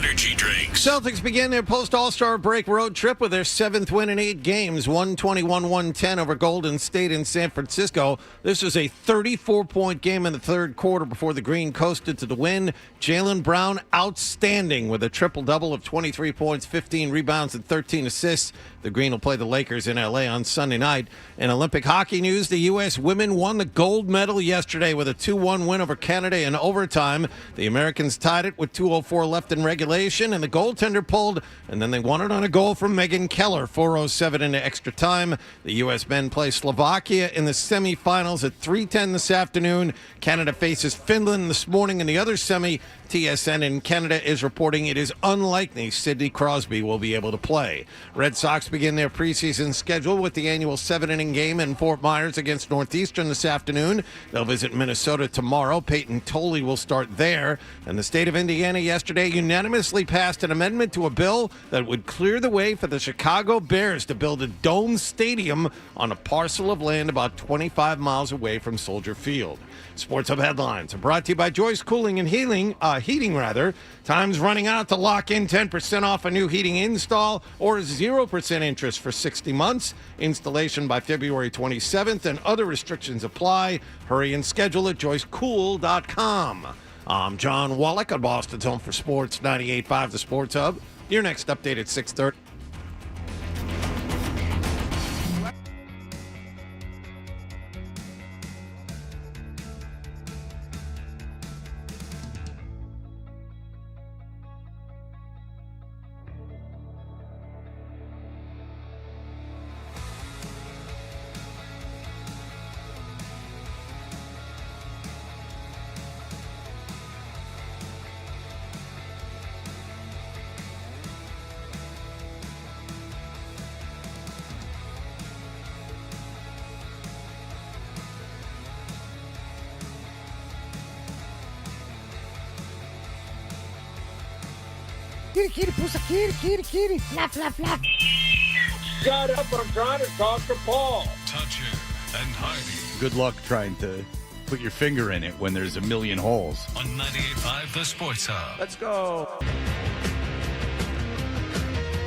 energy drinks. Celtics began their post-All-Star break road trip with their 7th win in 8 games, 121-110 over Golden State in San Francisco. This was a 34-point game in the third quarter before the Green coasted to the win. Jaylen Brown outstanding with a triple-double of 23 points, 15 rebounds, and 13 assists. The Green will play the Lakers in L.A. on Sunday night. In Olympic hockey news, the U.S. women won the gold medal yesterday with a 2-1 win over Canada in overtime. The Americans tied it with 2:04 left in regulation, and the goaltender pulled, and then they won it on a goal from Megan Keller, 4:07 into extra time. The U.S. men play Slovakia in the semifinals at 3:10 this afternoon. Canada faces Finland this morning in the other semi. TSN in Canada is reporting it is unlikely Sidney Crosby will be able to play. Red Sox begin their preseason schedule with the annual 7-inning game in Fort Myers against Northeastern this afternoon. They'll visit Minnesota tomorrow. Peyton Tolley will start there. And the state of Indiana yesterday unanimously passed an amendment to a bill that would clear the way for the Chicago Bears to build a dome stadium on a parcel of land about 25 miles away from Soldier Field. Sports Hub headlines are brought to you by Joyce Cooling and Heating. Time's running out to lock in 10% off a new heating install or 0% interest for 60 months. Installation by February 27th and other restrictions apply. Hurry and schedule at joycecool.com. I'm John Wallach on Boston's Home for Sports, 98.5 The Sports Hub. Your next update at 6:30. Kitty, puss a kitty, flap, flap, flap. Shut up, I'm trying to talk to Paul. Toucher and Hardy Good luck trying to put your finger in it when there's a million holes. on 98.5 The Sports Hub. Let's go.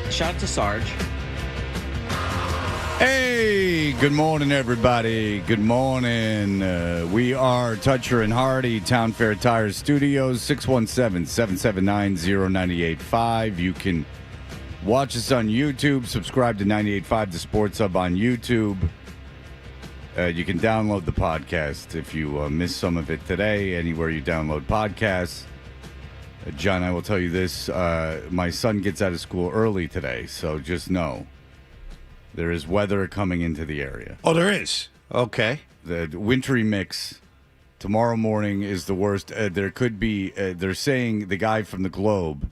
Shout out to Sarge. Hey, good morning, everybody. Good morning. We are Toucher and Hardy, Town Fair Tires Studios, 617-779-0985. You can watch us on YouTube, subscribe to 98.5 The Sports Hub on YouTube. You can download the podcast if you missed some of it today, anywhere you download podcasts. John, I will tell you this. My son gets out of school early today, so just know there is weather coming into the area. Oh, there is. Okay. The wintry mix tomorrow morning is the worst. There could be, they're saying, the guy from the Globe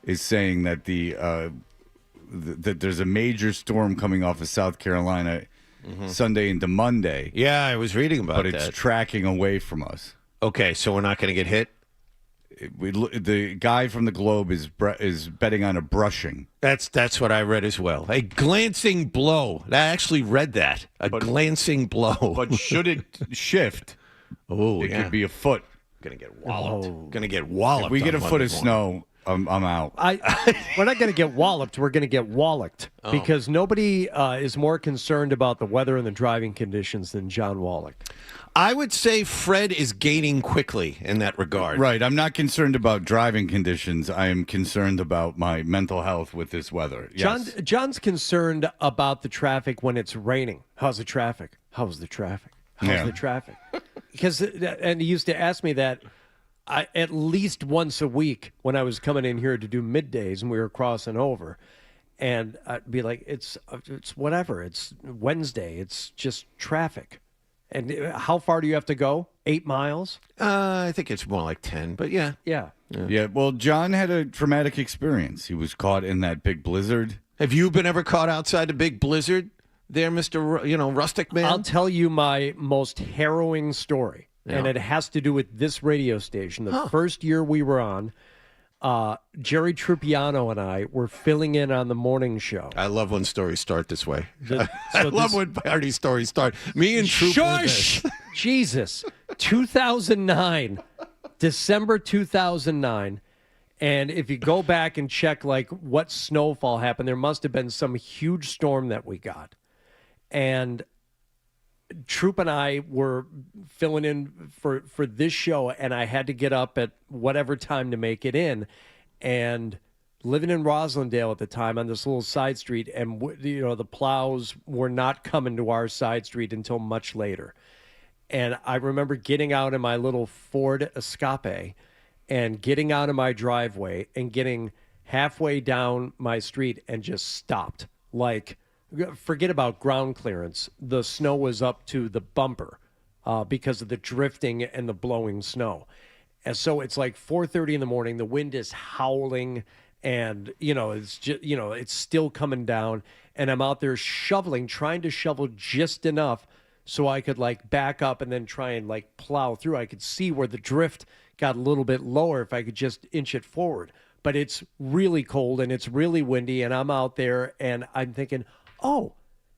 is saying that that there's a major storm coming off of South Carolina Sunday into Monday. Yeah, I was reading about that. But it's tracking away from us. Okay, so we're not going to get hit? The guy from the Globe is betting on a brushing. That's what I read as well. A glancing blow. I actually read that. Glancing blow. But should it shift, Oh, it yeah. could be a foot. Going to get walloped. Going to get walloped. If we get a on foot Monday of morning. snow, I'm out. We're not going to get walloped. We're going to get wallached because nobody is more concerned about the weather and the driving conditions than John Wallach. I would say Fred is gaining quickly in that regard. Right. I'm not concerned about driving conditions. I am concerned about my mental health with this weather. Yes. John's concerned about the traffic when it's raining. How's the traffic? How's the traffic? How's the traffic? Because and he used to ask me that at least once a week when I was coming in here to do middays and we were crossing over. And I'd be like, it's whatever. It's Wednesday. It's just traffic. And how far do you have to go? 8 miles? I think it's more like 10, but yeah. Yeah. Yeah. Well, John had a traumatic experience. He was caught in that big blizzard. Have you been ever caught outside a big blizzard there, Mr. Rustic Man? I'll tell you my most harrowing story, and it has to do with this radio station. The first year we were on, Jerry Trupiano and I were filling in on the morning show. I love when stories start this way. So I love when party stories start. Me and Troop. Shush! Jesus. 2009, December 2009, And if you go back and check like what snowfall happened, there must have been some huge storm that we got. And Troop and I were filling in for this show, and I had to get up at whatever time to make it in. And living in Roslindale at the time on this little side street, and the plows were not coming to our side street until much later. And I remember getting out in my little Ford Escape and getting out of my driveway and getting halfway down my street and just stopped. Like, forget about ground clearance. The snow was up to the bumper because of the drifting and the blowing snow. And so it's like 4:30 in the morning. The wind is howling, and it's just it's still coming down. And I'm out there shoveling, trying to shovel just enough so I could like back up and then try and like plow through. I could see where the drift got a little bit lower if I could just inch it forward. But it's really cold and it's really windy, and I'm out there and I'm thinking, oh,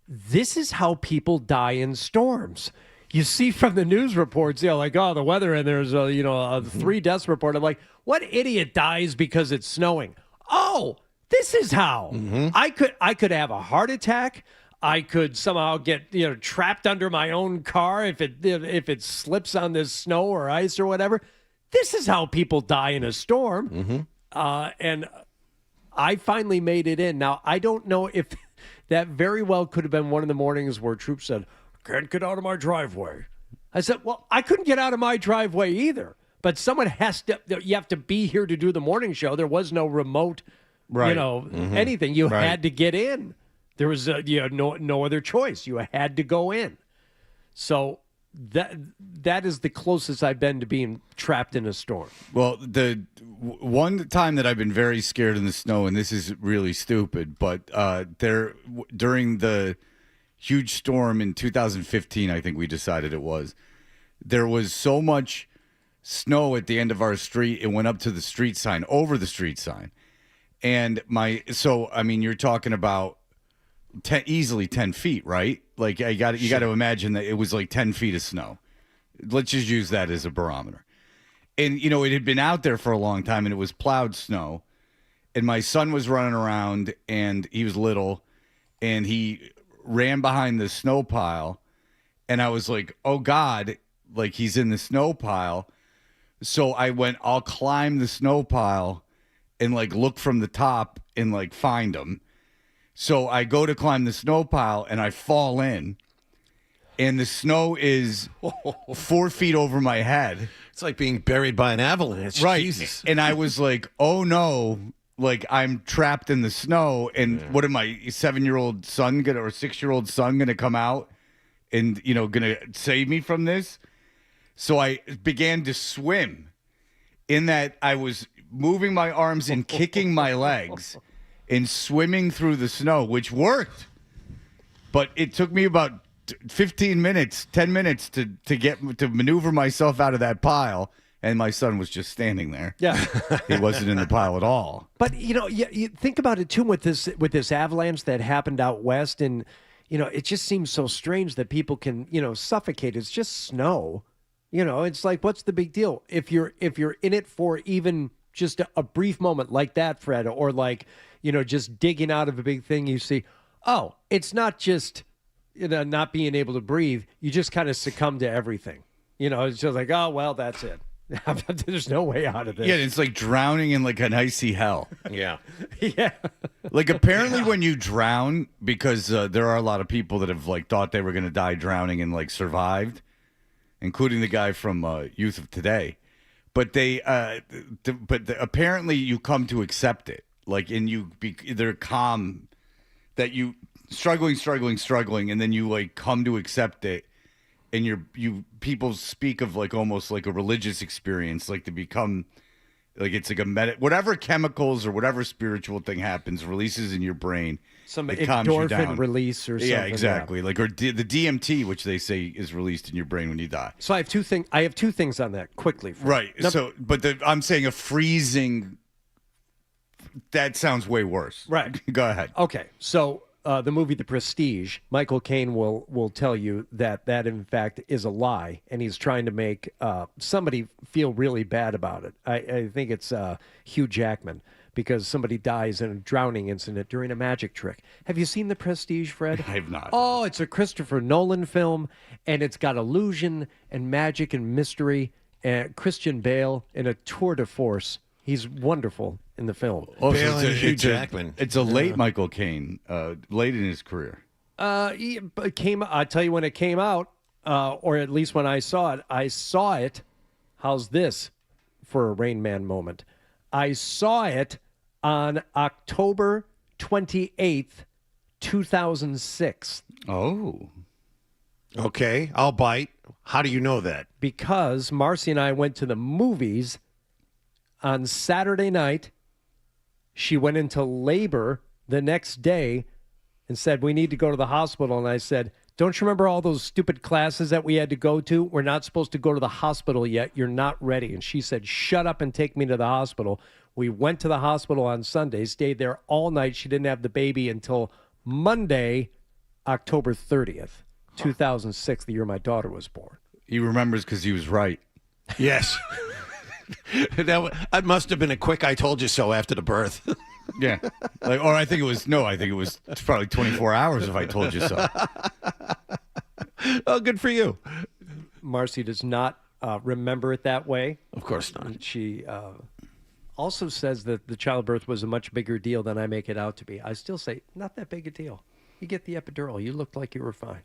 this is how people die in storms. You see from the news reports, like, oh, the weather, and there's a 3 deaths report. I'm like, what idiot dies because it's snowing? Oh, this is how. I could have a heart attack. I could somehow get trapped under my own car if it slips on this snow or ice or whatever. This is how people die in a storm. And I finally made it in. Now, I don't know if that very well could have been one of the mornings where Troop said, can't get out of my driveway. I said, well, I couldn't get out of my driveway either. But someone you have to be here to do the morning show. There was no remote, anything. You had to get in. There was no other choice. You had to go in. So that is the closest I've been to being trapped in a storm. Well, the one time that I've been very scared in the snow, and this is really stupid, but during the huge storm in 2015, I think we decided it was, there was so much snow at the end of our street, it went up to the street sign, over the street sign. And you're talking about easily 10 feet, right? Like you got to imagine that it was like 10 feet of snow. Let's just use that as a barometer. And, it had been out there for a long time, and it was plowed snow. And my son was running around, and he was little, and he ran behind the snow pile. And I was like, oh, God, like he's in the snow pile. So I went, I'll climb the snow pile and like look from the top and like find him. So I go to climb the snow pile and I fall in, and the snow is 4 feet over my head. It's like being buried by an avalanche. Right. Jesus. And I was like, oh no, like I'm trapped in the snow. And what am I, 7-year-old son or 6-year-old son gonna come out and, gonna save me from this? So I began to swim, in that I was moving my arms and kicking my legs and swimming through the snow, which worked. But it took me about 10 minutes to maneuver myself out of that pile, and my son was just standing there. Yeah. He wasn't in the pile at all. But you think about it too with this avalanche that happened out west, and it just seems so strange that people can suffocate. It's just snow. It's like, what's the big deal if you're in it for even just a brief moment like that, Fred, or like just digging out of a big thing? You see, oh, it's not just not being able to breathe. You just kind of succumb to everything. It's just like, oh well, that's it. There's no way out of this. Yeah, it's like drowning in like an icy hell. Yeah. Yeah. Like apparently when you drown, because there are a lot of people that have like thought they were going to die drowning and like survived, including the guy from Youth of Today. But apparently you come to accept it. Like, and they're calm, that you struggling, and then you like come to accept it. And people speak of like almost like a religious experience, like to become like it's like a whatever chemicals or whatever spiritual thing happens, releases in your brain. Some it calms you down. endorphin release or something. Yeah, exactly. Yeah. Like the DMT, which they say is released in your brain when you die. So I have two things on that quickly. Right. I'm saying a freezing. That sounds way worse. Right. Go ahead. Okay. So the movie The Prestige, Michael Caine will tell you that in fact is a lie, and he's trying to make somebody feel really bad about it. I think it's Hugh Jackman, because somebody dies in a drowning incident during a magic trick. Have you seen The Prestige, Fred? I have not. Oh, it's a Christopher Nolan film, and it's got illusion and magic and mystery, and Christian Bale in a tour de force. He's wonderful in the film. Bale and Hugh Jackman. It's a late Michael Caine, late in his career. It came. I tell you when it came out, or at least when I saw it. I saw it. How's this for a Rain Man moment? I saw it on October 28th, 2006. Oh. Okay, I'll bite. How do you know that? Because Marcy and I went to the movies on Saturday night. She went into labor the next day and said, we need to go to the hospital. And I said, don't you remember all those stupid classes that we had to go to? We're not supposed to go to the hospital yet. You're not ready. And she said, shut up and take me to the hospital. We went to the hospital on Sunday, stayed there all night. She didn't have the baby until Monday, October 30th, 2006, the year my daughter was born. He remembers because he was right. Yes. That must have been a quick I told you so after the birth. Yeah. I think it was probably 24 hours if I told you so. Oh, good for you. Marcy does not remember it that way. Of course not. She also says that the childbirth was a much bigger deal than I make it out to be. I still say, not that big a deal. You get the epidural. You looked like you were fine.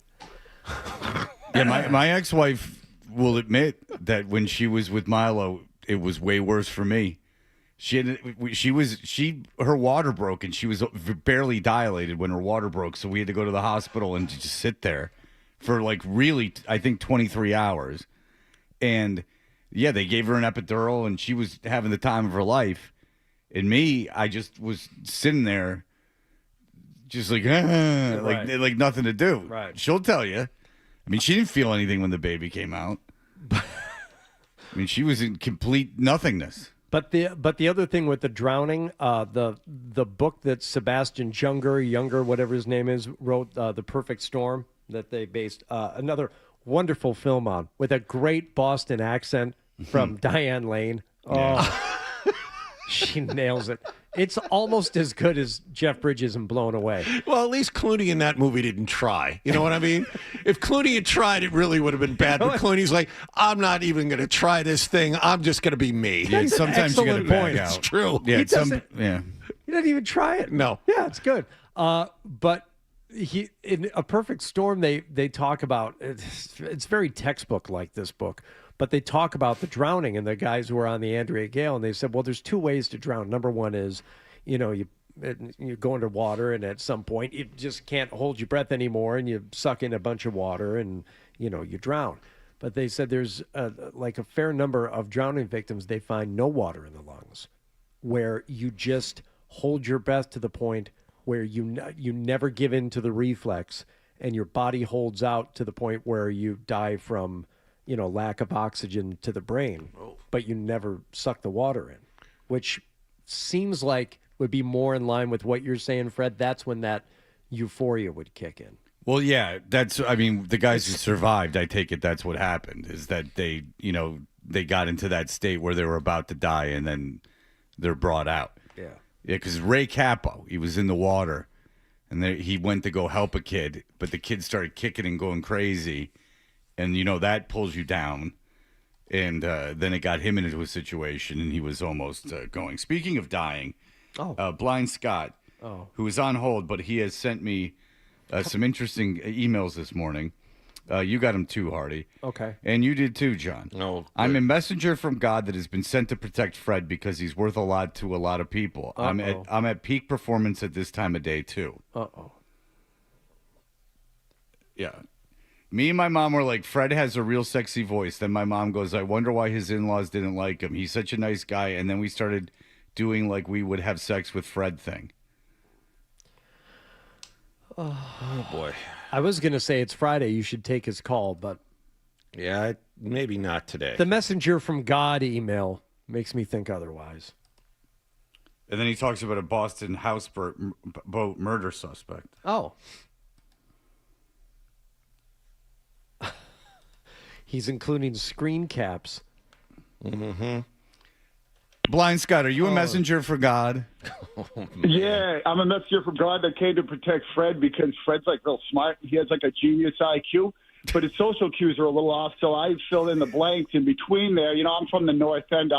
Yeah, my ex-wife will admit that when she was with Milo, it was way worse for me. Her water broke, and she was barely dilated when her water broke, so we had to go to the hospital and just sit there for really, I think 23 hours. And yeah, they gave her an epidural, and she was having the time of her life. And me, I just was sitting there just like nothing to do. Right. She'll tell you. I mean, she didn't feel anything when the baby came out. I mean, she was in complete nothingness. But the other thing with the drowning, the book that Sebastian Junger, whatever his name is, wrote, The Perfect Storm, that they based another wonderful film on, with a great Boston accent from Diane Lane. Oh, she nails it. It's almost as good as Jeff Bridges in Blown Away. Well, at least Clooney in that movie didn't try. You know what I mean? If Clooney had tried, it really would have been bad. But Clooney's like, I'm not even going to try this thing. I'm just going to be me. Yeah, sometimes you got to back out. It's true. Yeah, He doesn't even try it. No. Yeah, it's good. But in A Perfect Storm, they talk about it's very textbook like this book. But they talk about the drowning and the guys who were on the Andrea Gale, and they said, well, there's two ways to drown. Number one is, you go into water, and at some point you just can't hold your breath anymore, and you suck in a bunch of water, and you drown. But they said there's a fair number of drowning victims, they find no water in the lungs, where you just hold your breath to the point where you never give in to the reflex, and your body holds out to the point where you die from lack of oxygen to the brain, but you never suck the water in, which seems like would be more in line with what you're saying, Fred. That's when that euphoria would kick in. Well, yeah, the guys who survived, I take it that's what happened, is that they got into that state where they were about to die, and then they're brought out. Yeah. Yeah, because Ray Capo, he was in the water, and he went to go help a kid, but the kid started kicking and going crazy. And, that pulls you down. And then it got him into a situation, and he was almost going. Speaking of dying, Blind Scott, who is on hold, but he has sent me some interesting emails this morning. You got them too, Hardy. Okay. And you did too, John. Oh, I'm a messenger from God that has been sent to protect Fred because he's worth a lot to a lot of people. I'm at peak performance at this time of day, too. Uh-oh. Yeah. Me and my mom were like, Fred has a real sexy voice. Then my mom goes, I wonder why his in-laws didn't like him. He's such a nice guy. And then we started doing like we would have sex with Fred thing. Oh, boy. I was going to say it's Friday. You should take his call, but... Yeah, maybe not today. The messenger from God email makes me think otherwise. And then he talks about a Boston houseboat murder suspect. Oh. He's including screen caps. Mm-hmm. Blind Scott, are you a messenger for God? Yeah, I'm a messenger for God that came to protect Fred because Fred's like real smart. He has like a genius IQ, but his social cues are a little off. So I filled in the blanks in between there. You know, I'm from the North End.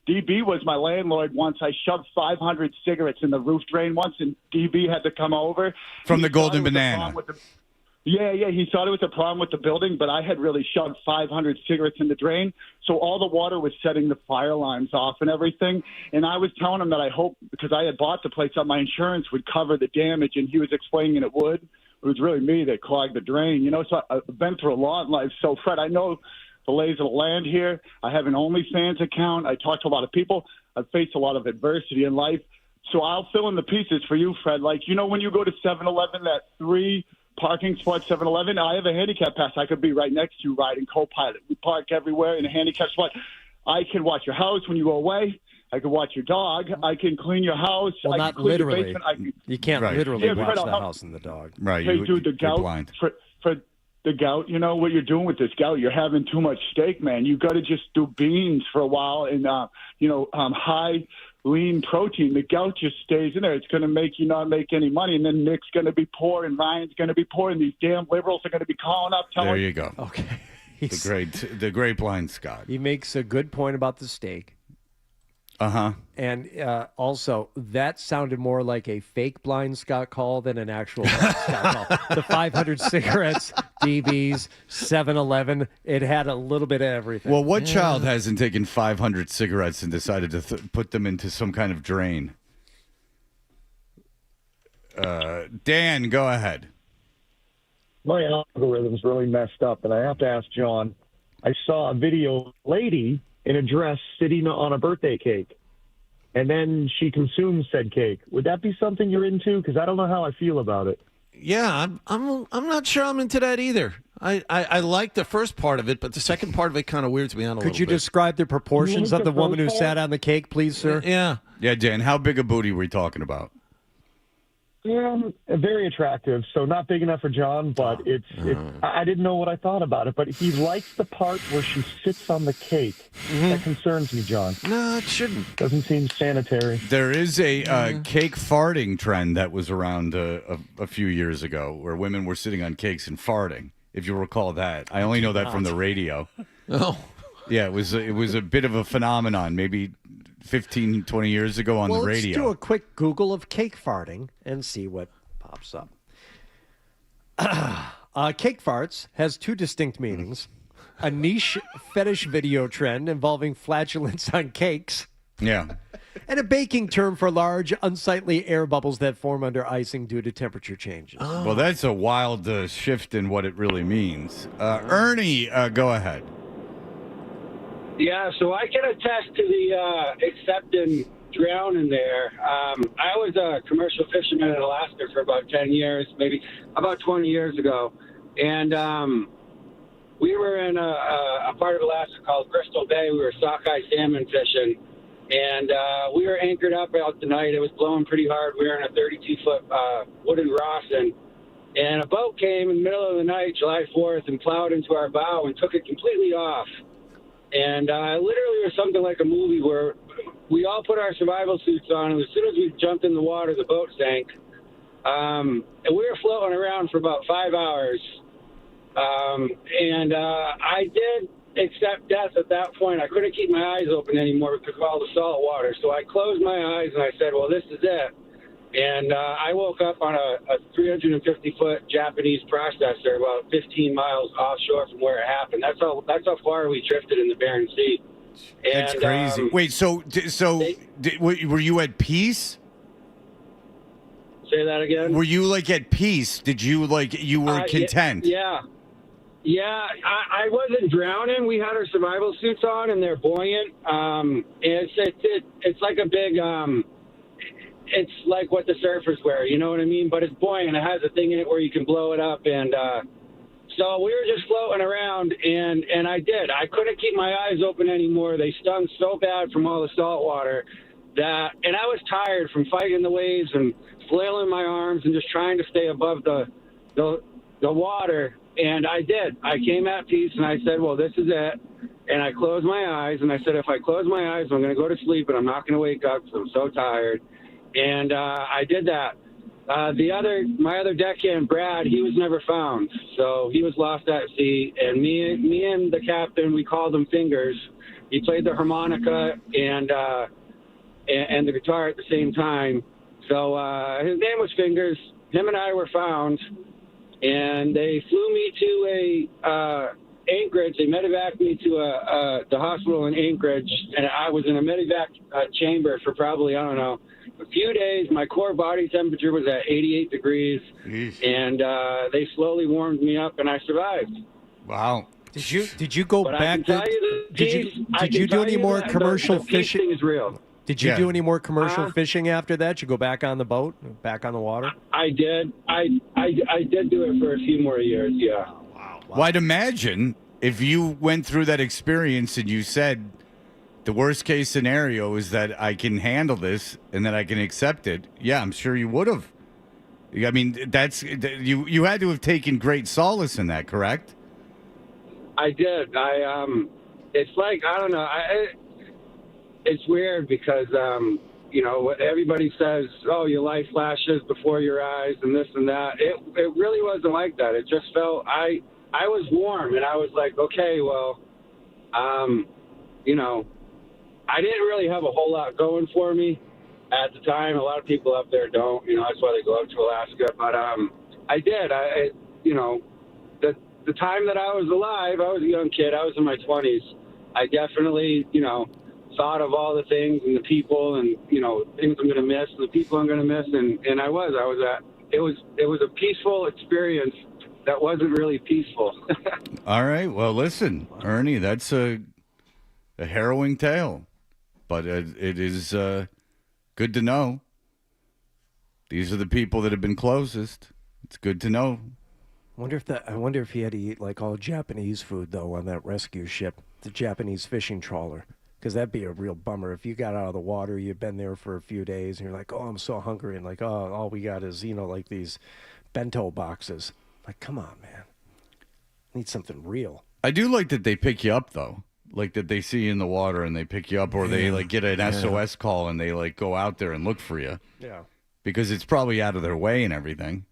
DB was my landlord once. I shoved 500 cigarettes in the roof drain once, and DB had to come over. From the Golden Banana. Yeah, he thought it was a problem with the building, but I had really shoved 500 cigarettes in the drain, so all the water was setting the fire alarms off and everything. And I was telling him that I hope, because I had bought the place, that my insurance would cover the damage, and he was explaining it would. It was really me that clogged the drain. You know, so I've been through a lot in life. So, Fred, I know the lays of the land here. I have an OnlyFans account. I talk to a lot of people. I've faced a lot of adversity in life. So I'll fill in the pieces for you, Fred. Like, you know, when you go to 7-Eleven, that 3 parking spot 7-Eleven, I have a handicap pass. I could be right next to you riding co-pilot. We park everywhere in a handicap spot. I can watch your house when you go away. I can watch your dog. I can clean your house. Well, I not can clean literally. your basement. You can't literally watch the house and the dog. Right. Hey, dude, the gout. Blind. For the gout, you know what you're doing with this gout? You're having too much steak, man. You got to just do beans for a while and, high lean protein. The gout just stays in there. It's going to make you not make any money. And then Nick's going to be poor and Ryan's going to be poor. And these damn liberals are going to be calling up telling. There you go. Okay. The great Blind Scott. He makes a good point about the steak. Uh-huh. And also, that sounded more like a fake Blind Scott call than an actual Blind Scott call. The 500 cigarettes, DBs, 7-Eleven, it had a little bit of everything. Well, what child hasn't taken 500 cigarettes and decided to put them into some kind of drain? Dan, go ahead. My algorithm's really messed up, and I have to ask John. I saw a video of a lady in a dress sitting on a birthday cake, and then she consumes said cake. Would that be something you're into? Because I don't know how I feel about it. Yeah, I'm not sure I'm into that either. I like the first part of it, but the second part of it kind of weirds me out a little bit. Could you describe the proportions of the woman who sat on the cake, please, sir? Yeah. Yeah, Dan, how big a booty were we talking about? Very attractive, so not big enough for John, but it's. I didn't know what I thought about it, but he likes the part where she sits on the cake. That concerns me, John. No, it shouldn't. Doesn't seem sanitary. There is a cake farting trend that was around a few years ago where women were sitting on cakes and farting, if you recall that. I only know that from the radio. Oh. Yeah, it was a bit of a phenomenon, maybe 15, 20 years ago on the radio. Let's do a quick Google of cake farting and see what pops up. Cake farts has 2 distinct meanings. A niche fetish video trend involving flatulence on cakes. Yeah. And a baking term for large, unsightly air bubbles that form under icing due to temperature changes. Well, that's a wild shift in what it really means. Ernie, go ahead. Yeah, so I can attest to the accepting drowning there. I was a commercial fisherman in Alaska for about 10 years, maybe about 20 years ago. And we were in a part of Alaska called Crystal Bay. We were sockeye salmon fishing. And we were anchored up out the night. It was blowing pretty hard. We were in a 32-foot wooden Rawson. And a boat came in the middle of the night, July 4th, and plowed into our bow and took it completely off. And literally it was something like a movie where we all put our survival suits on, and as soon as we jumped in the water, the boat sank. And we were floating around for about 5 hours. I did accept death at that point. I couldn't keep my eyes open anymore because of all the salt water. So I closed my eyes, and I said, well, this is it. And I woke up on a 350-foot Japanese processor about 15 miles offshore from where it happened. That's how far we drifted in the Bering Sea. That's crazy. Wait, so were you at peace? Say that again? Were you, at peace? Did you, you were content? Yeah. Yeah, I wasn't drowning. We had our survival suits on, and they're buoyant. It's like a big... it's like what the surfers wear, you know what I mean? But it's buoyant. It has a thing in it where you can blow it up. And so we were just floating around, and I did. I couldn't keep my eyes open anymore. They stung so bad from all the salt water. and I was tired from fighting the waves and flailing my arms and just trying to stay above the water. And I did. I came at peace, and I said, well, this is it. And I closed my eyes, and I said, if I close my eyes, I'm going to go to sleep, and I'm not going to wake up because I'm so tired. And I did that. My other deckhand, Brad, he was never found. So he was lost at sea. And me and the captain, we called him Fingers. He played the harmonica and the guitar at the same time. So his name was Fingers. Him and I were found. And they flew me to Anchorage. They medevaced me to the hospital in Anchorage, and I was in a medevac chamber for probably, I don't know, a few days. My core body temperature was at 88 degrees, and they slowly warmed me up, and I survived. Wow. Did you go But back? Did you do any more commercial fishing? Thing is real. Did you do any more commercial fishing after that? You go back on the boat, back on the water? I did. I did do it for a few more years. Yeah. Wow. Well, I'd imagine if you went through that experience and you said the worst case scenario is that I can handle this and that I can accept it. Yeah, I'm sure you would have. I mean, that's you had to have taken great solace in that, correct? I did. It's like, I don't know. It's weird because, everybody says, oh, your life flashes before your eyes and this and that. It really wasn't like that. It just felt, I was warm, and I was like, okay, well, I didn't really have a whole lot going for me at the time. A lot of people up there don't, that's why they go up to Alaska. But I did. The time that I was alive, I was a young kid. I was in my 20s. I definitely, thought of all the things and the people and, things I'm going to miss and the people I'm going to miss. And it was a peaceful experience that wasn't really peaceful. All right. Well, listen, Ernie, that's a harrowing tale, but it is good to know. These are the people that have been closest. It's good to know. I wonder if he had to eat like all Japanese food though on that rescue ship, the Japanese fishing trawler. Because that'd be a real bummer. If you got out of the water, you've been there for a few days, and you're like, oh, I'm so hungry. And like, oh, all we got is, like these bento boxes. Like, come on, man. Need something real. I do like that they pick you up, though. Like that they see you in the water and they pick you up, or they like get an SOS call and they like go out there and look for you. Yeah. Because it's probably out of their way and everything.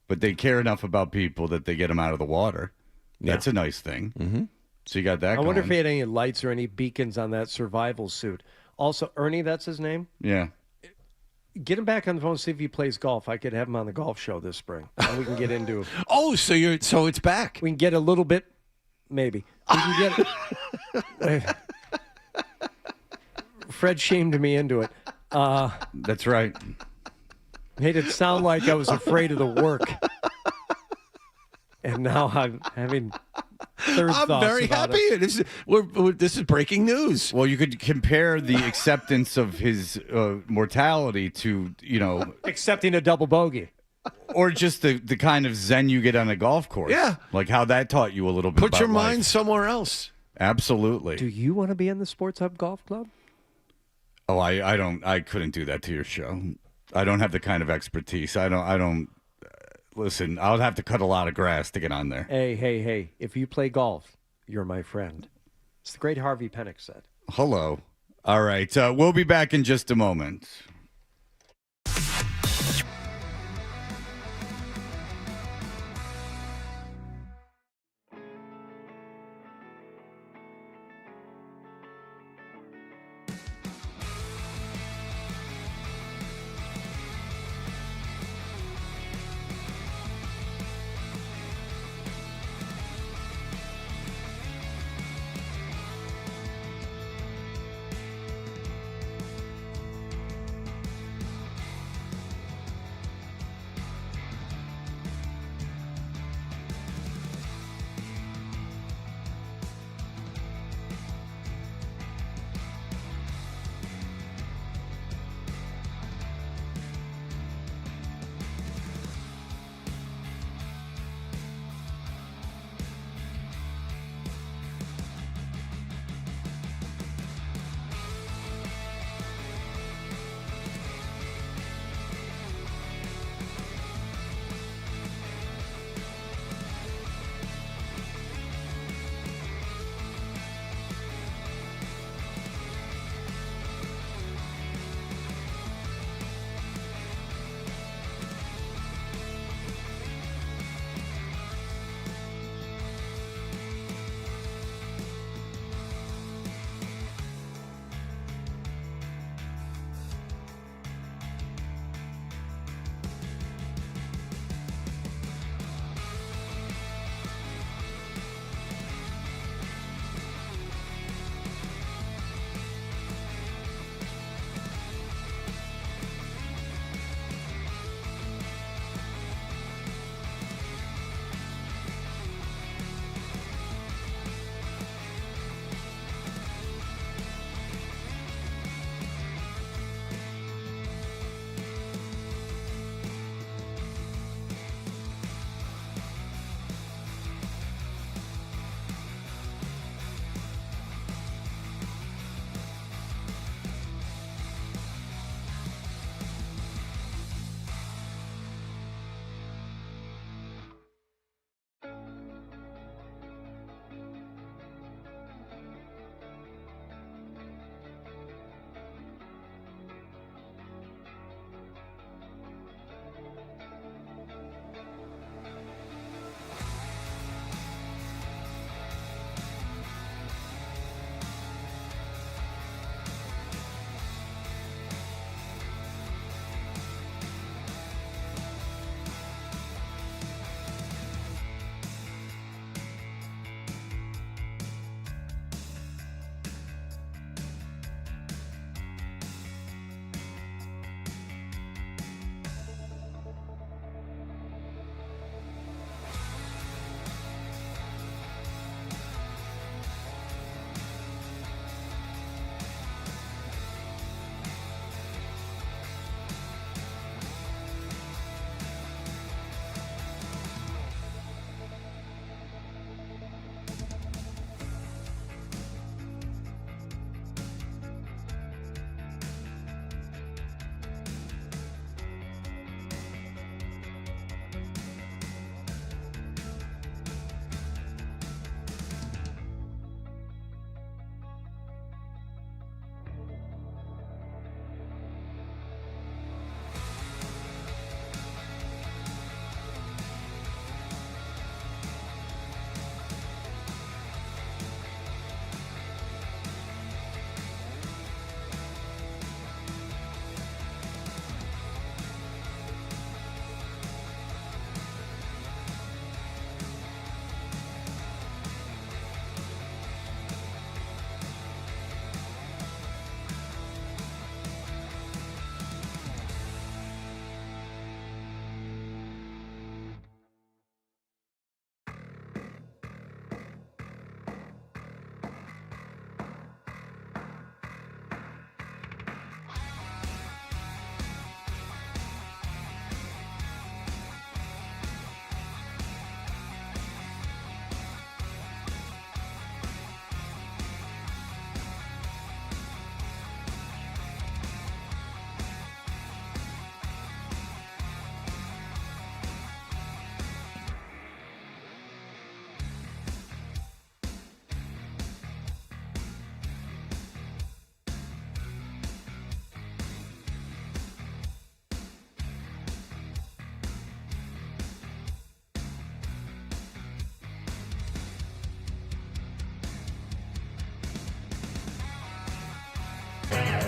But they care enough about people that they get them out of the water. Yeah. That's a nice thing. Mm-hmm. So you got that I wonder if he had any lights or any beacons on that survival suit. Also, Ernie, that's his name? Yeah. Get him back on the phone, see if he plays golf. I could have him on the golf show this spring. And we can get into so it's back. We can get a little bit, maybe. We can get Fred shamed me into it. That's right. Made it sound like I was afraid of the work. And now I'm having third thoughts. I'm very happy. This is breaking news. Well, you could compare the acceptance of his mortality to, accepting a double bogey. Or just the kind of zen you get on a golf course. Yeah. Like how that taught you a little bit Put about your life. mind somewhere else. Absolutely. Do you want to be in the Sports Hub Golf Club? Oh, I don't. I couldn't do that to your show. I don't have the kind of expertise. I don't. Listen, I'll have to cut a lot of grass to get on there. Hey. If you play golf, you're my friend. It's the great Harvey Penick said. Hello. All right. We'll be back in just a moment.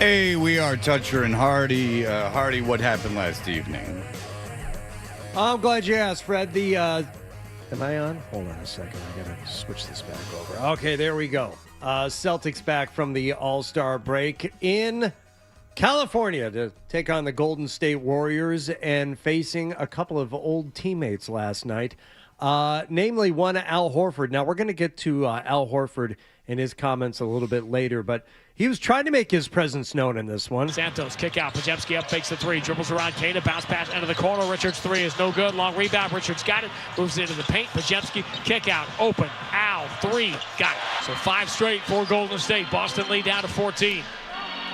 Hey, we are Toucher and Hardy. Hardy, what happened last evening? I'm glad you asked, Fred. Am I on? Hold on a second. I got to switch this back over. Okay, there we go. Celtics back from the All-Star break in California to take on the Golden State Warriors and facing a couple of old teammates last night, namely one Al Horford. Now, we're going to get to Al Horford and his comments a little bit later, but he was trying to make his presence known in this one. Santos, kick out. Pajemski up, fakes the three. Dribbles around Kane, bounce pass into the corner. Richards' three is no good. Long rebound. Richards got it. Moves into the paint. Pajemski, kick out. Open. Al, three. Got it. So 5 straight for Golden State. Boston lead down to 14.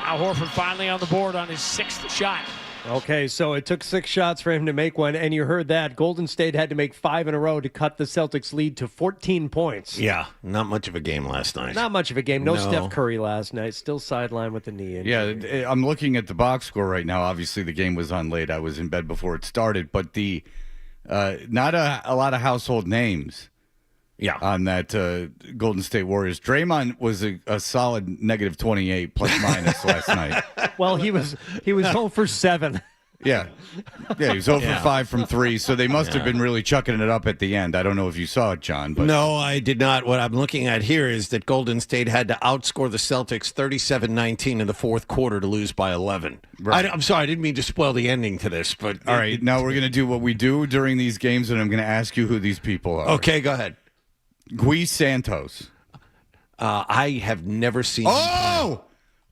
Al Horford finally on the board on his 6th shot. Okay, so it took 6 shots for him to make one, and you heard that. Golden State had to make 5 in a row to cut the Celtics' lead to 14 points. Yeah, not much of a game last night. Not much of a game. No Steph Curry last night. Still sidelined with the knee injury. Yeah, I'm looking at the box score right now. Obviously, the game was on late. I was in bed before it started, but the not a lot of household names. Yeah, on that Golden State Warriors. Draymond was a solid negative 28 plus minus last night. Well, he was 0 for 7. Yeah, he was 0 for 5 from 3. So they must have been really chucking it up at the end. I don't know if you saw it, John. But no, I did not. What I'm looking at here is that Golden State had to outscore the Celtics 37-19 in the fourth quarter to lose by 11. Right. I'm sorry, I didn't mean to spoil the ending to this, but all right, now we're going to do what we do during these games, and I'm going to ask you who these people are. Okay, go ahead. Gui Santos. I have never seen him play.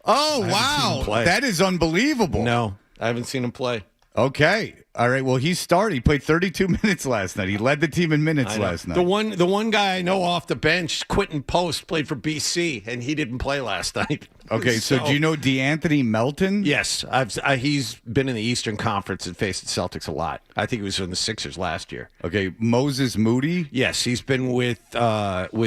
Wow. That is unbelievable. No, I haven't seen him play. Okay. All right. Well, he started. He played 32 minutes last night. He led the team in minutes last night. The one guy I know off the bench, Quentin Post, played for BC, and he didn't play last night. Okay. So do you know DeAnthony Melton? Yes. he's been in the Eastern Conference and faced the Celtics a lot. I think he was in the Sixers last year. Okay. Moses Moody? Yes. He's been with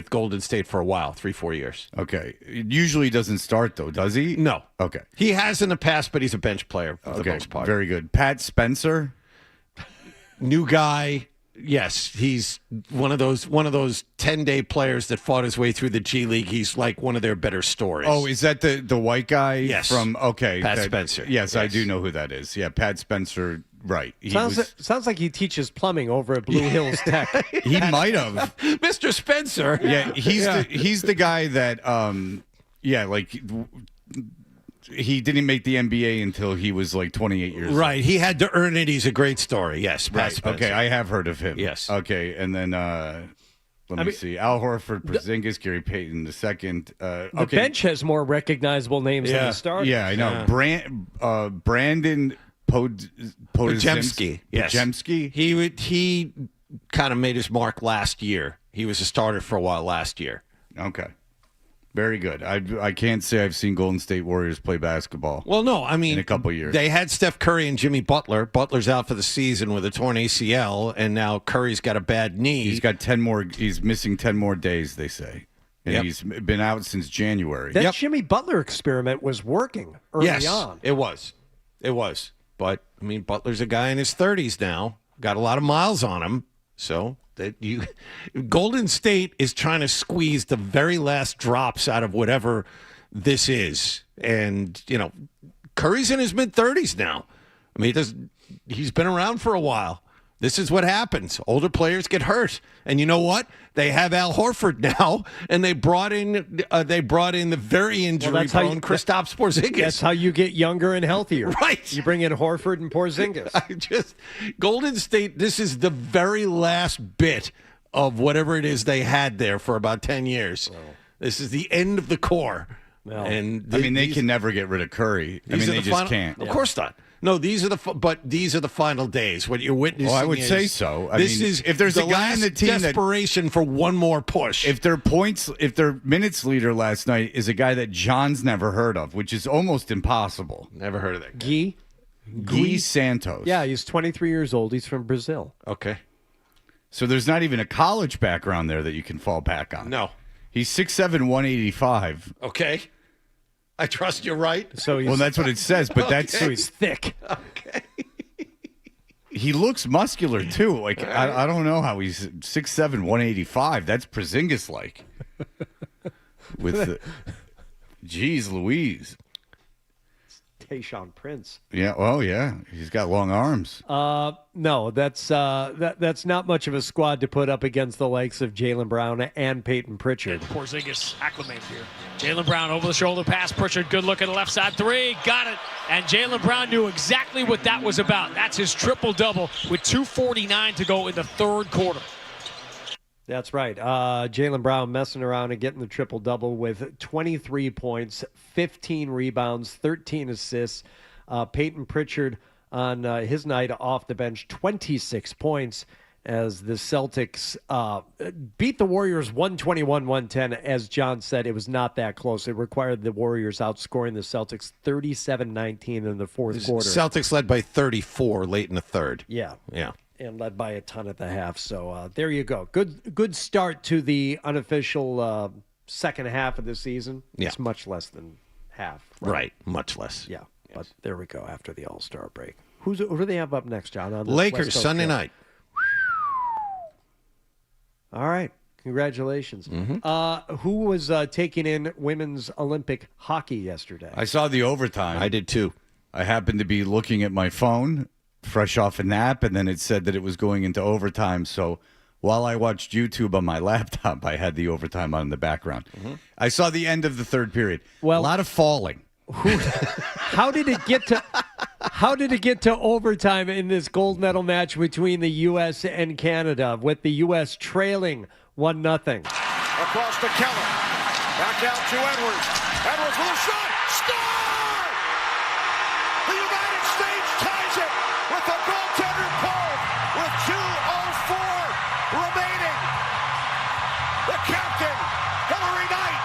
Golden State for a while, 3-4 years. Okay. Usually doesn't start, though, does he? No. Okay. He has in the past, but he's a bench player for the most part. Very good. Pat Spencer? New guy. Yes, he's one of those 10-day players that fought his way through the G League. He's like one of their better stories. Oh, is that the white guy? Yes. From Pat Spencer. Yes, I do know who that is. Yeah, Pat Spencer. Right. Sounds like he teaches plumbing over at Blue Hills Tech. He might have. Mr. Spencer. Yeah, he's the guy that he didn't make the NBA until he was like 28 years old. Right. He had to earn it. He's a great story. Yes. Pat Spencer. Okay, I have heard of him. Yes. Okay, and then let me see. Al Horford, Porzingis, Gary Payton the second. The bench has more recognizable names than the starters. Yeah, I know. Yeah. Brandon Pajemski. Yes. Pajemski. He kind of made his mark last year. He was a starter for a while last year. Okay. Very good. I can't say I've seen Golden State Warriors play basketball. Well, no, I mean, in a couple years. They had Steph Curry and Jimmy Butler. Butler's out for the season with a torn ACL, and now Curry's got a bad knee. He's got 10 more. He's missing 10 more days, they say. And he's been out since January. That Jimmy Butler experiment was working early on. It was. But, I mean, Butler's a guy in his 30s now. Got a lot of miles on him. So Golden State is trying to squeeze the very last drops out of whatever this is. And, Curry's in his mid-30s now. I mean, he's been around for a while. This is what happens. Older players get hurt. And you know what? They have Al Horford now, and they brought in the very injury-prone Kristaps Porzingis. That's how you get younger and healthier. Right. You bring in Horford and Porzingis. Golden State, this is the very last bit of whatever it is they had there for about 10 years. This is the end of the core. Well, and they can never get rid of Curry. I mean, they just can't. Of course not. No, these are the final days. What you're witnessing. Oh, I would say so. If there's a guy on the team desperation for one more push. If their minutes leader last night is a guy that John's never heard of, which is almost impossible. Never heard of that guy. Gui Santos. Yeah, he's 23 years old. He's from Brazil. Okay. So there's not even a college background there that you can fall back on. No. He's 6'7", 185. Okay. I trust you're right. Well, that's what it says, but so he's thick. Okay. He looks muscular, too. Like, I don't know how he's 6'7", 185. That's Porzingis-like. With the... Jeez Louise. Tayshaun Prince. Yeah, well, yeah. He's got long arms. No, that's not much of a squad to put up against the likes of Jaylen Brown and Peyton Pritchard. Porzingis acclimated here. Jaylen Brown over the shoulder pass. Pritchard, good look at the left side three. Got it. And Jaylen Brown knew exactly what that was about. That's his triple-double with 2:49 to go in the third quarter. That's right. Jaylen Brown messing around and getting the triple-double with 23 points, 15 rebounds, 13 assists. Peyton Pritchard on his night off the bench, 26 points as the Celtics beat the Warriors 121-110. As John said, it was not that close. It required the Warriors outscoring the Celtics 37-19 in the fourth quarter. Celtics led by 34 late in the third. Yeah. Yeah. And led by a ton at the half. So there you go. Good start to the unofficial second half of the season. Yeah. It's much less than half. Right. Much less. Yeah. Yes. But there we go after the All-Star break. Who do they have up next, John? On Lakers, Sunday night. All right. Congratulations. Mm-hmm. Who was taking in women's Olympic hockey yesterday? I saw the overtime. I did too. I happened to be looking at my phone, fresh off a nap, and then it said that it was going into overtime. So while I watched YouTube on my laptop, I had the overtime on in the background. Mm-hmm. I saw the end of the third period. Well, a lot of falling. How did it get to overtime in this gold medal match between the U.S. and Canada, with the U.S. trailing 1-0? Across to Keller. Back out to Edwards. Edwards with a shot. Score! The United States ties it with the goaltender pulled with 2:04 remaining. The captain, Hillary Knight.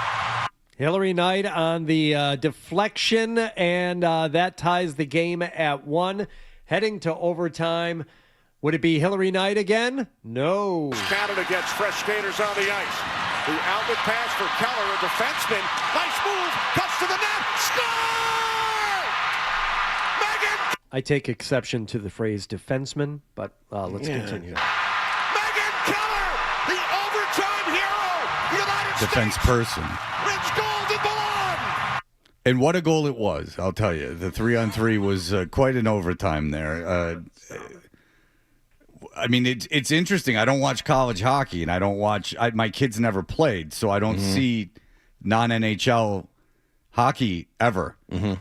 Hillary Knight on the deflection, and that ties the game at 1. Heading to overtime. Would it be Hillary Knight again? No. Canada gets fresh skaters on the ice. The outlet pass for Keller, a defenseman. Nice move. Cuts to the net. Score! Megan! I take exception to the phrase defenseman, but let's continue. Megan Keller, the overtime hero. The United Defense States person. wins gold in Milan. And what a goal it was, I'll tell you. The 3-on-3 was quite an overtime there. I mean, it's interesting. I don't watch college hockey, and I don't watch my kids never played, so I don't see non-NHL hockey ever. Mm-hmm.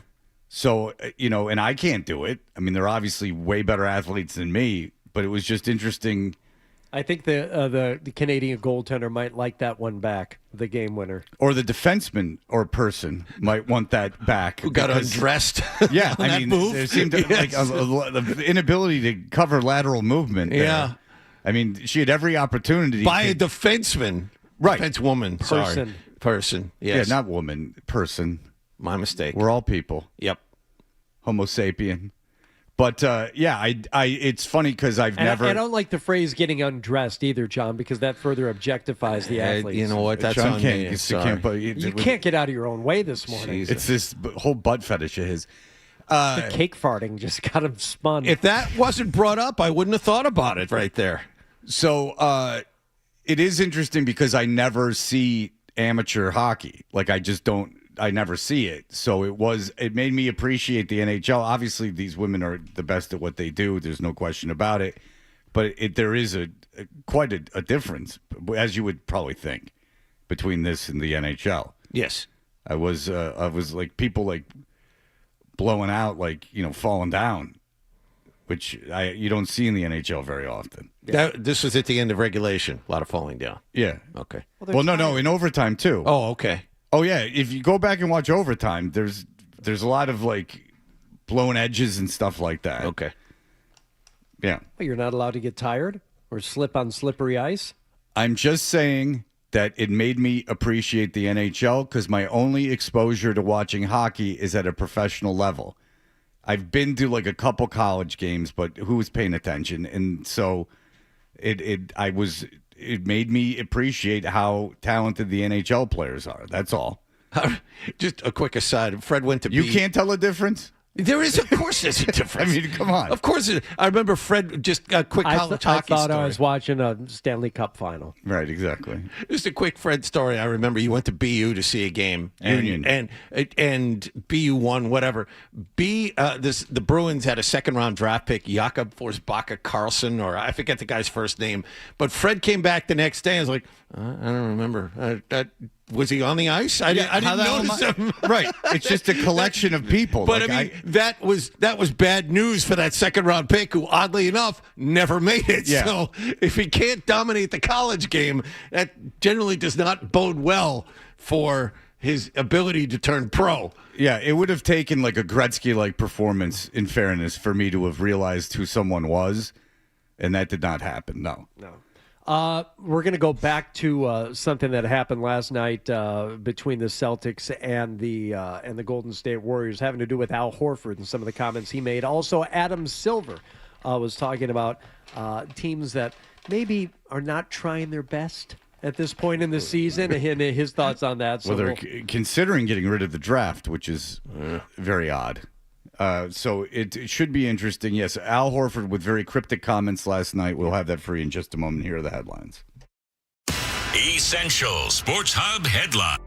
So, and I can't do it. I mean, they're obviously way better athletes than me, but it was just interesting. I think the Canadian goaltender might like that one back, the game winner. Or the defenseman or person might want that back. Who got undressed. Yeah, I mean, move. there seemed to like the inability to cover lateral movement there. Yeah. I mean, she had every opportunity. By a defenseman. Right. Defensewoman. Sorry. Person. Yes. Yeah, not woman. Person. My mistake. We're all people. Yep. Homo sapien. But, it's funny because I don't like the phrase getting undressed either, John, because that further objectifies the athletes. You know what? That's John on can't, me. You can't get out of your own way this morning. Jesus. It's this whole butt fetish of his. The cake farting just got him spun. If that wasn't brought up, I wouldn't have thought about it right there. So it is interesting because I never see amateur hockey. Like, I never see it. So it made me appreciate the NHL. Obviously, these women are the best at what they do. There's no question about it. But there is quite a difference, as you would probably think, between this and the NHL. Yes. I was like people like blowing out, like, falling down, which you don't see in the NHL very often. This was at the end of regulation. A lot of falling down. Yeah. Okay. Well, no, in overtime too. Oh, okay. Oh yeah, if you go back and watch overtime, there's a lot of like blown edges and stuff like that. Okay. Yeah. Well, you're not allowed to get tired or slip on slippery ice. I'm just saying that it made me appreciate the NHL because my only exposure to watching hockey is at a professional level. I've been to like a couple college games, but who was paying attention? And so it made me appreciate how talented the NHL players are. That's all. Just a quick aside. Fred went to You can't tell a difference? There is, of course, there's a difference. I mean, come on. Of course, I remember Fred. Just a quick college hockey I thought story. I was watching a Stanley Cup final. Right, exactly. Just a quick Fred story. I remember you went to BU to see a game, Union, and BU won. Whatever. The Bruins had a second-round draft pick, Jakob Forsbacka Carlson, or I forget the guy's first name. But Fred came back the next day and was like, I don't remember. Was he on the ice? I didn't notice him. Right. It's just a collection of people. But I mean, that was bad news for that second-round pick, who oddly enough never made it. Yeah. So if he can't dominate the college game, that generally does not bode well for his ability to turn pro. Yeah, it would have taken like a Gretzky-like performance, in fairness, for me to have realized who someone was, and that did not happen. No. We're going to go back to something that happened last night between the Celtics and the Golden State Warriors, having to do with Al Horford and some of the comments he made. Also, Adam Silver was talking about teams that maybe are not trying their best at this point in the season, and his thoughts on that. So well, they're considering getting rid of the draft, which is very odd. So it should be interesting. Yes, Al Horford with very cryptic comments last night. We'll have that for you in just a moment. Here are the headlines. Essential Sports Hub headline.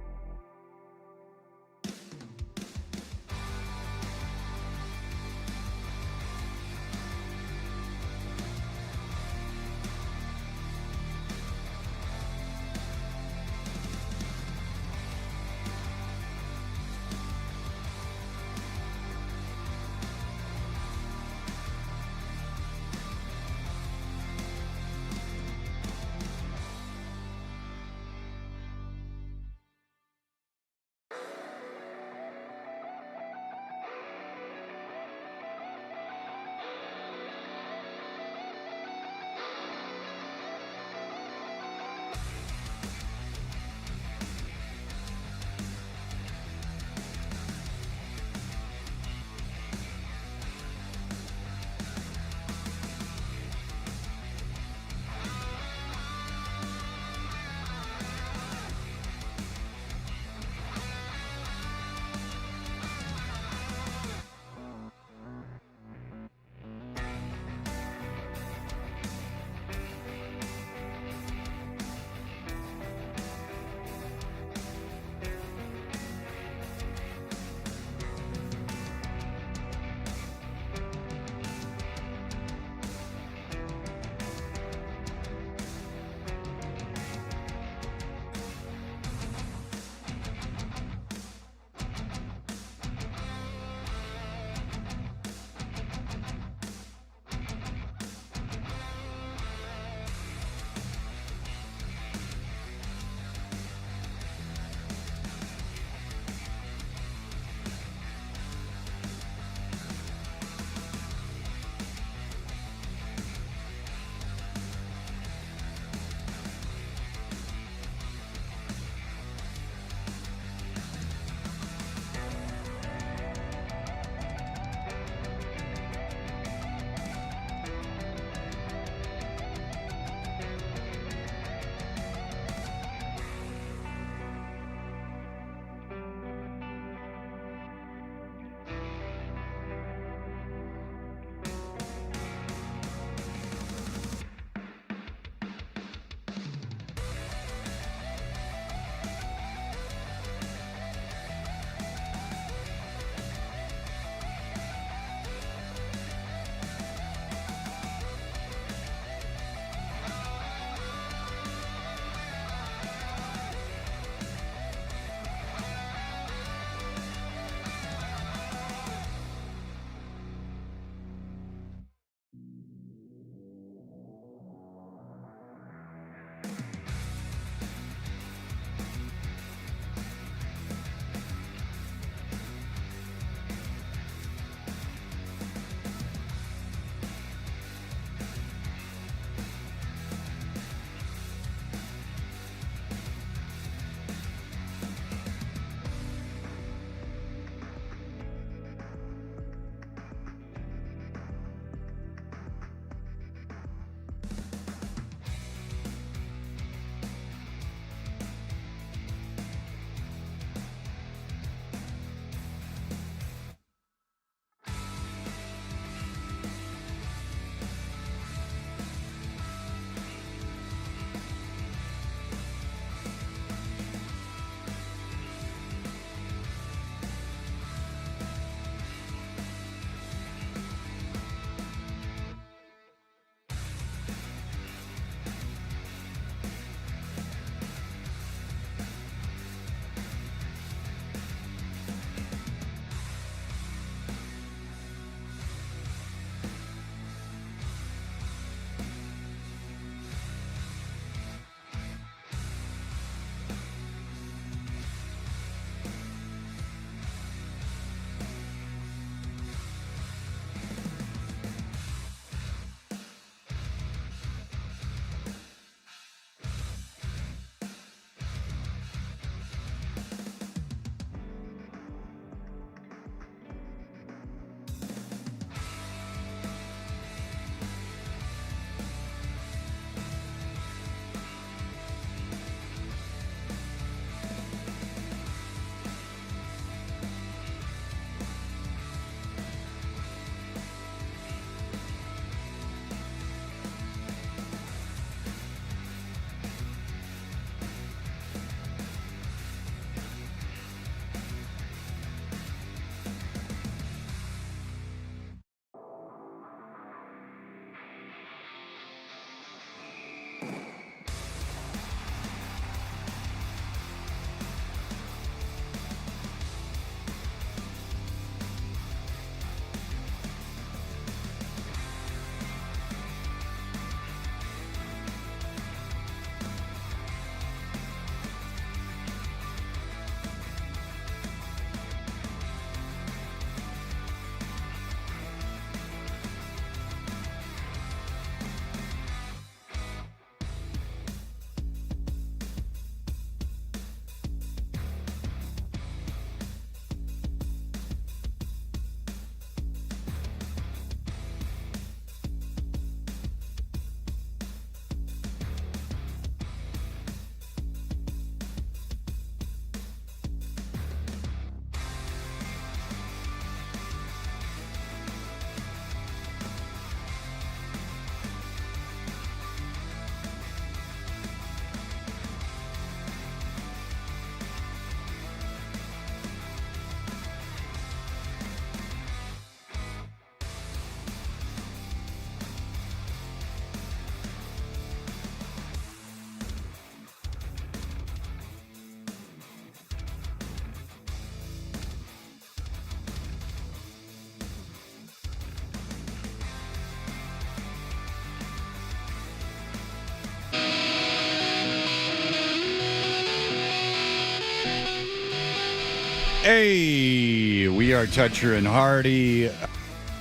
Hey, we are Toucher and Hardy.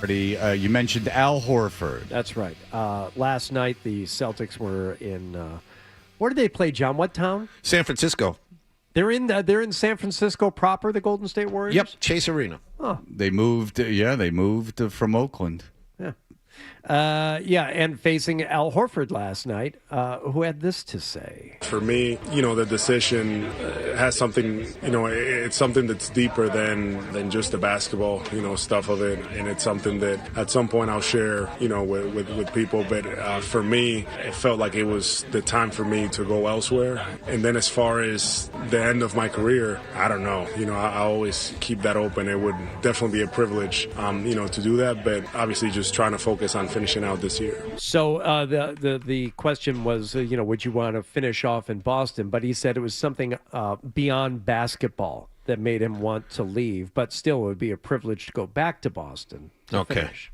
You mentioned Al Horford. That's right. Last night, the Celtics were in. Where did they play, John? What town? San Francisco. They're in San Francisco proper, the Golden State Warriors? Yep, Chase Arena. Oh. They moved from Oakland. Yeah, and facing Al Horford last night, who had this to say. For me, the decision has something, it's something that's deeper than just the basketball, stuff of it. And it's something that at some point I'll share, with people. But for me, it felt like it was the time for me to go elsewhere. And then as far as the end of my career, I don't know. I always keep that open. It would definitely be a privilege, to do that. But obviously just trying to focus on finishing out this year. So the question was, would you want to finish off in Boston? But he said it was something beyond basketball that made him want to leave. But still, it would be a privilege to go back to Boston. To finish.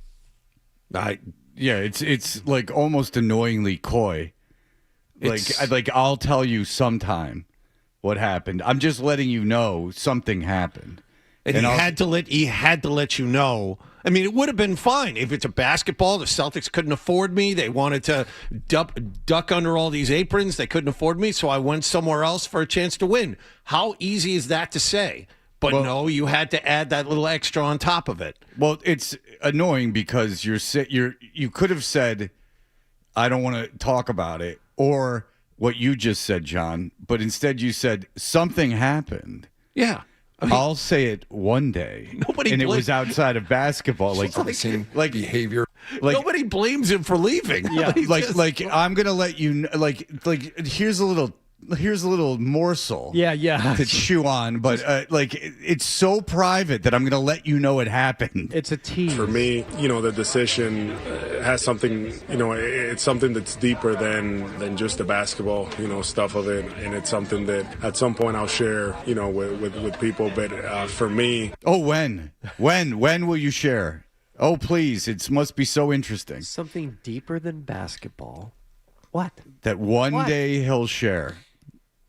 It's like almost annoyingly coy. Like I'll tell you sometime what happened. I'm just letting you know something happened. And he had to let you know. I mean, it would have been fine if it's a basketball. The Celtics couldn't afford me. They wanted to duck under all these aprons. They couldn't afford me, so I went somewhere else for a chance to win. How easy is that to say? But no, you had to add that little extra on top of it. Well, it's annoying because you could have said, "I don't want to talk about it," or what you just said, John. But instead, you said something happened. Yeah. I'll say it one day. It was outside of basketball, like behavior. Nobody blames him for leaving. Yeah, I'm gonna let you know, here's a little morsel. Yeah. To chew on, but it's so private that I'm gonna let you know it happened. It's a tease. For me, the decision has something, it's something that's deeper than just the basketball, stuff of it. And it's something that at some point I'll share, with people. But for me. Oh, when will you share? Oh, please. It must be so interesting. Something deeper than basketball. What? That one day he'll share.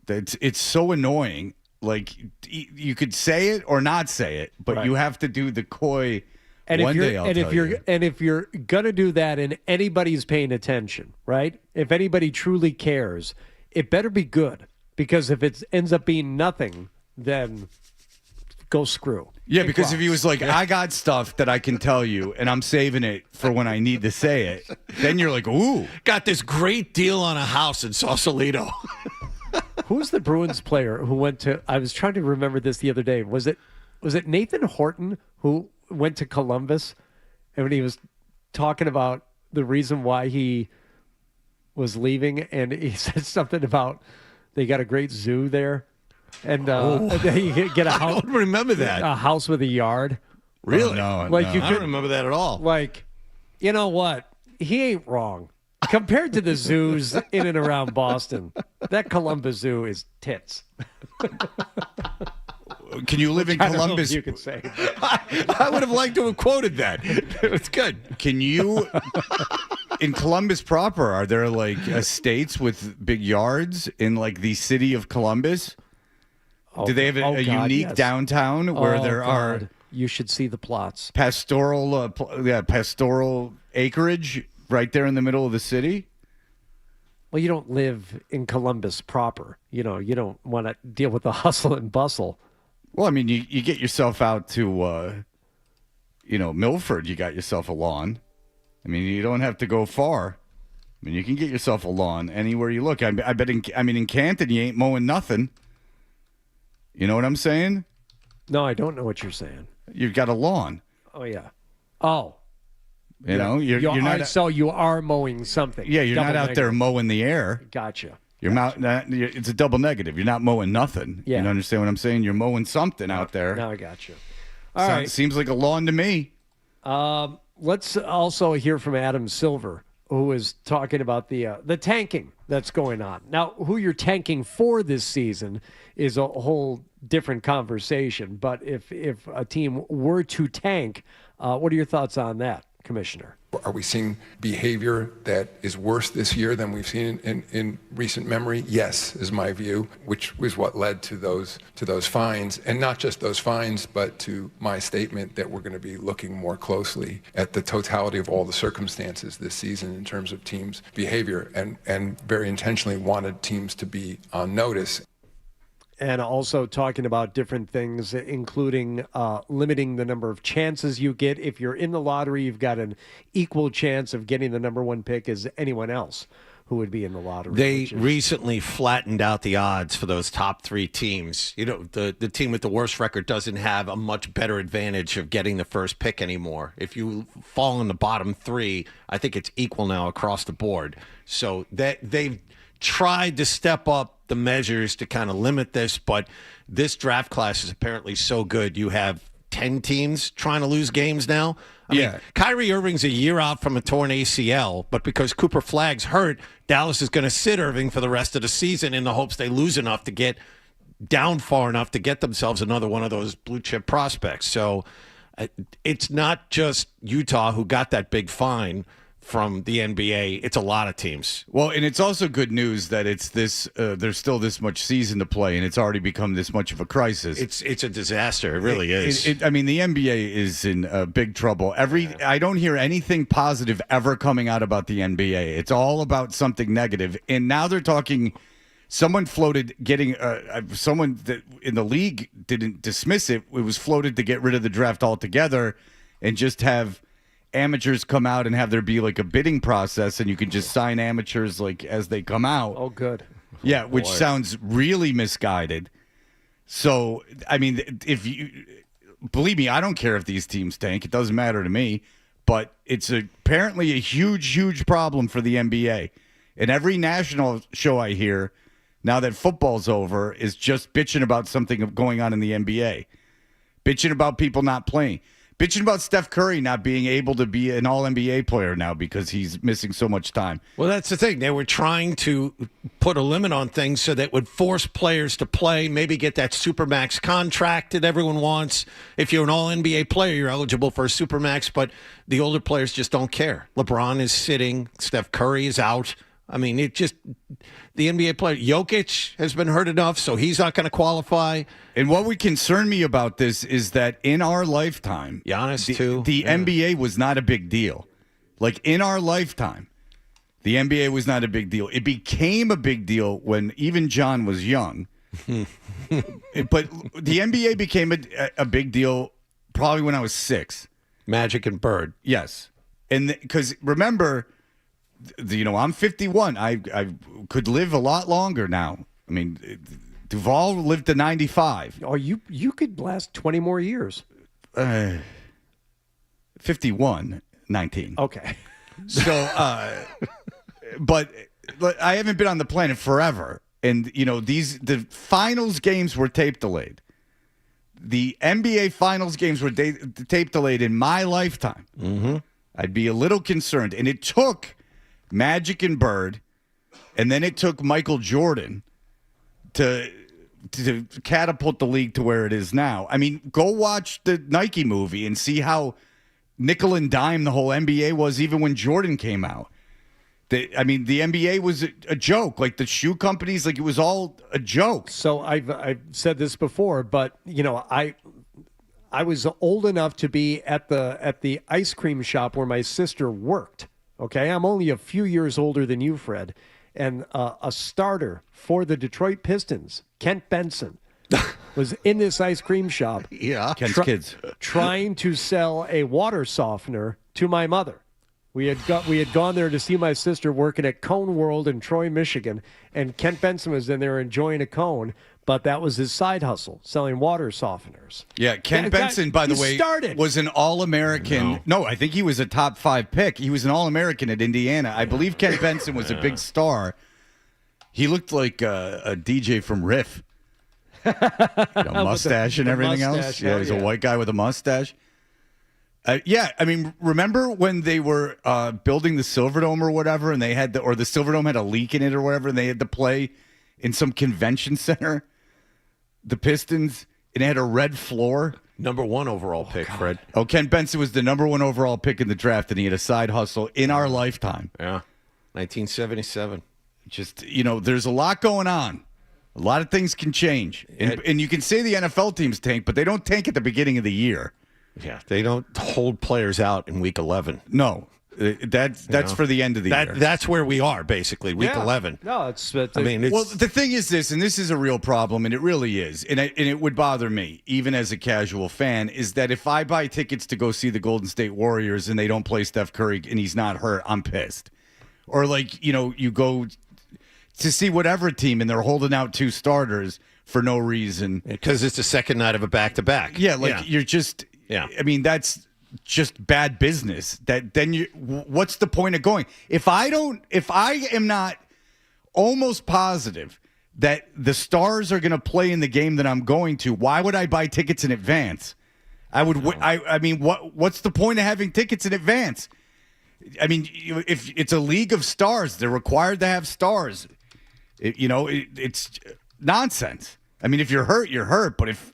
It's so annoying. Like, you could say it or not say it, but you have to do the coy. And if you're gonna do that, and anybody's paying attention, right? If anybody truly cares, it better be good. Because if it ends up being nothing, then go screw. Yeah, because if he was like, I got stuff that I can tell you, and I'm saving it for when I need to say it, then you're like, ooh. Got this great deal on a house in Sausalito. Who's the Bruins player who went to, I was trying to remember this the other day. Was it Nathan Horton who went to Columbus, and when he was talking about the reason why he was leaving, and he said something about they got a great zoo there, and they get a house. I don't remember that. A house with a yard. Really? No, I don't remember that at all. Like, you know what? He ain't wrong. Compared to the zoos in and around Boston, that Columbus Zoo is tits. Can you live in Columbus? You could say. I would have liked to have quoted that. It's good. Can you, in Columbus proper, are there like estates with big yards in like the city of Columbus? Do they have a unique downtown where there are? You should see the plots. Pastoral acreage right there in the middle of the city. Well, you don't live in Columbus proper. You don't want to deal with the hustle and bustle. Well, I mean, you get yourself out to, Milford. You got yourself a lawn. I mean, you don't have to go far. I mean, you can get yourself a lawn anywhere you look. I bet in Canton, you ain't mowing nothing. You know what I'm saying? No, I don't know what you're saying. You've got a lawn. Oh, yeah. Oh. You know, you're not. So you are mowing something. Yeah, you're not out there mowing the air. Gotcha. It's a double negative. You're not mowing nothing. Yeah. You understand what I'm saying? You're mowing something out there. Now I got you. All right. Seems like a lawn to me. Let's also hear from Adam Silver, who is talking about the tanking that's going on. Now, who you're tanking for this season is a whole different conversation. But if a team were to tank, what are your thoughts on that, Commissioner? Are we seeing behavior that is worse this year than we've seen in recent memory? Yes, is my view, which was what led to those fines. And not just those fines, but to my statement that we're going to be looking more closely at the totality of all the circumstances this season in terms of teams' behavior, and very intentionally wanted teams to be on notice. And also talking about different things, including limiting the number of chances you get. If you're in the lottery, you've got an equal chance of getting the number one pick as anyone else who would be in the lottery. They recently flattened out the odds for those top three teams. You know, the team with the worst record doesn't have a much better advantage of getting the first pick anymore. If you fall in the bottom three, I think it's equal now across the board. So they've tried to step up the measures to kind of limit this, but this draft class is apparently so good. You have 10 teams trying to lose games now. I mean, Kyrie Irving's a year out from a torn ACL, but because Cooper Flagg's hurt, Dallas is going to sit Irving for the rest of the season in the hopes they lose enough to get down far enough to get themselves another one of those blue chip prospects. So it's not just Utah who got that big fine from the NBA. It's a lot of teams. Well, and it's also good news that it's this. There's still this much season to play, and it's already become this much of a crisis. It's a disaster. It really is. I mean, the NBA is in big trouble. I don't hear anything positive ever coming out about the NBA. It's all about something negative. And now they're talking. Someone floated getting someone that in the league didn't dismiss it. It was floated to get rid of the draft altogether and just have amateurs come out and have there be like a bidding process, and you can just sign amateurs like as they come out. Oh, good. Yeah, which sounds really misguided. So, I mean, if you believe me, I don't care if these teams tank. It doesn't matter to me. But it's apparently a huge, huge problem for the NBA. And every national show I hear, now that football's over, is just bitching about something going on in the NBA. Bitching about people not playing. Bitching about Steph Curry not being able to be an all-NBA player now because he's missing so much time. Well, that's the thing. They were trying to put a limit on things so that would force players to play, maybe get that Supermax contract that everyone wants. If you're an all-NBA player, you're eligible for a Supermax, but the older players just don't care. LeBron is sitting. Steph Curry is out. I mean, the NBA player, Jokic has been hurt enough, so he's not going to qualify. And what would concern me about this is that in our lifetime, Giannis the NBA was not a big deal. Like in our lifetime, the NBA was not a big deal. It became a big deal when even John was young. But the NBA became a big deal probably when I was 6. Magic and Bird. Yes. And because remember, I'm 51. I could live a lot longer now. I mean, Duvall lived to 95. Oh, you could last 20 more years. 51, 19. Okay. So, but I haven't been on the planet forever. And, the finals games were tape delayed. The NBA finals games were tape delayed in my lifetime. Mm-hmm. I'd be a little concerned. And it took Magic and Bird, and then it took Michael Jordan to catapult the league to where it is now. I mean, go watch the Nike movie and see how nickel and dime the whole NBA was even when Jordan came out. The NBA was a joke. Like the shoe companies, like it was all a joke. So I've said this before, but I was old enough to be at the ice cream shop where my sister worked. Okay, I'm only a few years older than you, Fred, and a starter for the Detroit Pistons, Kent Benson, was in this ice cream shop. Yeah, Kent's kids trying to sell a water softener to my mother. We had gone there to see my sister working at Cone World in Troy, Michigan, and Kent Benson was in there enjoying a cone, but that was his side hustle, selling water softeners. Yeah, Kent Benson, by the way, was an All-American. No, I think he was a top 5 pick. He was an All-American at Indiana. I believe Kent Benson was a big star. He looked like a DJ from Riff. A mustache and everything else. Yeah, he's a white guy with a mustache. I mean, remember when they were building the Silverdome or whatever, and they had the Silverdome had a leak in it or whatever, and they had to play in some convention center, the Pistons, and it had a red floor. Number 1 overall pick, God. Fred. Oh, Ken Benson was the number 1 overall pick in the draft, and he had a side hustle in our lifetime. Yeah, 1977. Just, there's a lot going on. A lot of things can change. And you can say the NFL teams tank, but they don't tank at the beginning of the year. Yeah, they don't hold players out in week 11. No, that's for the end of the year. That's where we are, basically, week 11. No, well, the thing is this, and this is a real problem, and it really is, and it would bother me, even as a casual fan, is that if I buy tickets to go see the Golden State Warriors and they don't play Steph Curry and he's not hurt, I'm pissed. Or you go to see whatever team and they're holding out 2 starters for no reason. Because it's the second night of a back-to-back. Yeah, you're just... Yeah, I mean that's just bad business. What's the point of going? If I am not almost positive that the stars are going to play in the game that I'm going to, why would I buy tickets in advance? I would. I mean, what's the point of having tickets in advance? I mean, if it's a league of stars, they're required to have stars. It's nonsense. I mean, if you're hurt, you're hurt. But if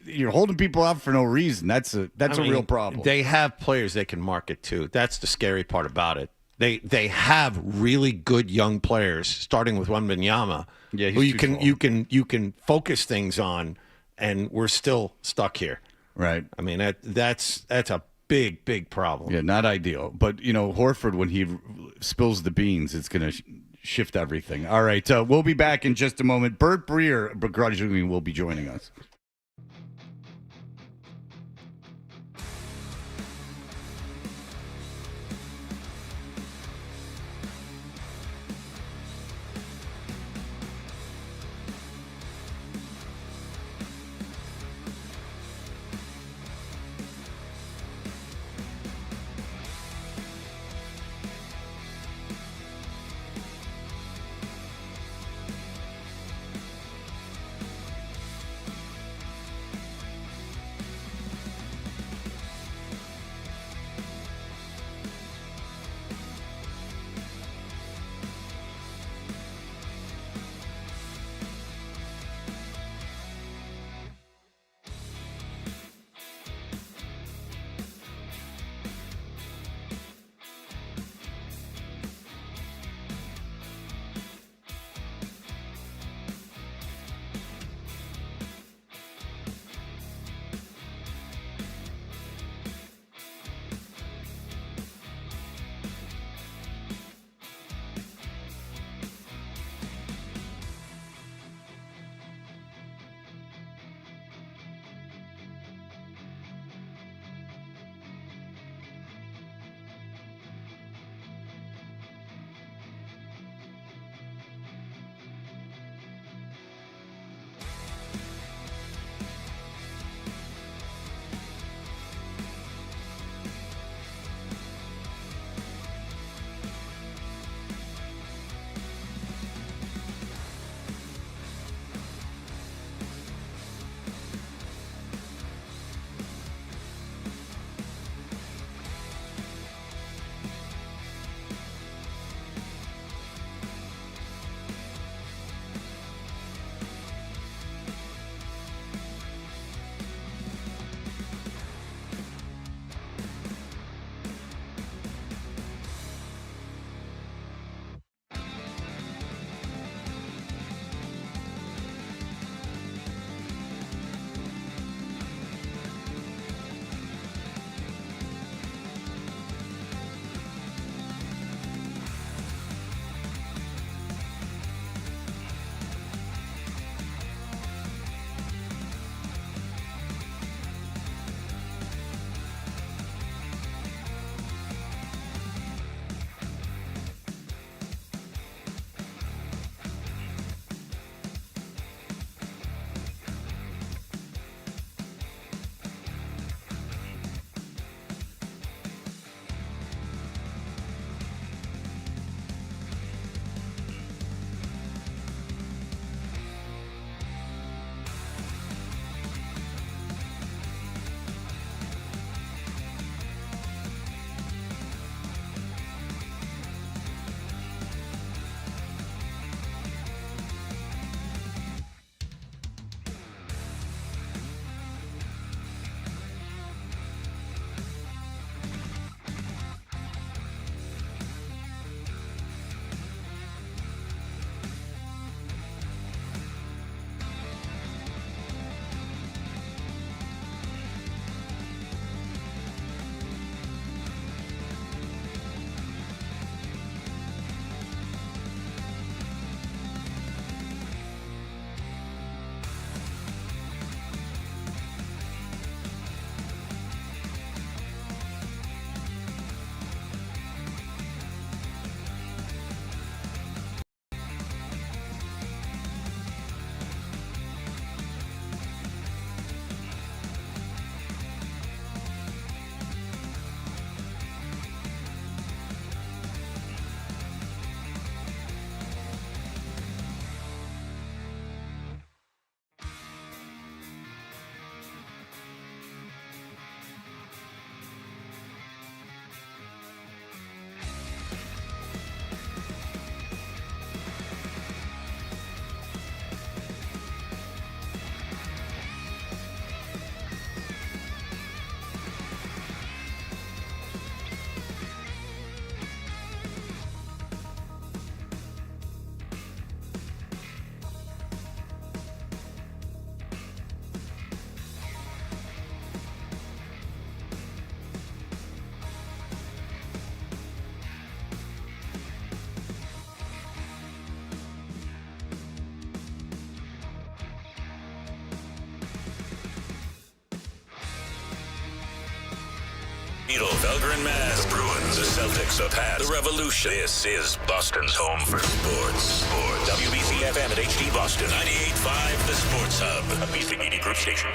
you're holding people out for no reason, that's a real problem. They have players they can market to. That's the scary part about it. They have really good young players, starting with Wembanyama, who you can focus things on, and we're still stuck here. Right. I mean that's a big problem. Yeah, not ideal. But Horford, when he spills the beans, it's going to shift everything. All right, we'll be back in just a moment. Bert Breer, begrudgingly, will be joining us. Needle, Felgren, Mass, the Bruins, the Celtics, the Pats, the Revolution. This is Boston's home for sports. WBC-FM at HD Boston. 98.5 The Sports Hub. A Beasley Media Group station.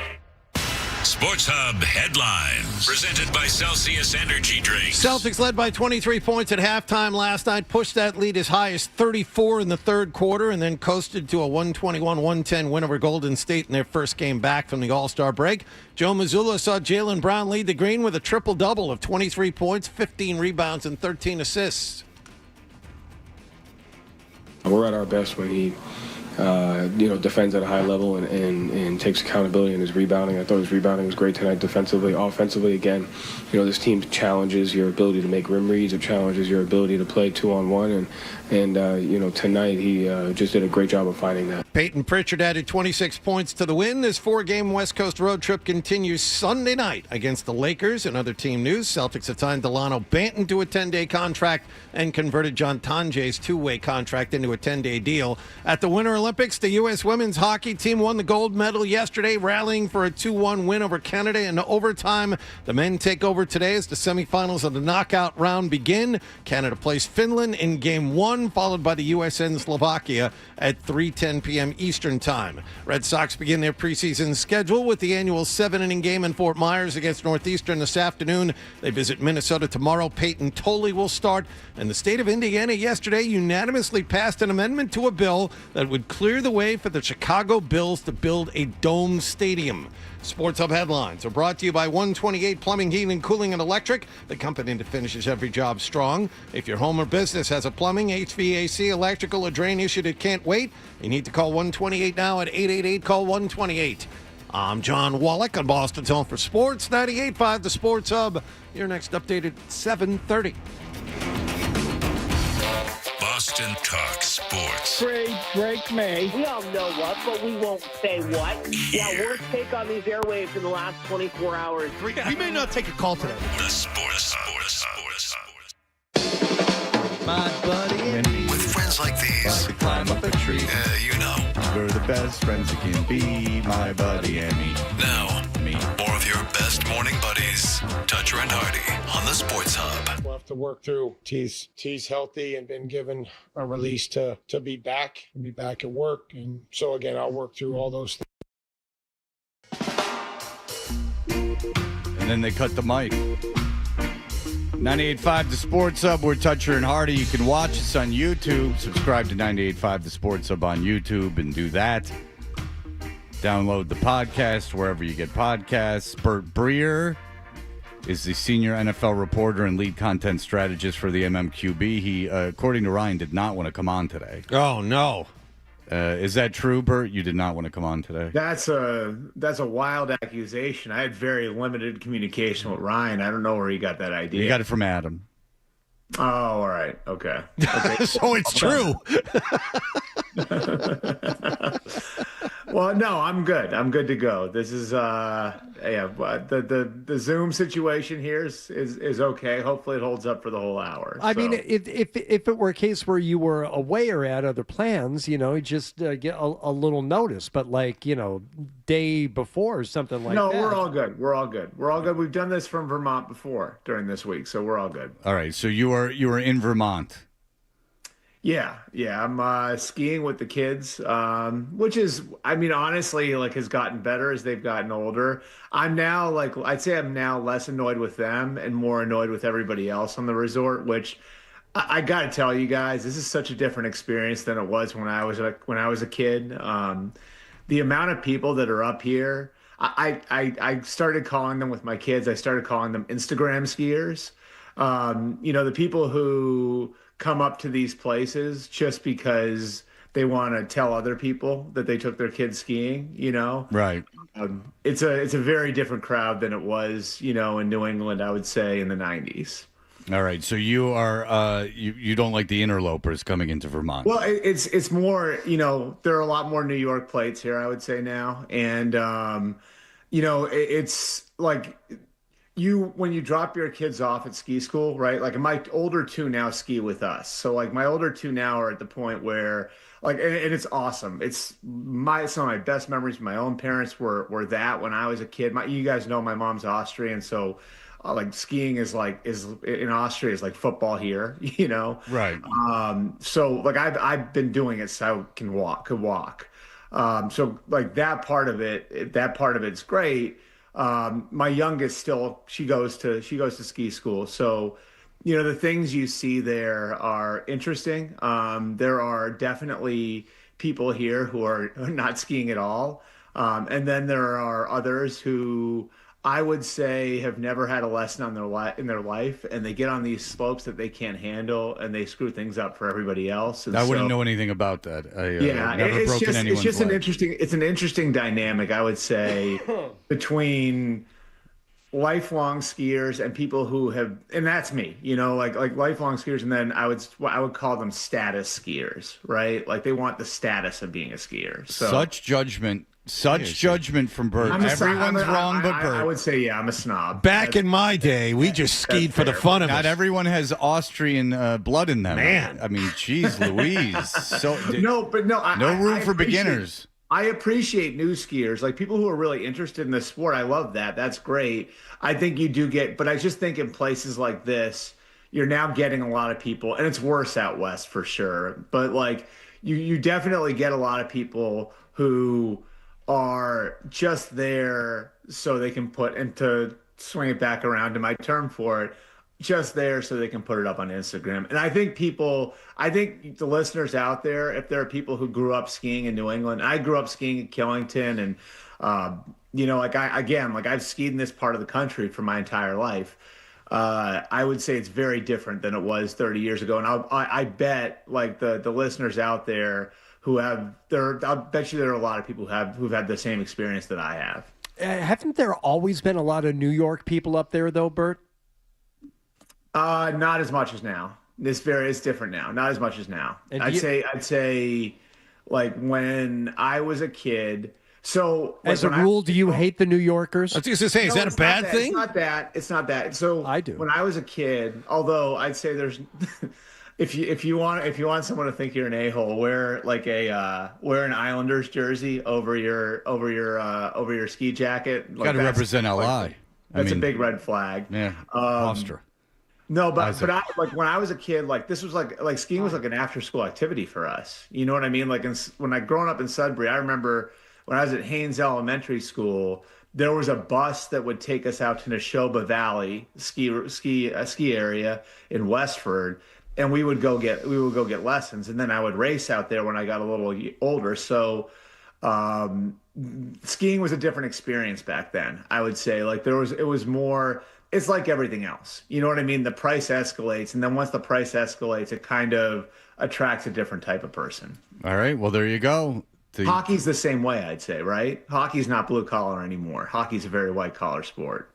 Sports Hub headlines. Presented by Celsius Energy Drinks. Celtics led by 23 points at halftime last night, pushed that lead as high as 34 in the third quarter, and then coasted to a 121-110 win over Golden State in their first game back from the All-Star break. Joe Missoula saw Jaylen Brown lead the green with a triple-double of 23 points, 15 rebounds, and 13 assists. We're at our best when he defends at a high level and takes accountability in his rebounding. I thought his rebounding was great tonight defensively. Offensively, again, this team challenges your ability to make rim reads. It challenges your ability to play 2-on-1. And tonight he just did a great job of finding that. Peyton Pritchard added 26 points to the win. This 4-game West Coast road trip continues Sunday night against the Lakers. In other team news, Celtics have signed Delano Banton to a 10-day contract and converted John Tonje's 2-way contract into a 10-day deal. At the Winter Olympics, the U.S. women's hockey team won the gold medal yesterday, rallying for a 2-1 win over Canada in overtime. The men take over today as the semifinals of the knockout round begin. Canada plays Finland in Game 1, followed by the U.S. and Slovakia at 3:10 p.m. Eastern Time. Red Sox begin their preseason schedule with the annual 7-inning game in Fort Myers against Northeastern this afternoon. They visit Minnesota tomorrow. Peyton Tolley will start. And the state of Indiana yesterday unanimously passed an amendment to a bill that would clear the way for the Chicago Bills to build a dome stadium. Sports Hub headlines are brought to you by 128 Plumbing, Heating, Cooling, and Electric, the company that finishes every job strong. If your home or business has a plumbing, HVAC, electrical, or drain issue that can't wait, you need to call 128 now at 888-CALL-128. I'm John Wallach on Boston's Home for Sports, 98.5 The Sports Hub. Your next update at 7:30. Boston Talk Sports. Trade Drake May. We all know what, but we won't say what. Yeah, worst take on these airwaves in the last 24 hours. We may not take a call today. The Sports Hub. My buddy. With friends like these, to climb up a tree. We're the best friends you can be, my buddy and me. Now, more of your best morning buddies, Toucher and Hardy on the Sports Hub. We'll have to work through. T's healthy and been given a release to be back at work. And so, again, I'll work through all those things. And then they cut the mic. 98.5 The Sports Hub. We're Toucher and Hardy. You can watch us on YouTube. Subscribe to 98.5 The Sports Hub on YouTube and do that. Download the podcast wherever you get podcasts. Bert Breer is the senior NFL reporter and lead content strategist for the MMQB. He, according to Ryan, did not want to come on today. Oh, no. Is that true, Bert? You did not want to come on today? That's a wild accusation. I had very limited communication with Ryan. I don't know where he got that idea. You got it from Adam. Oh, all right. Okay. So it's true. Well, no, I'm good. I'm good to go. This is the Zoom situation here is okay. Hopefully it holds up for the whole hour. I mean, if it were a case where you were away or had other plans, you just get a little notice, but day before or something like that. No, we're all good. We're all good. We've done this from Vermont before during this week, so we're all good. All right. So you were in Vermont. Yeah. I'm skiing with the kids, which is, honestly, has gotten better as they've gotten older. I'm now, I'd say I'm now less annoyed with them and more annoyed with everybody else on the resort, which I got to tell you guys, this is such a different experience than it was when I was a kid. The amount of people that are up here, I started calling them with my kids. I started calling them Instagram skiers. The people who come up to these places just because they want to tell other people that they took their kids skiing, Right. It's a very different crowd than it was, in New England, I would say, in the 90s. All right. So you are you don't like the interlopers coming into Vermont? Well, it's more, there are a lot more New York plates here, I would say now. And, it's like when you drop your kids off at ski school, right? Like my older two now ski with us. So my older two now are at the point where and it's awesome. It's some of my best memories. My own parents were that when I was a kid. You guys know my mom's Austrian. So like skiing is in Austria is like football here, you know? Right. So like I've been doing it so I could walk. So like that part of it's great. My youngest she goes to ski school. So, you know, the things you see there are interesting. There are definitely people here who are not skiing at all. And then there are others who I would say have never had a lesson in their life, and they get on these slopes that they can't handle, and they screw things up for everybody else. And I wouldn't know anything about that. I've never broken anyone's it's just leg. it's an interesting dynamic, I would say, between lifelong skiers and people who have, and that's me, you know, like lifelong skiers, and then I would call them status skiers, right? Like they want the status of being a skier. So Such judgment from Bert. Everyone's wrong but Bert. I would say, yeah, I'm a snob. Back in my day, we just skied for the fun of it. Not everyone has Austrian blood in them. Man. I mean, geez, Louise. So no room for beginners. I appreciate new skiers, like people who are really interested in the sport. I love that. That's great. I think you do but I just think in places like this, you're now getting a lot of people, and it's worse out west for sure. But like you definitely get a lot people who are just there so they can and to swing it back around to my term for it, just there so they can put it up on Instagram. And I think the listeners out there, if there are people who grew up skiing in New England, I grew up skiing at Killington, and you know, like I've skied in this part of the country for my entire life. I would say it's very different than it was 30 years ago. And I bet like the listeners out there I'll bet you there are a lot of people who've had the same experience that I have. Haven't there always been a lot of New York people up there, though, Bert? Not as much as now. It's different now. Not as much as now. I'd say, like when I was a kid. So, like, as a rule, do you hate the New Yorkers? I was just going to say, is that a bad thing? It's not that. So I do. When I was a kid, although I'd say there's. If you want someone to think you're an a-hole, wear an Islanders jersey over your ski jacket. Got to represent LI. That's a big red flag. Yeah, Austria. No, but when I was a kid, like this was like skiing was like an after school activity for us. You know what I mean? Like when I growing up in Sudbury, I remember when I was at Haynes Elementary School, there was a bus that would take us out to Neshoba Valley ski area in Westford. And we would go get lessons, and then I would race out there when I got a little older. So, skiing was a different experience back then. I would say, like it was more. It's like everything else. You know what I mean? The price escalates, and then once the price escalates, it kind of attracts a different type of person. All right. Well, there you go. Hockey's the same way, I'd say. Right? Hockey's not blue collar anymore. Hockey's a very white collar sport.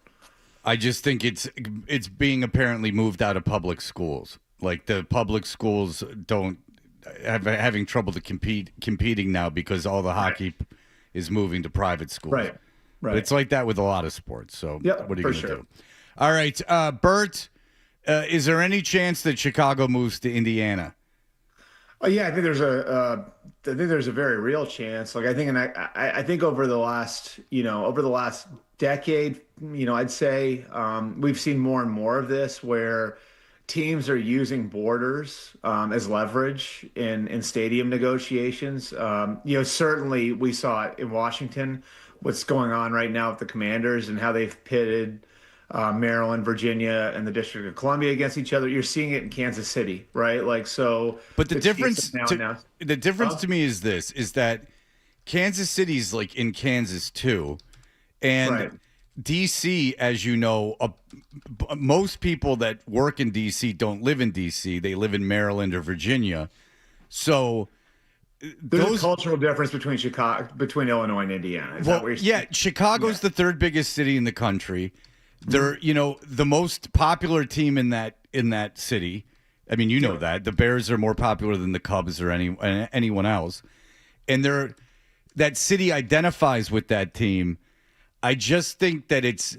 I just think it's being apparently moved out of public schools. Like the public schools having trouble competing now because all the hockey is moving to private schools. Right. But it's like that with a lot of sports. So what are you going to do? All right, Bert, is there any chance that Chicago moves to Indiana? Oh yeah, I think there's a very real chance. Like I think over the last decade, I'd say we've seen more and more of this where teams are using borders as leverage in stadium negotiations. Certainly we saw it in Washington, what's going on right now with the Commanders and how they've pitted Maryland, Virginia, and the District of Columbia against each other. You're seeing it in Kansas City, right? Like so. But the difference to me is this: is that Kansas City's like in Kansas too, and. Right. DC, as you know, most people that work in DC don't live in DC. They live in Maryland or Virginia. So there's a cultural difference between Illinois and Indiana. Chicago's the third biggest city in the country. They're, the most popular team in that city. I mean, you know that the Bears are more popular than the Cubs or anyone else, and that city identifies with that team. I just think that it's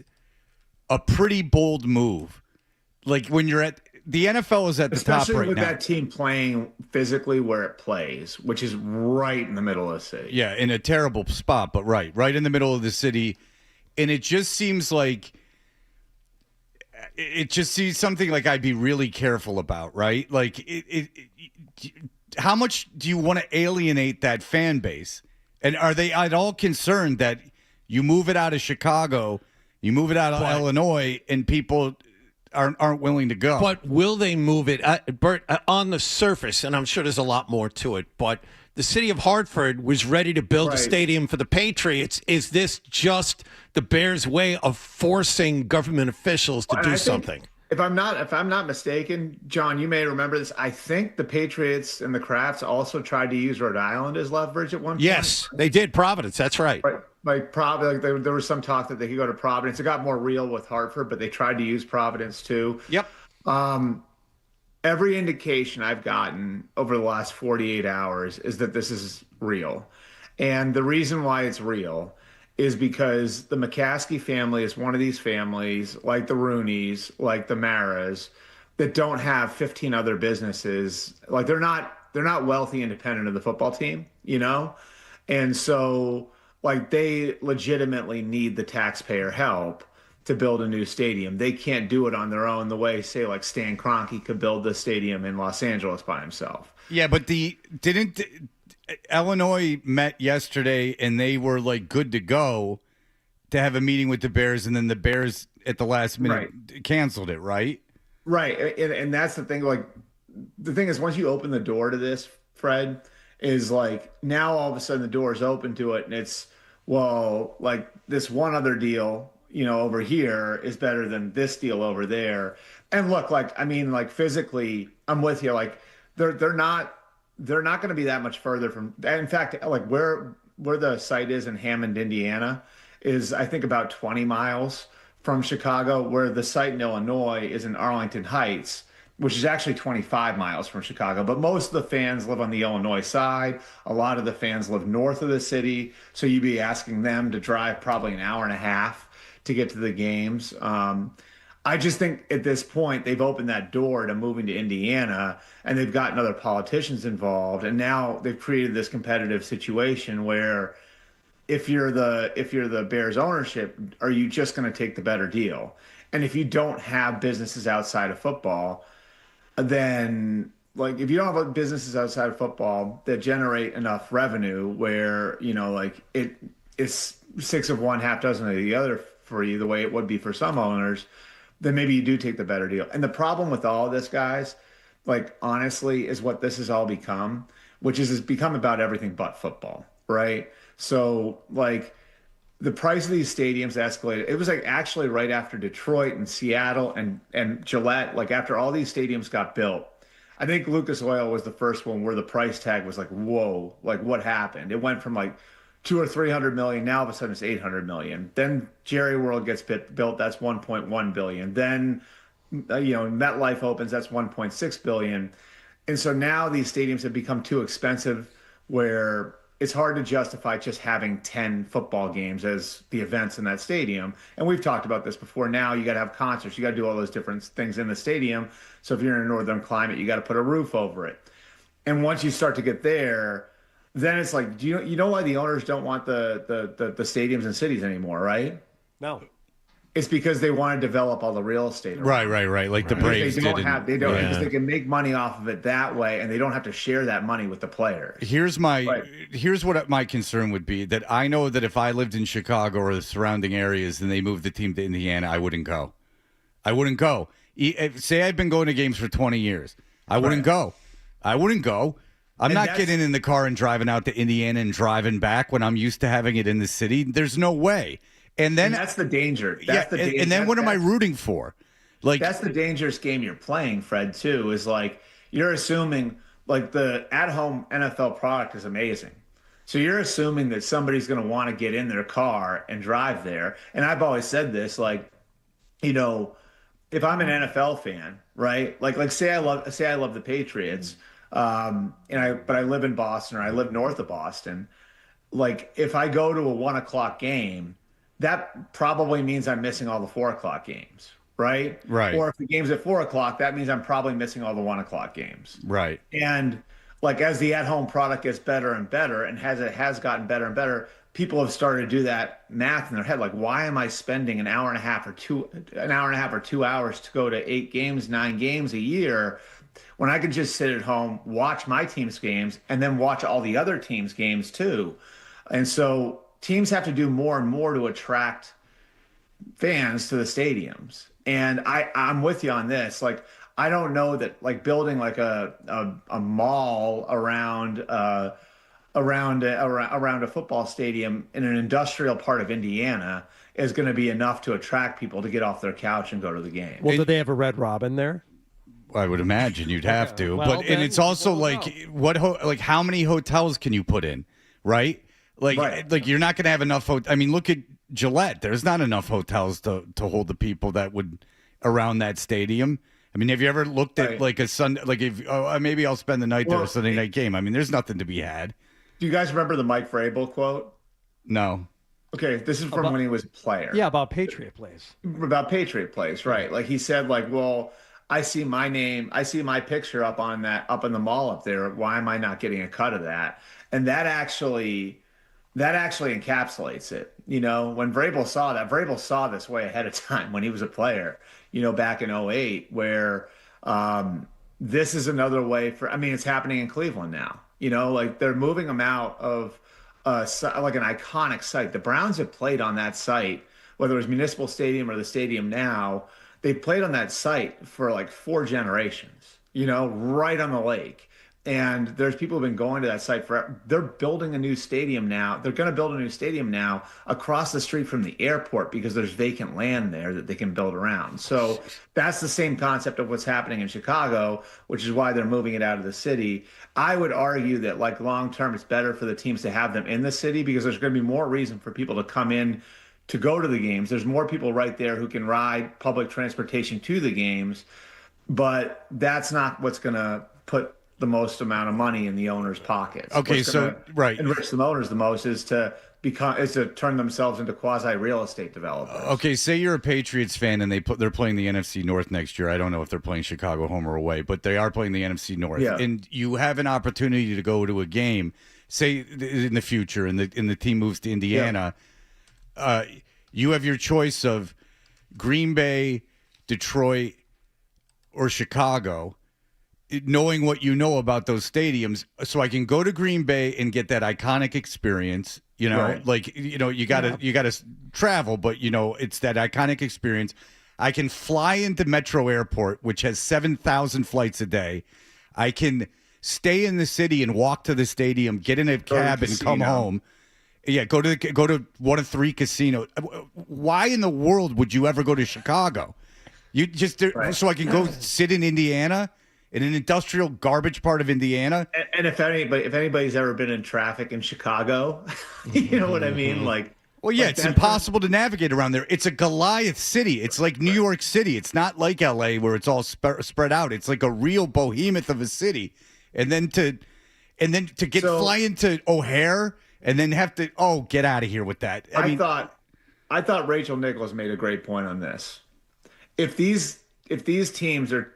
a pretty bold move. Like when you're at the NFL is at the top right now. Especially with that team playing physically where it plays, which is right in the middle of the city. Yeah, in a terrible spot, but right in the middle of the city. And it just seems like it just seems something like I'd be really careful about, right? Like, how much do you want to alienate that fan base? And are they at all concerned that you move it out of Chicago, you move it out of Illinois, and people aren't willing to go? But will they move it? Bert, on the surface, and I'm sure there's a lot more to it, but the city of Hartford was ready to build a stadium for the Patriots. Is this just the Bears' way of forcing government officials to do something? If I'm not mistaken, John, you may remember this. I think the Patriots and the Krafts also tried to use Rhode Island as leverage at one point. Yes, they did. Providence, that's right. Like there was some talk that they could go to Providence. It got more real with Hartford, but they tried to use Providence too. Yep. Every indication I've gotten over the last 48 hours is that this is real. And the reason why it's real is because the McCaskey family is one of these families, like the Rooneys, like the Maras, that don't have 15 other businesses. Like they're not wealthy independent of the football team, you know? And so like they legitimately need the taxpayer help to build a new stadium. They can't do it on their own the way, say, like Stan Kroenke could build the stadium in Los Angeles by himself. Yeah, but Illinois met yesterday and they were like good to go to have a meeting with the Bears, and then the Bears at the last minute canceled it, right? Right, and that's the thing. Like, the thing is, once you open the door to this, Fred, is like now all of a sudden the door is open to it, and it's, well, like this one other deal, you know, over here is better than this deal over there. And look, like, I mean, like physically, I'm with you. Like they're not going to be that much further from. In fact, like where the site is in Hammond, Indiana, is I think about 20 miles from Chicago. Where the site in Illinois is in Arlington Heights, which is actually 25 miles from Chicago. But most of the fans live on the Illinois side. A lot of the fans live north of the city. So you'd be asking them to drive probably an hour and a half to get to the games. I just think at this point they've opened that door to moving to Indiana, and they've gotten other politicians involved, and now they've created this competitive situation where if you're the Bears ownership, are you just going to take the better deal? And if you don't have businesses outside of football, then like if you don't have businesses outside of football that generate enough revenue where, you know, like it's six of one, half dozen of the other for you, the way it would be for some owners, then maybe you do take the better deal. And the problem with all of this, guys, like honestly, is what this has all become, which is it's become about everything but football, right? So like the price of these stadiums escalated. It was like actually right after Detroit and Seattle and Gillette, like after all these stadiums got built, I think Lucas Oil was the first one where the price tag was like, whoa, like what happened? It went from like 200 or 300 million. Now all of a sudden it's 800 million. Then Jerry World gets built. That's 1.1 billion. Then, MetLife opens. That's 1.6 billion. And so now these stadiums have become too expensive where it's hard to justify just having 10 football games as the events in that stadium. And we've talked about this before. Now you got to have concerts. You got to do all those different things in the stadium. So if you're in a northern climate, you got to put a roof over it. And once you start to get there, then it's like, do you know why the owners don't want the stadiums in cities anymore, right? No. It's because they want to develop all the real estate around. Right. Like the Braves did. They don't because they can make money off of it that way, and they don't have to share that money with the players. Here's what my concern would be, that I know that if I lived in Chicago or the surrounding areas and they moved the team to Indiana, I wouldn't go. Say I've been going to games for 20 years. I wouldn't go. I'm not getting in the car and driving out to Indiana and driving back when I'm used to having it in the city. There's no way. And that's the danger. And then what am I rooting for? Like that's the dangerous game you're playing, Fred, too, is like you're assuming like the at-home NFL product is amazing. So you're assuming that somebody's going to want to get in their car and drive there. And I've always said this, like, if I'm an NFL fan, right? Like say I love the Patriots, but I live in Boston or I live north of Boston. Like if I go to a 1:00 game, that probably means I'm missing all the 4:00 games, right? Right. Or if the game's at 4:00, that means I'm probably missing all the 1:00 games. Right. And like as the at-home product gets better and better, and as it has gotten better and better, people have started to do that math in their head. Like, why am I spending an hour and a half or 2 hours to go to 8 games, 9 games a year when I could just sit at home, watch my team's games, and then watch all the other teams' games too? And so teams have to do more and more to attract fans to the stadiums. And I'm with you on this. Like, I don't know that like building like a mall around a football stadium in an industrial part of Indiana is going to be enough to attract people to get off their couch and go to the game. Well, do they have a Red Robin there? I would imagine you'd have to, Well, and it's also like like how many hotels can you put in, right? Like you're not going to have enough. I mean, look at Gillette. There's not enough hotels to hold the people that would around that stadium. I mean, have you ever looked at like a Sunday, like if maybe I'll spend the night there, a Sunday night game? I mean, there's nothing to be had. Do you guys remember the Mike Vrabel quote? No. Okay, this is from when he was a player. Yeah, about Patriot Place. About Patriot Place, right? Like he said, like, well, I see my name, I see my picture up in the mall up there. Why am I not getting a cut of that? And that actually encapsulates it. You know, when Vrabel saw this way ahead of time when he was a player, you know, back in 2008, where this is another way for, I mean, it's happening in Cleveland now. You know, like they're moving them out of like an iconic site. The Browns have played on that site, whether it was Municipal Stadium or the stadium now. They played on that site for like 4 generations, you know, right on the lake. And there's people who've been going to that site forever. They're building a new stadium now. They're going to build a new stadium now across the street from the airport because there's vacant land there that they can build around. So that's the same concept of what's happening in Chicago, which is why they're moving it out of the city. I would argue that like long term, it's better for the teams to have them in the city because there's going to be more reason for people to come in to go to the games. There's more people right there who can ride public transportation to the games, but that's not what's going to put the most amount of money in the owner's pockets. Okay, What's so right, enrich the owners the most is to turn themselves into quasi real estate developers. Okay, say you're a Patriots fan and they're playing the NFC North next year. I don't know if they're playing Chicago home or away, but they are playing the NFC North. Yeah. And you have an opportunity to go to a game, say in the future, and the team moves to Indiana. Yeah. You have your choice of Green Bay, Detroit, or Chicago. Knowing what you know about those stadiums, so I can go to Green Bay and get that iconic experience, you know, right. Like, you know, you gotta travel, but you know, it's that iconic experience. I can fly into Metro Airport, which has 7,000 flights a day. I can stay in the city and walk to the stadium, get in a cab and come home. Yeah. Go to one of 3 casinos. Why in the world would you ever go to Chicago? You just, so I can go sit in Indiana, in an industrial garbage part of Indiana. And if anybody's ever been in traffic in Chicago, you know what I mean? Like, well, yeah, it's impossible to navigate around there. It's a Goliath city. It's like New York City. It's not like LA where it's all spread out. It's like a real behemoth of a city. And then to fly into O'Hare and then have to get out of here with that. I thought Rachel Nichols made a great point on this. If these teams are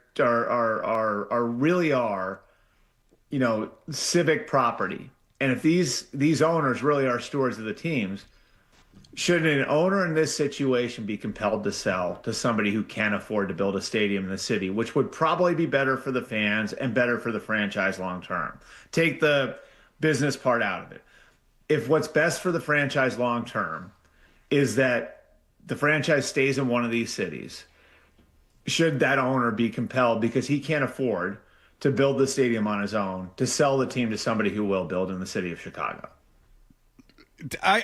really, you know, civic property, and if these owners really are stewards of the teams, should an owner in this situation be compelled to sell to somebody who can't afford to build a stadium in the city, which would probably be better for the fans and better for the franchise long term? Take the business part out of it. If what's best for the franchise long term is that the franchise stays in one of these cities, should that owner be compelled, because he can't afford to build the stadium on his own, to sell the team to somebody who will build in the city of Chicago? I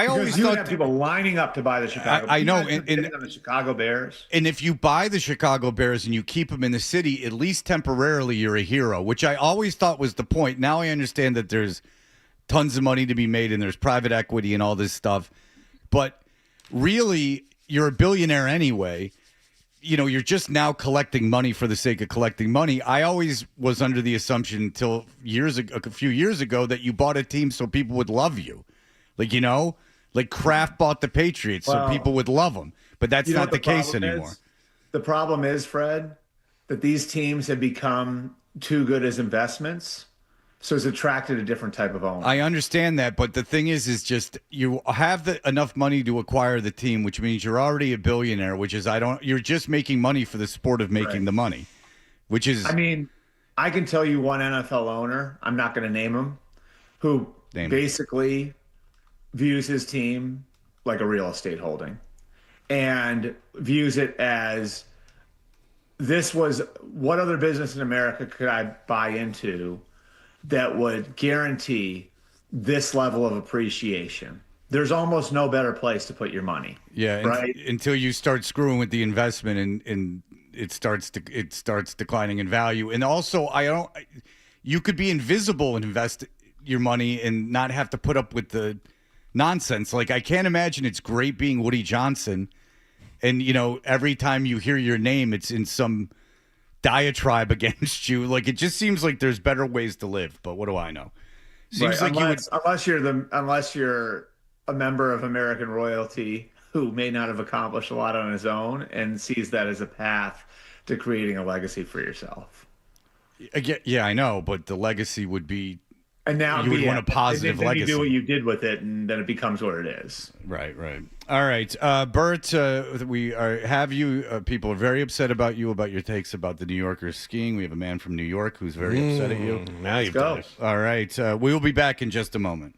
always thought have people lining up to buy the Chicago. I know, and the Chicago Bears. And if you buy the Chicago Bears and you keep them in the city, at least temporarily, you're a hero, which I always thought was the point. Now I understand that there's tons of money to be made and there's private equity and all this stuff, but really, you're a billionaire anyway. You know, you're just now collecting money for the sake of collecting money. I always was under the assumption until a few years ago that you bought a team so people would love you. Like, you know, like Kraft bought the Patriots so people would love them. But that's not the case anymore. The problem is, Fred, that these teams have become too good as investments. So it's attracted a different type of owner. I understand that, but the thing is just you have enough money to acquire the team, which means you're already a billionaire, which is you're just making money for the sport of making the money, which is. I mean, I can tell you one NFL owner, I'm not going to name him, who basically views his team like a real estate holding and views it as what other business in America could I buy into that would guarantee this level of appreciation? There's almost no better place to put your money. Yeah, right. Until you start screwing with the investment and it starts declining in value. And also, you could be invisible and invest your money and not have to put up with the nonsense. Like, I can't imagine it's great being Woody Johnson. And, every time you hear your name, it's in some diatribe against you. Like, it just seems like there's better ways to live. But what do I know? Seems like unless you're a member of American royalty who may not have accomplished a lot on his own and sees that as a path to creating a legacy for yourself. Yeah, I know, but the legacy would be. And now you would want a positive legacy. You do what you did with it, and then it becomes what it is. Right. All right, Bert. People are very upset about your takes about the New Yorkers skiing. We have a man from New York who's very upset at you. Now you've done it. All right, we will be back in just a moment.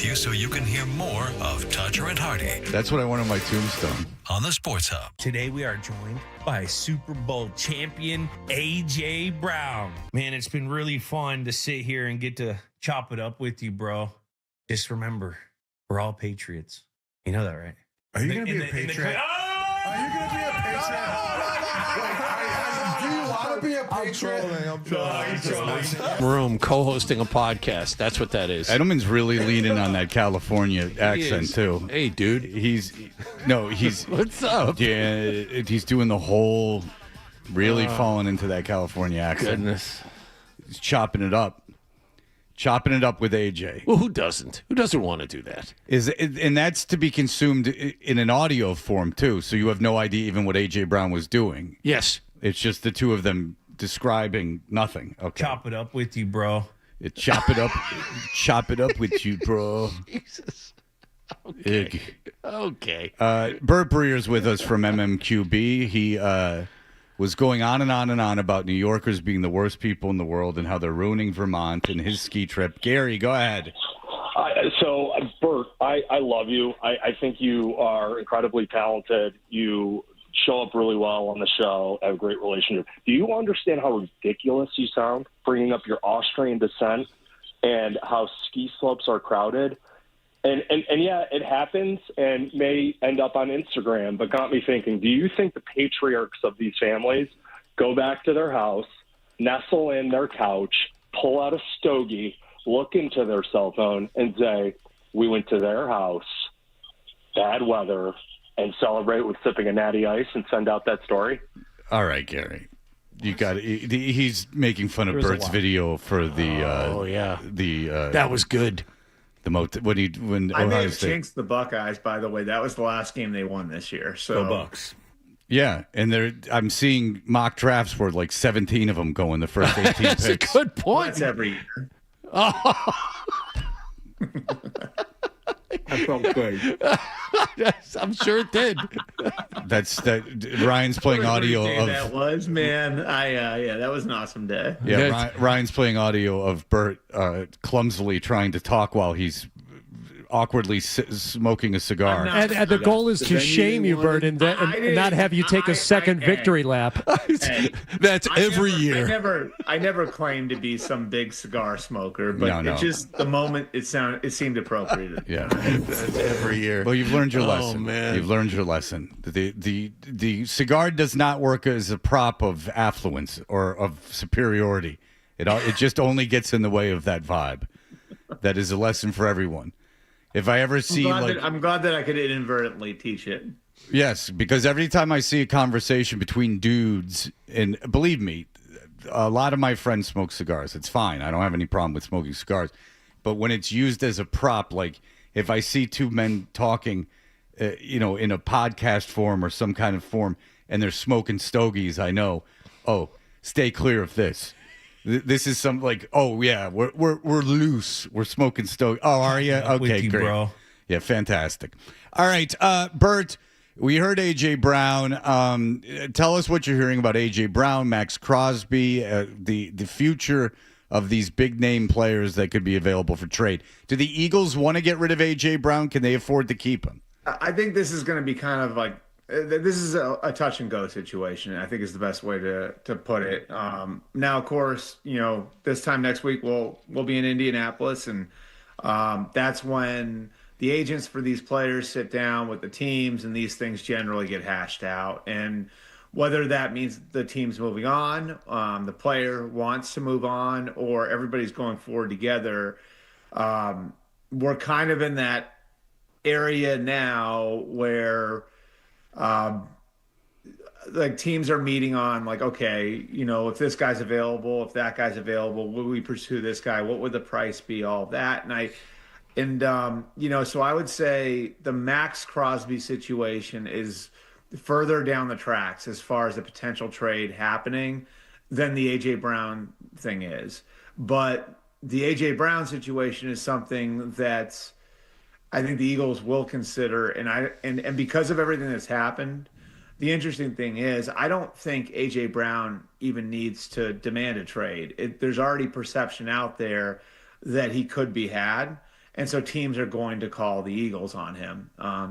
with you so you can hear more of Todger and Hardy That's what I want on my tombstone. on the Sports Hub. Today we are joined by Super Bowl champion A.J. Brown. Man, it's been really fun to sit here and get to chop it up with you, bro. Just remember, we're all Patriots. You know that, right? Are you going to be a Patriot? Are you going to be a Patriot? Do you want to be a Patriot? I'm trolling. Room co-hosting a podcast. That's what that is. Edelman's really leaning on that California accent is. too. Hey, dude. He's What's up? Yeah, he's doing the whole really falling into that California accent. Goodness. He's chopping it up with AJ. Well, who doesn't? Who doesn't want to do that? And that's to be consumed in an audio form too. So you have no idea even what AJ Brown was doing. Yes. It's just the two of them describing nothing. Okay. Chop it up with you, bro. Chop it up with you, bro. Jesus. Okay. Bert Breer's with us from MMQB. He was going on and on and on about New Yorkers being the worst people in the world and how they're ruining Vermont and his ski trip. Gary, go ahead. Bert, I love you. I think you are incredibly talented. You show up really well on the show, have a great relationship. Do you understand how ridiculous you sound bringing up your Austrian descent and how ski slopes are crowded? And yeah, it happens and may end up on Instagram, but got me thinking, do you think the patriarchs of these families go back to their house, nestle in their couch, pull out a stogie, look into their cell phone and say, we went to their house, bad weather, and celebrate with sipping a natty ice and send out that story? All right, Gary. You got it. He's making fun of Bert's video for the that was good. I may Ohio have State. jinxed the Buckeyes, by the way. That was the last game they won this year. So Go Bucks. Yeah, and I'm seeing mock drafts where like 17 of them go in the first 18 That's picks. a good point. That's every year. That felt good. I'm sure it did. Ryan's playing audio Day of that was, man. That was an awesome day. Yeah, Ryan's playing audio of Bert clumsily trying to talk while he's awkwardly smoking a cigar. And the goal is to shame you, Bert, and not have you take a second victory lap. That's every year. I never claimed to be some big cigar smoker, but No. it just the moment it seemed appropriate. Yeah, that's every year. Well, you've learned your lesson. Oh, man. You've learned your lesson. The cigar does not work as a prop of affluence or of superiority. It just only gets in the way of that vibe. That is a lesson for everyone. If I ever see I'm glad that I could inadvertently teach it. Yes, because every time I see a conversation between dudes, and believe me, a lot of my friends smoke cigars. It's fine. I don't have any problem with smoking cigars. But when it's used as a prop, like if I see two men talking, in a podcast form or some kind of form, and they're smoking stogies, I know, stay clear of this. This is some we're loose. We're smoking stogie. Oh, are you? Okay, with you, great. bro. Yeah, fantastic. All right, Bert, we heard A.J. Brown. Tell us what you're hearing about A.J. Brown, Max Crosby, the future of these big-name players that could be available for trade. Do the Eagles want to get rid of A.J. Brown? Can they afford to keep him? I think this is going to be kind of like this is a touch-and-go situation, I think is the best way to put it. Now, of course, this time next week we'll be in Indianapolis, and that's when the agents for these players sit down with the teams, and these things generally get hashed out. And whether that means the team's moving on, the player wants to move on, or everybody's going forward together, we're kind of in that area now where like teams are meeting on like, okay, if this guy's available, if that guy's available, will we pursue this guy? What would the price be? All of that. So I would say the Max Crosby situation is further down the tracks as far as the potential trade happening than the A.J. Brown thing is. But the A.J. Brown situation is something that's, I think the Eagles will consider, and because of everything that's happened, the interesting thing is I don't think A.J. Brown even needs to demand a trade. There's already perception out there that he could be had, And so teams are going to call the Eagles on him.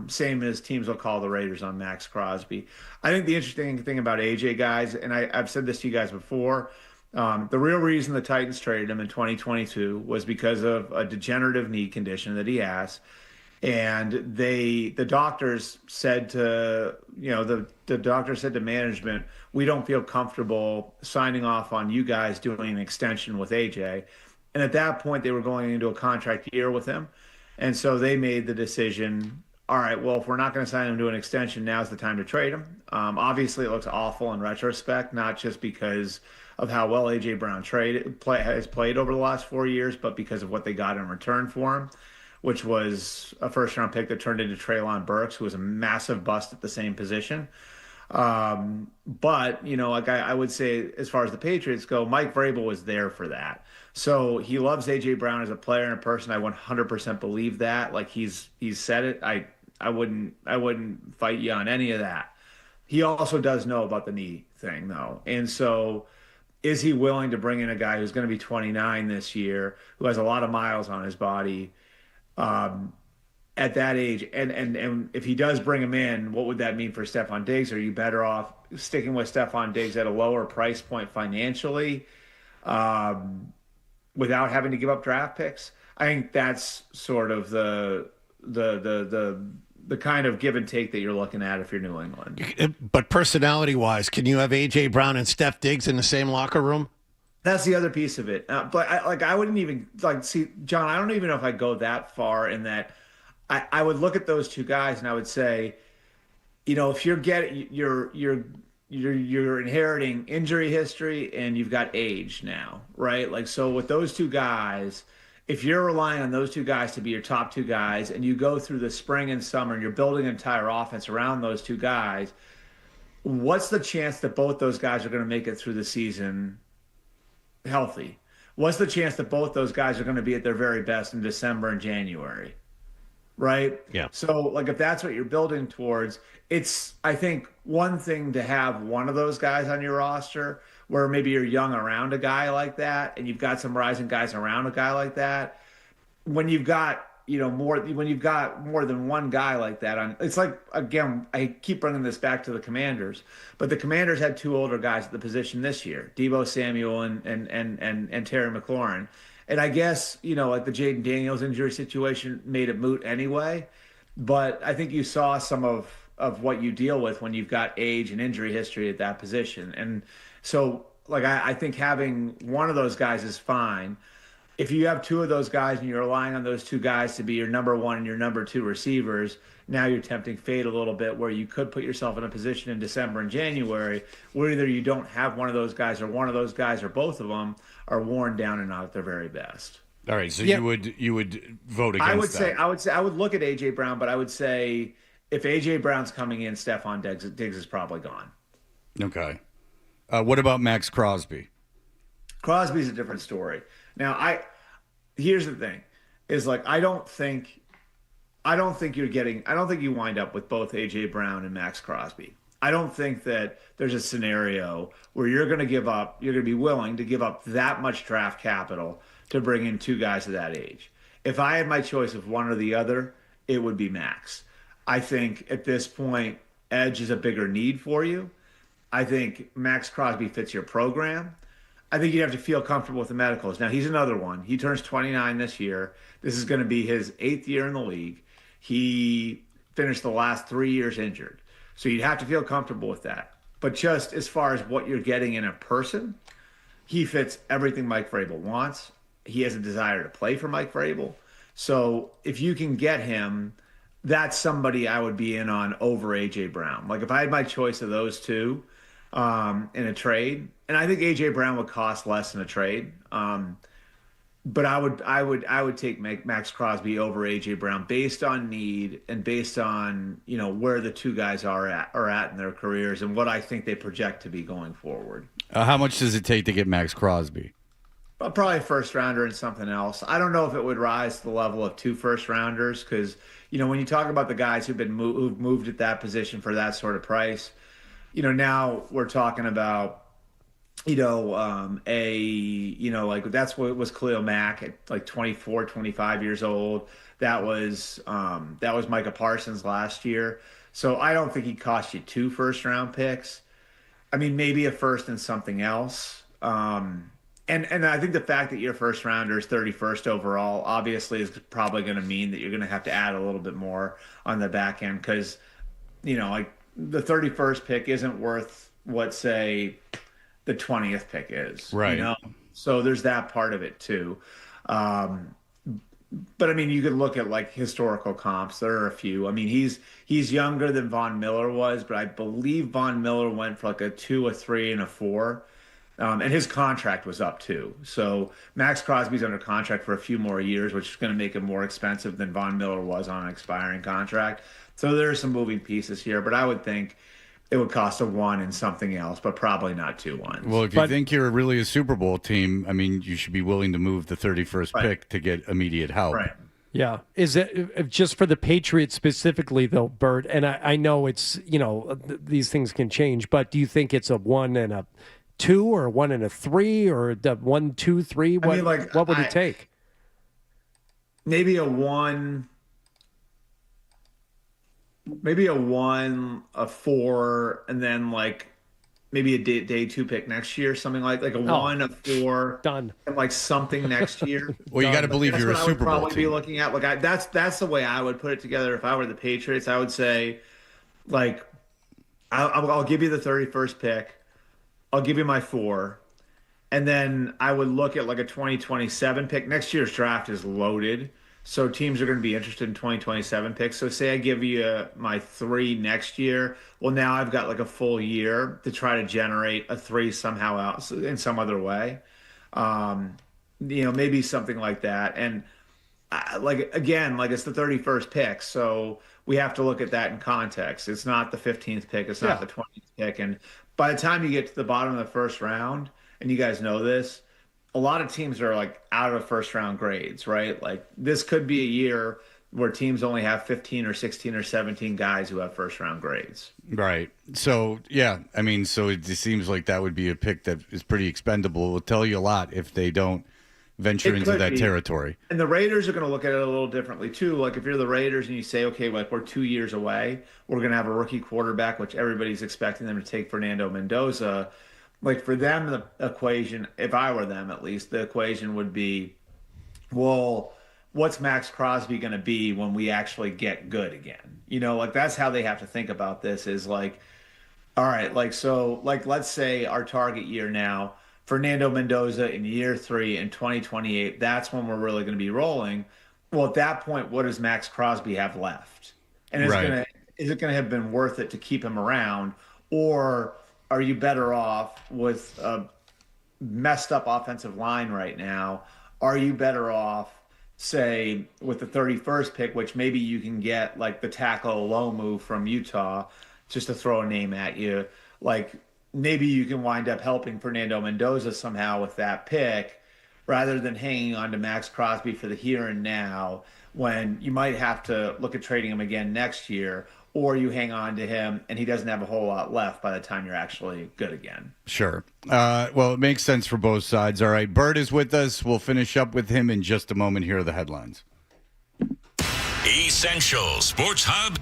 Same as teams will call the Raiders on Max Crosby. I think the interesting thing about AJ, guys, and I've said this to you guys before, the real reason the Titans traded him in 2022 was because of a degenerative knee condition that he has. And the doctors said to, the doctor said to management, we don't feel comfortable signing off on you guys doing an extension with AJ. And at that point, they were going into a contract year with him. And so they made the decision, all right, well, if we're not going to sign him to an extension, now's the time to trade him. Obviously, it looks awful in retrospect, not just because of how well A.J. Brown has played over the last 4 years, but because of what they got in return for him, which was a first-round pick that turned into Treylon Burks, who was a massive bust at the same position. But, I would say as far as the Patriots go, Mike Vrabel was there for that. So he loves A.J. Brown as a player and a person. I 100% believe that. Like he's said it. I wouldn't fight you on any of that. He also does know about the knee thing, though. And so is he willing to bring in a guy who's going to be 29 this year, who has a lot of miles on his body at that age? And if he does bring him in, what would that mean for Stephon Diggs? Are you better off sticking with Stephon Diggs at a lower price point financially without having to give up draft picks? I think that's sort of the kind of give and take that you're looking at if you're New England. But personality-wise, can you have A.J. Brown and Steph Diggs in the same locker room? That's the other piece of it. But I wouldn't even see, John, I don't even know if I'd go that far in that I would look at those two guys and I would say, if you're inheriting injury history and you've got age now, right? So with those two guys, if you're relying on those two guys to be your top two guys and you go through the spring and summer and you're building an entire offense around those two guys, what's the chance that both those guys are going to make it through the season healthy? What's the chance that both those guys are going to be at their very best in December and January? Right? Yeah. So, if that's what you're building towards, it's, I think, one thing to have one of those guys on your roster where maybe you're young around a guy like that and you've got some rising guys around a guy like that. When you've got, when you've got more than one guy like that on, it's like, again, I keep bringing this back to the Commanders, but the Commanders had two older guys at the position this year, Deebo Samuel and Terry McLaurin. And I guess, the Jaden Daniels injury situation made it moot anyway. But I think you saw some of what you deal with when you've got age and injury history at that position. And so, I think having one of those guys is fine. If you have two of those guys and you're relying on those two guys to be your number one and your number two receivers, now you're tempting fate a little bit where you could put yourself in a position in December and January where either you don't have one of those guys or one of those guys or both of them are worn down and not at their very best. All right, so you would vote against that. I would look at A.J. Brown, but I would say if A.J. Brown's coming in, Stephon Diggs is probably gone. Okay. What about Max Crosby? Crosby's a different story. Now, here's the thing, is I don't think you wind up with both A.J. Brown and Max Crosby. I don't think that there's a scenario where you're going to be willing to give up that much draft capital to bring in two guys of that age. If I had my choice of one or the other, it would be Max. I think at this point, edge is a bigger need for you. I think Max Crosby fits your program. I think you'd have to feel comfortable with the medicals. Now, he's another one. He turns 29 this year. This is going to be his 8th year in the league. He finished the last 3 years injured. So you'd have to feel comfortable with that. But just as far as what you're getting in a person, he fits everything Mike Vrabel wants. He has a desire to play for Mike Vrabel. So if you can get him, that's somebody I would be in on over A.J. Brown. If I had my choice of those two in a trade, and I think A.J. Brown would cost less in a trade, but I would take Max Crosby over A.J. Brown based on need and based on where the two guys are at in their careers and what I think they project to be going forward. How much does it take to get Max Crosby? Probably a first rounder and something else. I don't know if it would rise to the level of 2 first rounders because when you talk about the guys who've moved at that position for that sort of price, now we're talking about like that's what was Khalil Mack at like 24, 25 years old. That was Micah Parsons last year. So I don't think he cost you 2 first-round picks. I mean, maybe a first and something else. And I think the fact that your first rounder is 31st overall obviously is probably going to mean that you're going to have to add a little bit more on the back end because, like the 31st pick isn't worth what, say, the 20th pick is. Right. So there's that part of it too. But I mean, you could look at like historical comps. There are a few. I mean, he's younger than Von Miller was, but I believe Von Miller went for like a 2, a 3, and a 4. And his contract was up too. So Max Crosby's under contract for a few more years, which is going to make him more expensive than Von Miller was on an expiring contract. So there are some moving pieces here, but I would think it would cost a 1 and something else, but probably not 2 1s. Well, if you think you're really a Super Bowl team, I mean, you should be willing to move the 31st pick to get immediate help. Right. Yeah. Is it just for the Patriots specifically, though, Bert? And I know it's, these things can change, but do you think it's a 1 and a 2 or a 1 and a 3 or the 1, 2, 3? What would it take? Maybe a 1. Maybe a 1, a 4, and then like maybe a day 2 pick next year, something like a 1, a 4, done, and like something next year. Well, you got to believe you're a Super Bowl I would probably team. be looking at that's the way I would put it together. If I were the Patriots, I would say, like, I'll give you the 31st pick, I'll give you my 4, and then I would look at like a 2027 pick. Next year's draft is loaded. So teams are going to be interested in 2027 picks. So say I give you my 3 next year. Well, now I've got like a full year to try to generate a 3 somehow else in some other way. Maybe something like that. And it's the 31st pick. So we have to look at that in context. It's not the 15th pick. It's not the 20th pick. And by the time you get to the bottom of the first round, and you guys know this, a lot of teams are like out of first round grades, right? Like this could be a year where teams only have 15 or 16 or 17 guys who have first round grades. Right. So, yeah, I mean, so it just seems like that would be a pick that is pretty expendable. It will tell you a lot if they don't venture into that territory. And the Raiders are going to look at it a little differently too. Like if you're the Raiders and you say, okay, like we're 2 years away, we're going to have a rookie quarterback, which everybody's expecting them to take Fernando Mendoza. Like for them, the equation, if I were them at least, the equation would be, well, what's Max Crosby going to be when we actually get good again? Like that's how they have to think about this is like, all right, let's say our target year now, Fernando Mendoza in year 3 in 2028, that's when we're really going to be rolling. Well, at that point, what does Max Crosby have left? And is it going to have been worth it to keep him around, or are you better off with a messed up offensive line right now? Are you better off, say, with the 31st pick, which maybe you can get like the tackle Lomu from Utah, just to throw a name at you? Like maybe you can wind up helping Fernando Mendoza somehow with that pick rather than hanging on to Max Crosby for the here and now when you might have to look at trading him again next year. Or you hang on to him and he doesn't have a whole lot left by the time you're actually good again. Sure. Well, it makes sense for both sides. All right. Bert is with us. We'll finish up with him in just a moment. Here are the headlines. Essential Sports Hub.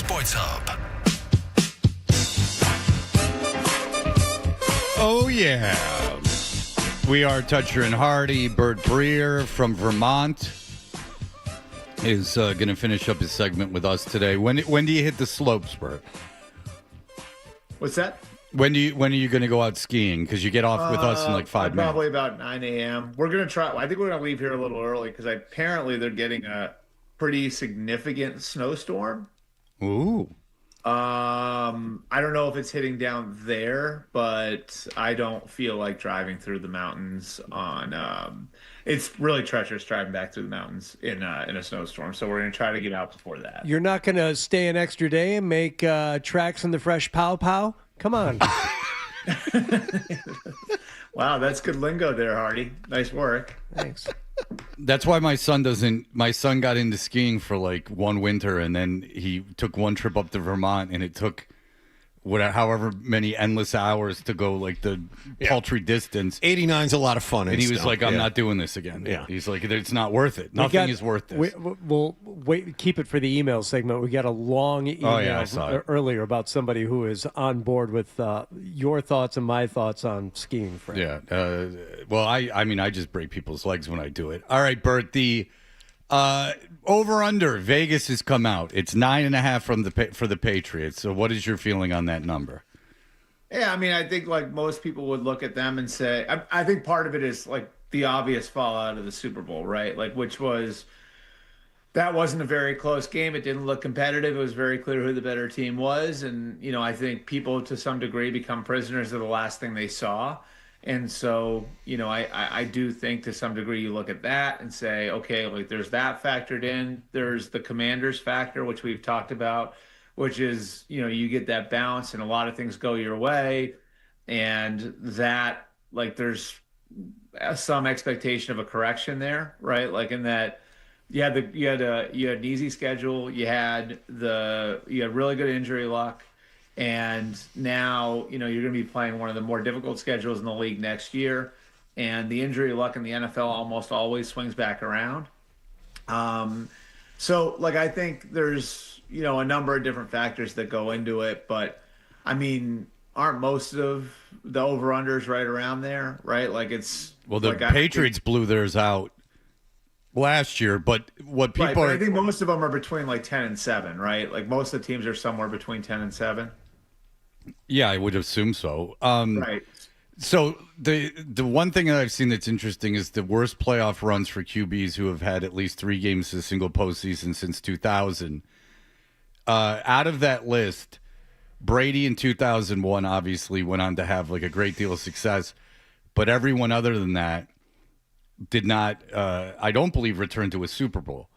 Sports Hub. Oh, yeah. We are Toucher and Hardy. Bert Breer from Vermont is going to finish up his segment with us today. When do you hit the slopes, Bert? What's that? When are you going to go out skiing? Because you get off with us in like 5 minutes. Probably about 9 a.m. We're going to try. I think we're going to leave here a little early because apparently they're getting a pretty significant snowstorm. Ooh. I don't know if it's hitting down there, but I don't feel like driving through the mountains on. It's really treacherous driving back through the mountains in a snowstorm. So we're going to try to get out before that. You're not going to stay an extra day and make tracks in the fresh pow pow? Come on. Wow, that's good lingo there, Hardy. Nice work. Thanks. That's why my son got into skiing for like one winter, and then he took one trip up to Vermont, and it took however many endless hours to go like the paltry distance. 89's a lot of fun. And he was like, I'm not doing this again. Yeah. He's like, it's not worth it. Nothing is worth this. We'll wait, keep it for the email segment. We got a long email earlier about somebody who is on board with your thoughts and my thoughts on skiing, Frank. Yeah. Well, I mean, I just break people's legs when I do it. All right, Bert, the over-under, Vegas has come out. It's 9.5 for the Patriots. So what is your feeling on that number? Yeah, I mean, I think like most people would look at them and say, I think part of it is like the obvious fallout of the Super Bowl, right? Like, that wasn't a very close game. It didn't look competitive. It was very clear who the better team was. And, I think people to some degree become prisoners of the last thing they saw. And so, I do think to some degree you look at that and say, okay, like there's that factored in. There's the Commanders factor, which we've talked about, which is, you get that balance and a lot of things go your way. And that, like, there's some expectation of a correction there, right? Like in that you had an easy schedule. You had really good injury luck. And now, you're going to be playing one of the more difficult schedules in the league next year. And the injury luck in the NFL almost always swings back around. So, like, I think there's, a number of different factors that go into it. But, I mean, aren't most of the over-unders right around there, right? Like, it's... Well, the Patriots blew theirs out last year, but what people I think most of them are between, like, 10 and 7, right? Like, most of the teams are somewhere between 10 and 7. Yeah, I would assume so. Right. So the one thing that I've seen that's interesting is the worst playoff runs for QBs who have had at least 3 games to single postseason since 2000. Out of that list, Brady in 2001 obviously went on to have like a great deal of success, but everyone other than that did not, I don't believe, return to a Super Bowl.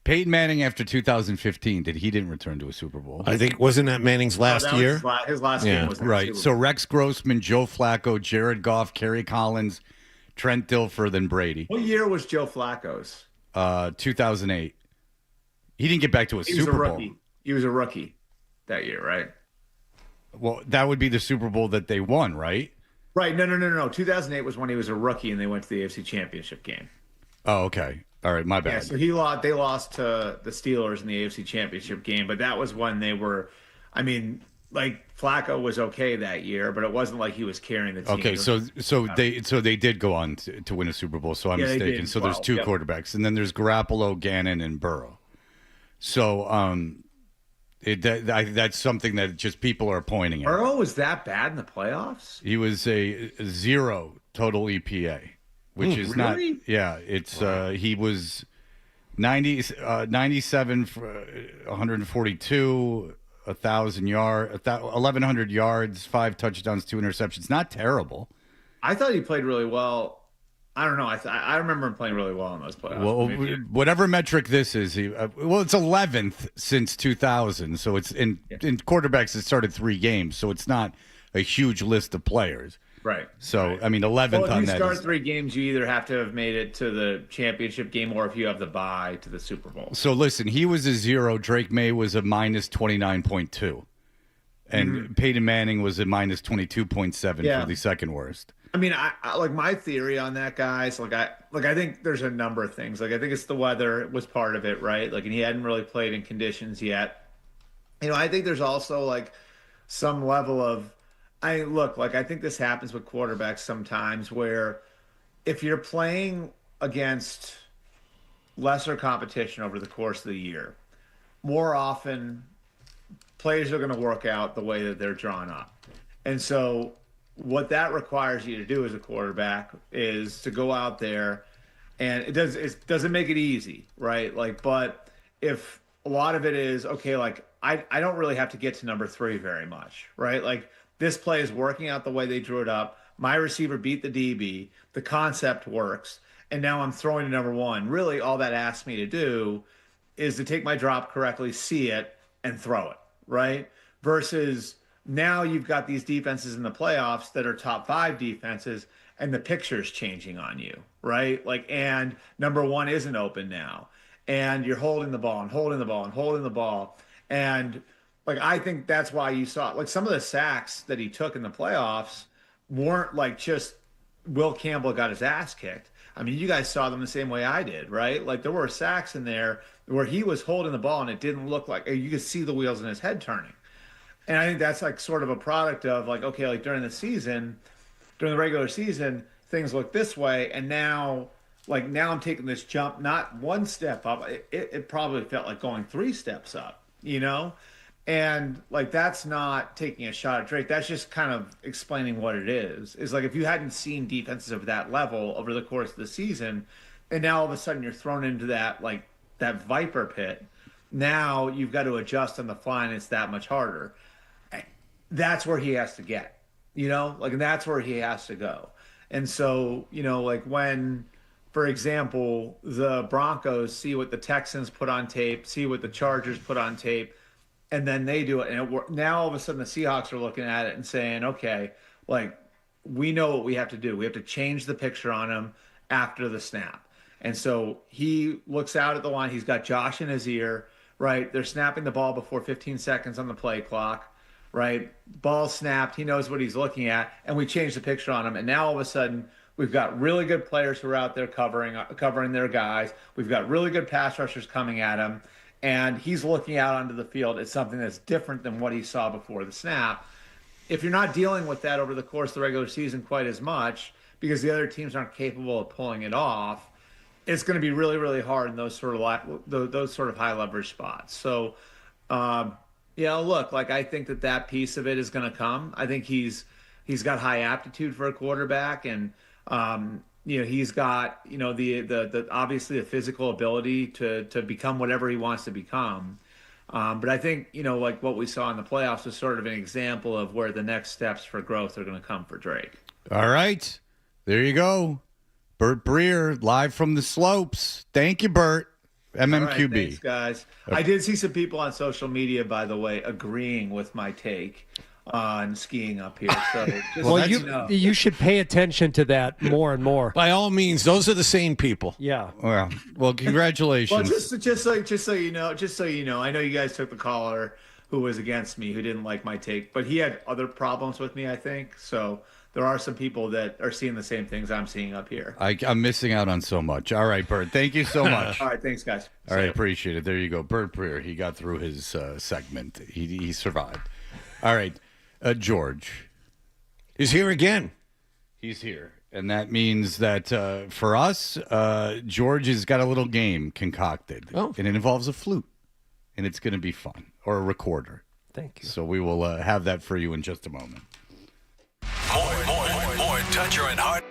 Peyton Manning after 2015, he didn't return to a Super Bowl? I think, wasn't that Manning's last year? His last game was right. So Rex Grossman, Joe Flacco, Jared Goff, Kerry Collins, Trent Dilfer, then Brady. What year was Joe Flacco's? 2008. He didn't get back to a Super Bowl. He was a rookie that year, right? Well, that would be the Super Bowl that they won, right? Right. No. 2008 was when he was a rookie and they went to the AFC Championship game. Oh, okay. All right, my bad. Yeah, so they lost to the Steelers in the AFC Championship game, but that was when they were, I mean, like Flacco was okay that year, but it wasn't like he was carrying the team. Okay, so they did go on to win a Super Bowl, so I'm mistaken. So there's 2 quarterbacks, and then there's Garoppolo, Gannon, and Burrow. So that's something that just people are pointing at. Burrow was that bad in the playoffs? He was a 0 total EPA. Which is really? not, yeah, it's, he was 97 for 142, 1,100 yards, 5 touchdowns, 2 interceptions. Not terrible. I thought he played really well. I don't know. I remember him playing really well in those playoffs. Well, whatever metric this is, it's 11th since 2000. So it's in quarterbacks that started 3 games. So it's not a huge list of players. Right. So, I mean, 11th on that. If you start 3 games, you either have to have made it to the championship game or if you have the bye to the Super Bowl. So, listen, he was a 0. Drake May was a minus 29.2. And Peyton Manning was a minus 22.7 for the second worst. I mean, I like my theory on that, guys. I think there's a number of things. Like, I think it's the weather was part of it, right? Like, and he hadn't really played in conditions yet. I think there's also like some level of, I think this happens with quarterbacks sometimes where if you're playing against lesser competition over the course of the year, more often players are going to work out the way that they're drawn up. And so what that requires you to do as a quarterback is to go out there, and it doesn't make it easy, right? Like, but if a lot of it is, okay, like I don't really have to get to number 3 very much, right? Like this play is working out the way they drew it up. My receiver beat the DB. The concept works. And now I'm throwing to number 1. Really, all that asks me to do is to take my drop correctly, see it, and throw it, right? Versus now you've got these defenses in the playoffs that are top 5 defenses, and the picture's changing on you, right? Like, and number 1 isn't open now. And you're holding the ball and holding the ball and holding the ball. And like, I think that's why you saw like some of the sacks that he took in the playoffs weren't like just Will Campbell got his ass kicked. I mean, you guys saw them the same way I did, right? Like there were sacks in there where he was holding the ball and it didn't look like, you could see the wheels in his head turning. And I think that's like sort of a product of like, okay, like during the regular season, things look this way. And now I'm taking this jump, not 1 step up. It probably felt like going 3 steps up, And like, that's not taking a shot at Drake. That's just kind of explaining what it is. It's like if you hadn't seen defenses of that level over the course of the season, and now all of a sudden you're thrown into that, like that viper pit, now you've got to adjust on the fly and it's that much harder. That's where he has to get, like that's where he has to go. And so, like when, for example, the Broncos see what the Texans put on tape, see what the Chargers put on tape, and then they do it. And now all of a sudden the Seahawks are looking at it and saying, okay, like we know what we have to do. We have to change the picture on him after the snap. And so he looks out at the line. He's got Josh in his ear, right? They're snapping the ball before 15 seconds on the play clock, right? Ball snapped. He knows what he's looking at. And we change the picture on him. And now all of a sudden we've got really good players who are out there covering their guys. We've got really good pass rushers coming at him. And he's looking out onto the field at something that's different than what he saw before the snap. If you're not dealing with that over the course of the regular season quite as much, because the other teams aren't capable of pulling it off, it's going to be really, really hard in those sort of high leverage spots. So, look, like I think that piece of it is going to come. I think he's got high aptitude for a quarterback, and he's got the obviously the physical ability to become whatever he wants to become. But I think like what we saw in the playoffs was sort of an example of where the next steps for growth are going to come for Drake. All right, there you go, Bert Breer, live from the slopes. Thank you, Bert. MMQB. All right, thanks, guys. I did see some people on social media, by the way, agreeing with my take on skiing up here. So you should pay attention to that more and more. By all means, those are the same people. Yeah. Well, congratulations. Well, just so you know, I know you guys took the caller who was against me, who didn't like my take, but he had other problems with me, I think. So there are some people that are seeing the same things I'm seeing up here. I'm missing out on so much. All right, Bert. Thank you so much. All right, thanks, guys. All right, appreciate it. There you go, Bert Breer. He got through his segment. He survived. All right. George is here again. He's here. And that means that for us, George has got a little game concocted. Oh. And it involves a flute. And it's going to be fun. Or a recorder. Thank you. So we will have that for you in just a moment. More Toucher and Hart.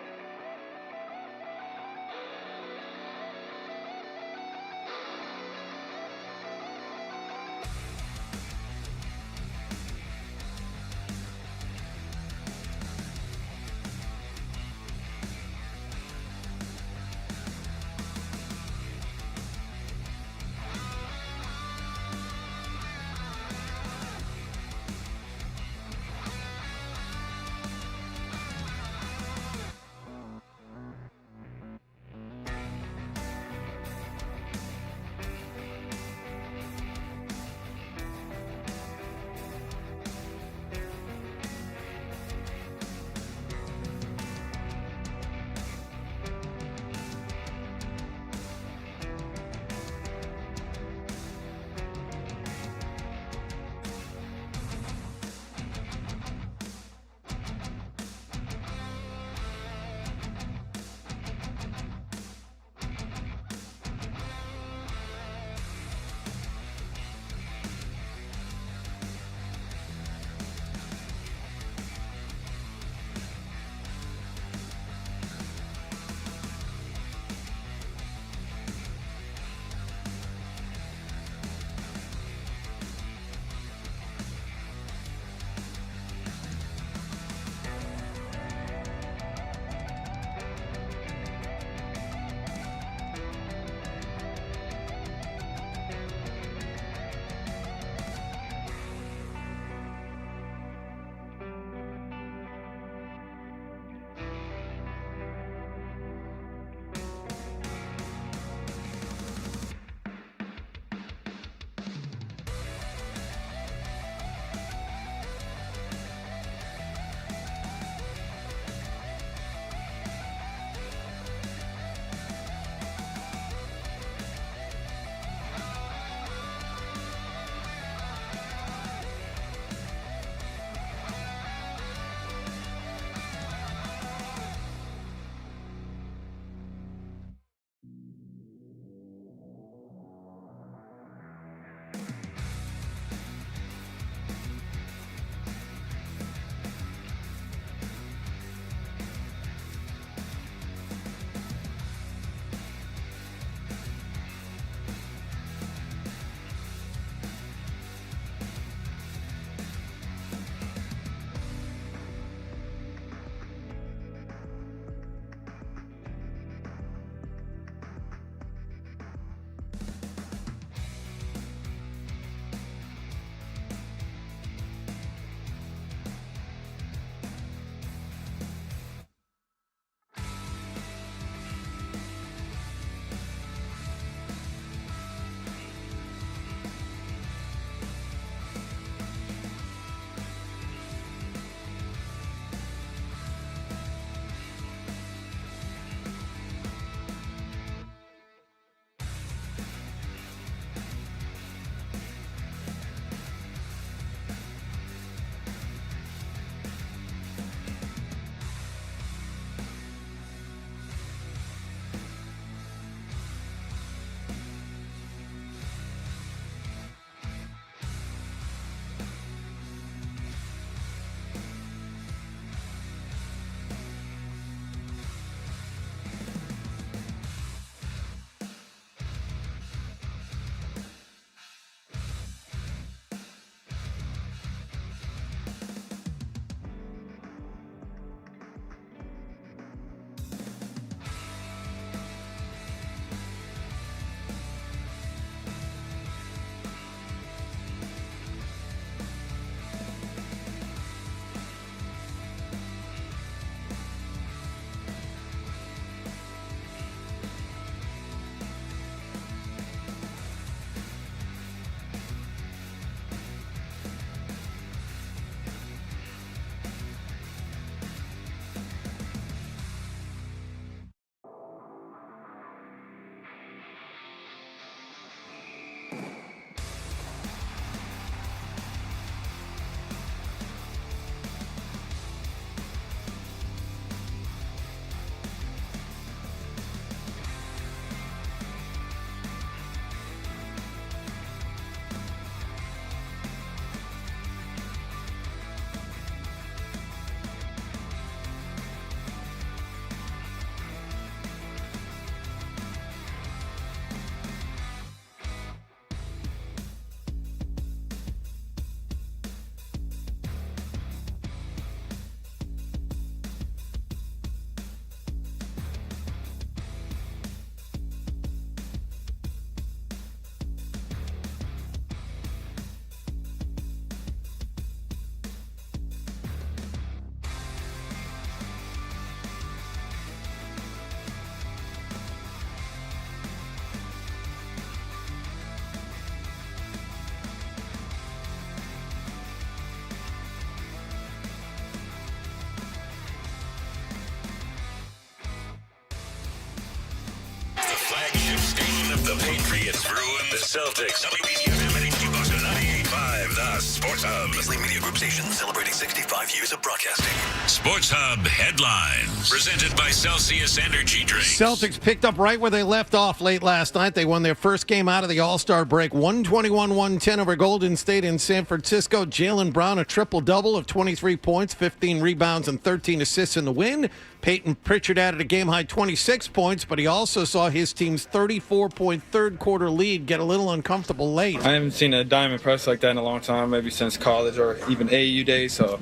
The Patriots ruin the Celtics. WBCFM and HD Boston 98.5, the Sports Hub. Astley Media Group station celebrating 65 years of broadcasting. Sports Hub headlines. Presented by Celsius Energy Drinks. Celtics picked up right where they left off late last night. They won their first game out of the All-Star break, 121-110 over Golden State in San Francisco. Jaylen Brown, a triple-double of 23 points, 15 rebounds, and 13 assists in the win. Peyton Pritchard added a game-high 26 points, but he also saw his team's 34-point third-quarter lead get a little uncomfortable late. I haven't seen a diamond press like that in a long time, maybe since college or even AAU days, so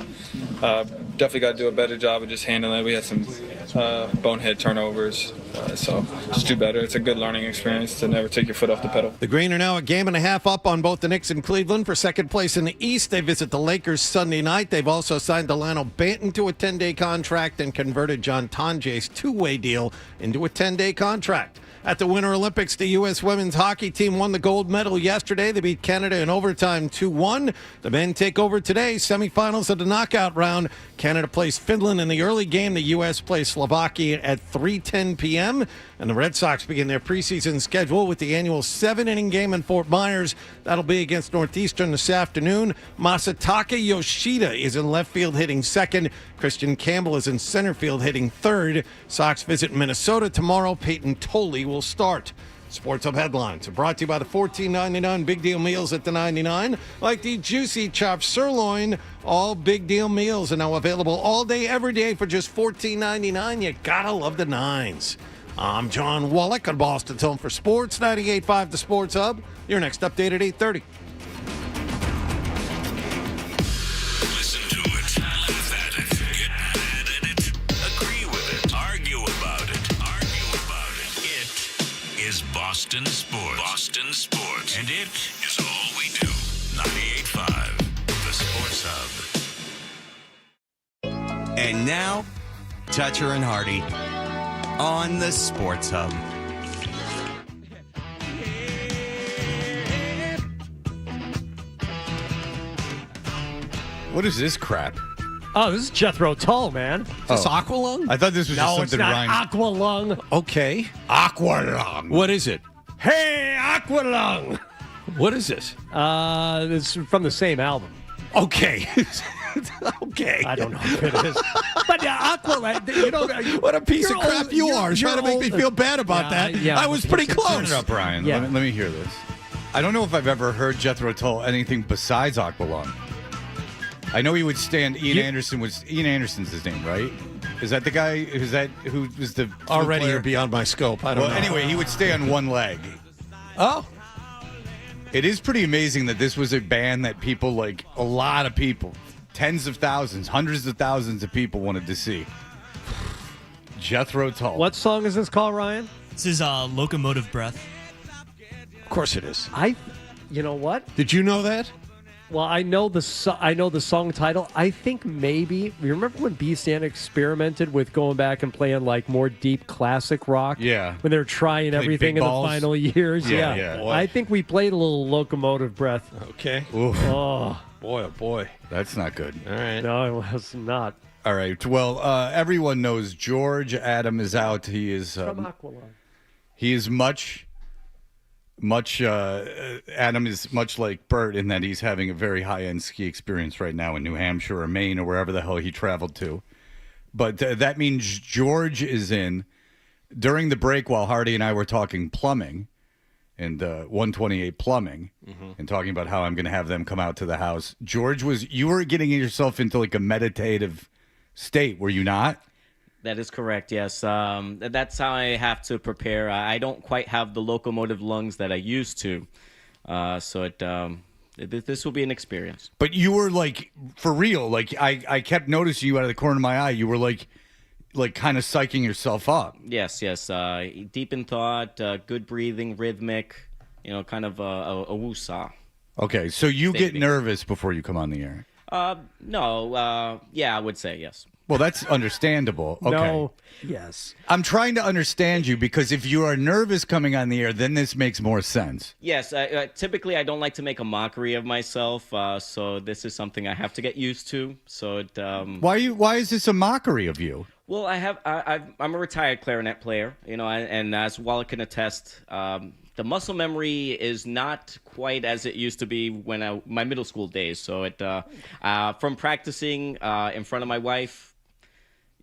definitely got to do a better job of just handling it. We had some bonehead turnovers, so just do better. It's a good learning experience to never take your foot off the pedal. The Green are now a game and a half up on both the Knicks and Cleveland for second place in the East. They visit the Lakers Sunday night. They've also signed Delano Banton to a 10-day contract and converted John Tonjay's two-way deal into a 10-day contract. At the Winter Olympics, the U.S. women's hockey team won the gold medal yesterday. They beat Canada in overtime 2-1. The men take over today, semifinals of the knockout round. Canada plays Finland in the early game. The U.S. plays Slovakia at 3:10 p.m. And the Red Sox begin their preseason schedule with the annual 7-inning game in Fort Myers. That'll be against Northeastern this afternoon. Masataka Yoshida is in left field hitting second. Christian Campbell is in center field hitting third. Sox visit Minnesota tomorrow. Peyton Tolley will start. Sports Hub headlines are brought to you by the $14.99 Big Deal Meals at the 99. Like the juicy chopped sirloin, all Big Deal meals are now available all day, every day for just $14.99. You gotta love the nines. I'm John Wallach on Boston's Home for Sports, 98.5 The Sports Hub. Your next update at 8:30. Listen to it, laugh at it, get mad at it, agree with it, argue about it. It is Boston Sports. Boston Sports. And it is all we do. 98.5 The Sports Hub. And now, Toucher and Hardy on the Sports Hub. What is this crap? Oh, this is Jethro Tull, man. Is this Aqualung? I thought this was just No, it's something not rhymed. Aqualung. Okay. Aqualung. What is it? Hey, Aqualung. What is this? It's from the same album. Okay. Okay. I don't know if it is. But Aqualung, you know. What a piece of you're crap old- you you're- are. Trying to you're make me old- feel bad about that. Yeah, I was pretty Turn close. it up, Brian. Yeah. Let me hear this. I don't know if I've ever heard Jethro Tull anything besides Aqualung. I know he would stand. Ian Anderson's his name, right? Is that the guy? Is that who was the Already player? you're beyond my scope. I don't know. Anyway, he would stay on one leg. Oh. It is pretty amazing that this was a band that people, like a lot of people, tens of thousands, hundreds of thousands of people wanted to see. Jethro Tull. What song is this called, Ryan? This is Locomotive Breath. Of course it is. You know what? Did you know that? Well, I know the song title. I think maybe you remember when B-Stan experimented with going back and playing like more deep classic rock. Yeah. When they were trying Played everything Big in Balls. the final years. Yeah. Boy. I think we played a little Locomotive Breath. Okay. Oof. Oh boy, oh boy. That's not good. All right. No, it was not. All right. Well, everyone knows George Adam is out. He is From Aqualung. he is much. Adam is much like Bert in that he's having a very high-end ski experience right now in New Hampshire or Maine or wherever the hell he traveled to. But that means George is in. During the break while Hardy and I were talking plumbing and 128 plumbing and talking about how I'm going to have them come out to the house, you were getting yourself into like a meditative state, were you not? That is correct, yes. That's how I have to prepare. I don't quite have the locomotive lungs that I used to. This will be an experience. But you were like, for real, like I kept noticing you out of the corner of my eye. You were like kind of psyching yourself up. Yes. Deep in thought, good breathing, rhythmic, kind of a woo-saw. Okay, so you get Statement. nervous before you come on the air. No. Yeah, I would say yes. Well, that's understandable. Okay. No. Yes. I'm trying to understand you because if you are nervous coming on the air, then this makes more sense. Yes. Typically, I don't like to make a mockery of myself, so this is something I have to get used to. So, Why is this a mockery of you? Well, I'm a retired clarinet player, and as Wallach can attest, the muscle memory is not quite as it used to be when my middle school days. So from practicing in front of my wife,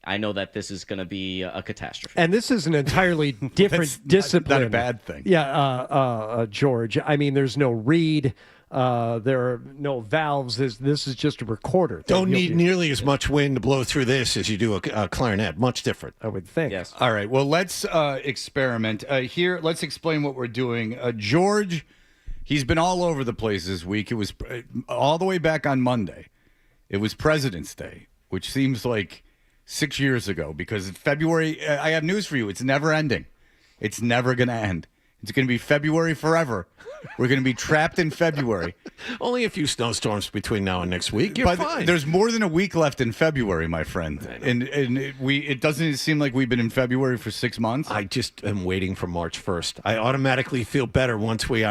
I know that this is going to be a catastrophe. And this is an entirely different discipline. Not a bad thing. Yeah, George. I mean, there's no reed. There are no valves. This is just a recorder. Don't need nearly as much wind to blow through this as you do a clarinet. Much different, I would think. Yes. All right. Well, let's experiment here. Let's explain what we're doing. George, he's been all over the place this week. It was all the way back on Monday. It was President's Day, which seems like 6 years ago, because February, I have news for you. It's never ending. It's never going to end. It's going to be February forever. We're going to be trapped in February. Only a few snowstorms between now and next week. You're fine. There's more than a week left in February, my friend. And it doesn't seem like we've been in February for 6 months. I just am waiting for March 1st. I automatically feel better once we're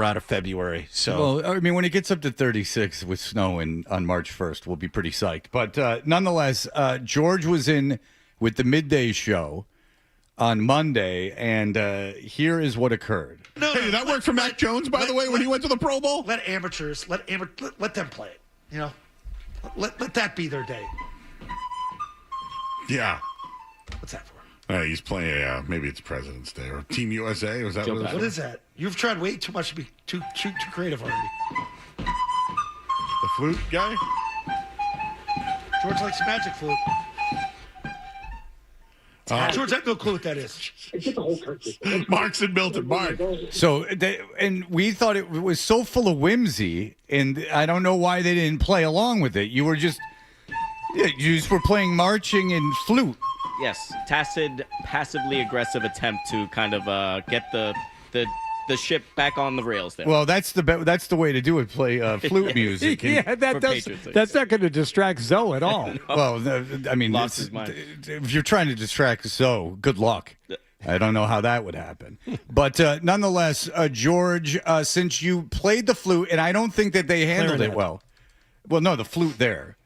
out of February. So, well, I mean, when it gets up to 36 with snow on March 1st, we'll be pretty psyched. But nonetheless, George was in with the midday show on Monday, and here is what occurred. No, hey, did that work for Mac Jones, by the way, when he went to the Pro Bowl? Let amateurs, let them play it. You know, let that be their day. Yeah. What's that for? He's playing. Maybe it's President's Day or Team USA. Was that what it was? What is that? You've tried way too much to be too creative already. The flute guy. George likes the magic flute. George, I have no clue what that is. Mark's in Milton. Mark. So, and we thought it was so full of whimsy, and I don't know why they didn't play along with it. You were just were playing marching and flute. Yes, tacit, passively aggressive attempt to kind of get the ship back on the rails there. Well, that's the way to do it. Play flute music. Yeah, that's not going to distract Zoe at all. Well, I mean, Lost his mind. If you're trying to distract Zoe, good luck. I don't know how that would happen. But nonetheless, George, since you played the flute, and I don't think that they handled it well. Well, no, the flute there.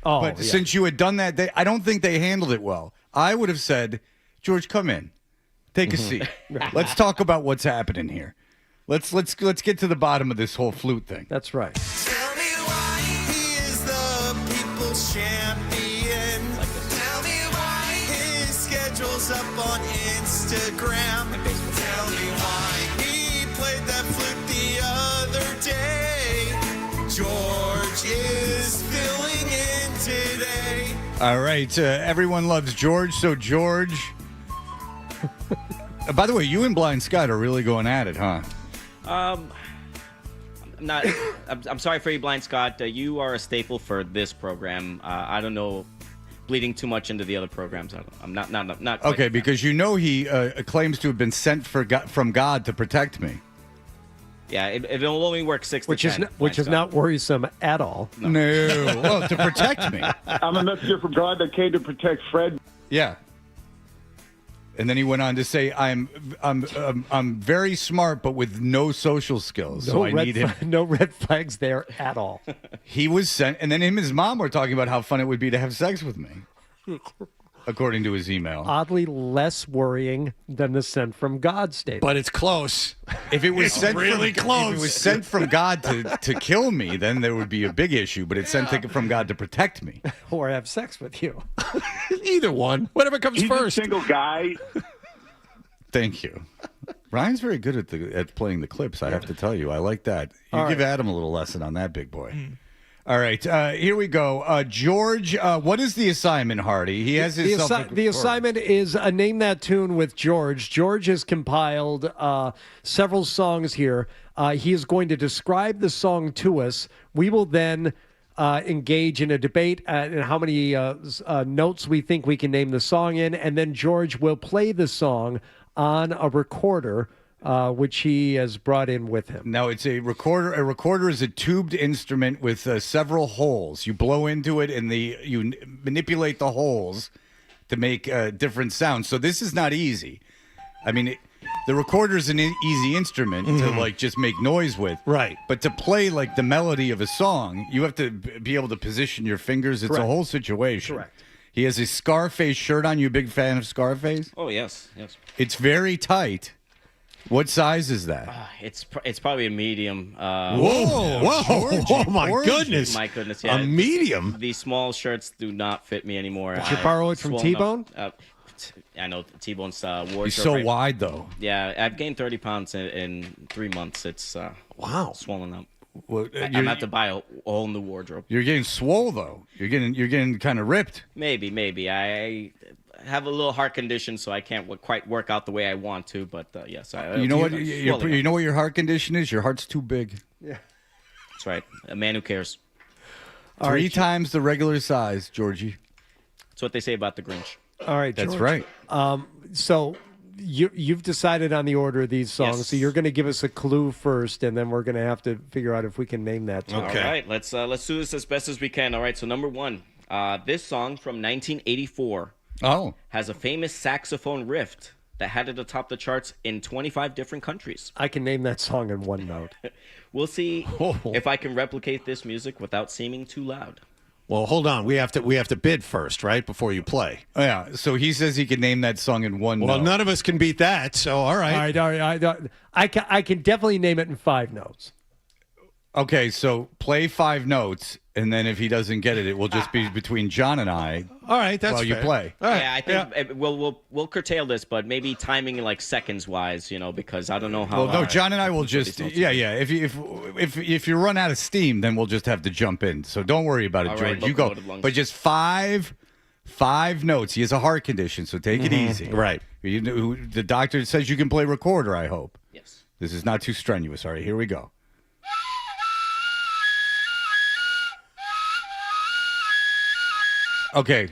Oh, but since you had done that, I don't think they handled it well. I would have said, George, come in. Take a seat. Let's talk about what's happening here. Let's get to the bottom of this whole flute thing. That's right. Tell me why he is the people's champion. Tell me why his schedule's up on Instagram. Tell me why he played that flute the other day. George is filling in today. All right. Everyone loves George, so George... By the way, you and Blind Scott are really going at it, huh? I'm sorry for you, Blind Scott. You are a staple for this program. I don't know, bleeding too much into the other programs. I'm not. Quite Okay, because he claims to have been sent from God to protect me. Yeah, it'll only work 6 to 10. Which is not worrisome at all. No. Well, to protect me. I'm a messenger from God that came to protect Fred. Yeah. And then he went on to say, "I'm very smart, but with no social skills, so I need him." No red flags there at all. He was sent, and then him and his mom were talking about how fun it would be to have sex with me, according to his email. Oddly less worrying than the sent from God statement. But it's close. If it was sent really close. If it was sent from God to kill me, then there would be a big issue. But it's sent from God to protect me, or have sex with you. Either one, whatever comes He's first. A single guy. Thank you. Ryan's very good at playing the clips. I have to tell you, I like that. You All give right. Adam a little lesson on that, big boy. All right, here we go. George, what is the assignment, Hardy? He has his the assignment is Name That Tune with George. George has compiled several songs here. He is going to describe the song to us. We will then engage in a debate and how many notes we think we can name the song in, and then George will play the song on a recorder, which he has brought in with him. Now, it's a recorder. A recorder is a tubed instrument with several holes. You blow into it, and you manipulate the holes to make different sounds. So this is not easy. I mean, the recorder is an easy instrument to just make noise with. Right. But to play like the melody of a song, you have to be able to position your fingers. It's a whole situation. Correct. He has a Scarface shirt on. You a big fan of Scarface? Oh, yes. It's very tight. What size is that? It's probably a medium. Whoa! Oh my goodness! My goodness! Yeah, A medium. These small shirts do not fit me anymore. Did you borrow it from Swollen T-Bone? up. I know T-Bone's wardrobe. He's so right? wide, though. Yeah, I've gained 30 pounds in 3 months. It's swollen up. Well, I'm gonna have to buy a whole new wardrobe. You're getting swole, though. You're getting kind of ripped. Maybe. I have a little heart condition, so I can't quite work out the way I want to. But yes, You know what? You know what your heart condition is? Your heart's too big. Yeah, that's right. A man who cares. 3 times the regular size, Georgie. That's what they say about the Grinch. All right, That's George. right. So you've decided on the order of these songs. Yes. So you're going to give us a clue first, and then we're going to have to figure out if we can name that song. All right, let's do this as best as we can. All right, so number one, this song from 1984 has a famous saxophone riff that had it atop the charts in 25 different countries. I can name that song in one note. We'll see if I can replicate this music without seeming too loud. Well, hold on. We have to bid first, right, before you play. Oh, yeah. So he says he can name that song in one Well, note. none of us can beat that. So, all right. All right. I can definitely name it in 5 notes. Okay, so play 5 notes, and then if he doesn't get it, it will just be between John and I. All right, that's while you fair. play. All right. Yeah, I think we'll curtail this, but maybe timing like seconds wise, because I don't know how. Well, no, John and I will just If you run out of steam, then we'll just have to jump in. So don't worry about it, All George. right, You go, locomotive lungs. but just five notes. He has a heart condition, so take it easy. Right. The doctor says you can play recorder. I hope. Yes. This is not too strenuous. All right, here we go. Okay.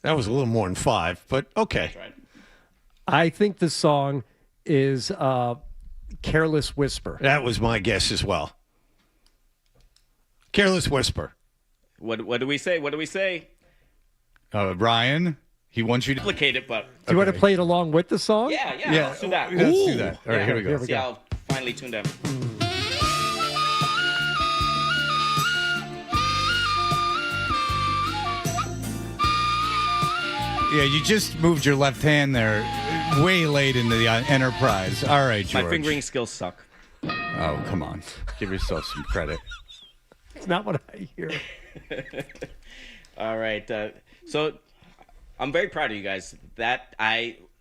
That was a little more than 5, but okay. I think the song is Careless Whisper. That was my guess as well. Careless Whisper. What do we say? What do we say? Ryan, he wants you to Replicate it, but Do you want to play it along with the song? yeah, let's do that. Let's do that. All right, here we go. See how finely tuned up. Yeah, you just moved your left hand there way late into the Enterprise. All right, George. My fingering skills suck. Oh, come on. Give yourself some credit. It's not what I hear. All right. So I'm very proud of you guys.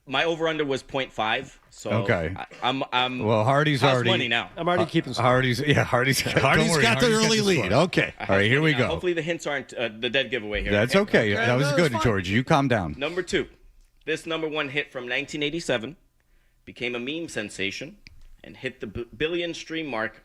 My over-under was 0.5. So Okay. I'm Well, Hardy's house already money now. I'm already keeping score. Hardy's Hardy's got the early lead. Okay. All right, here we go. Hopefully the hints aren't the dead giveaway here. That's okay. That was good, George. You calm down. Number 2. This number 1 hit from 1987 became a meme sensation and hit the billion stream mark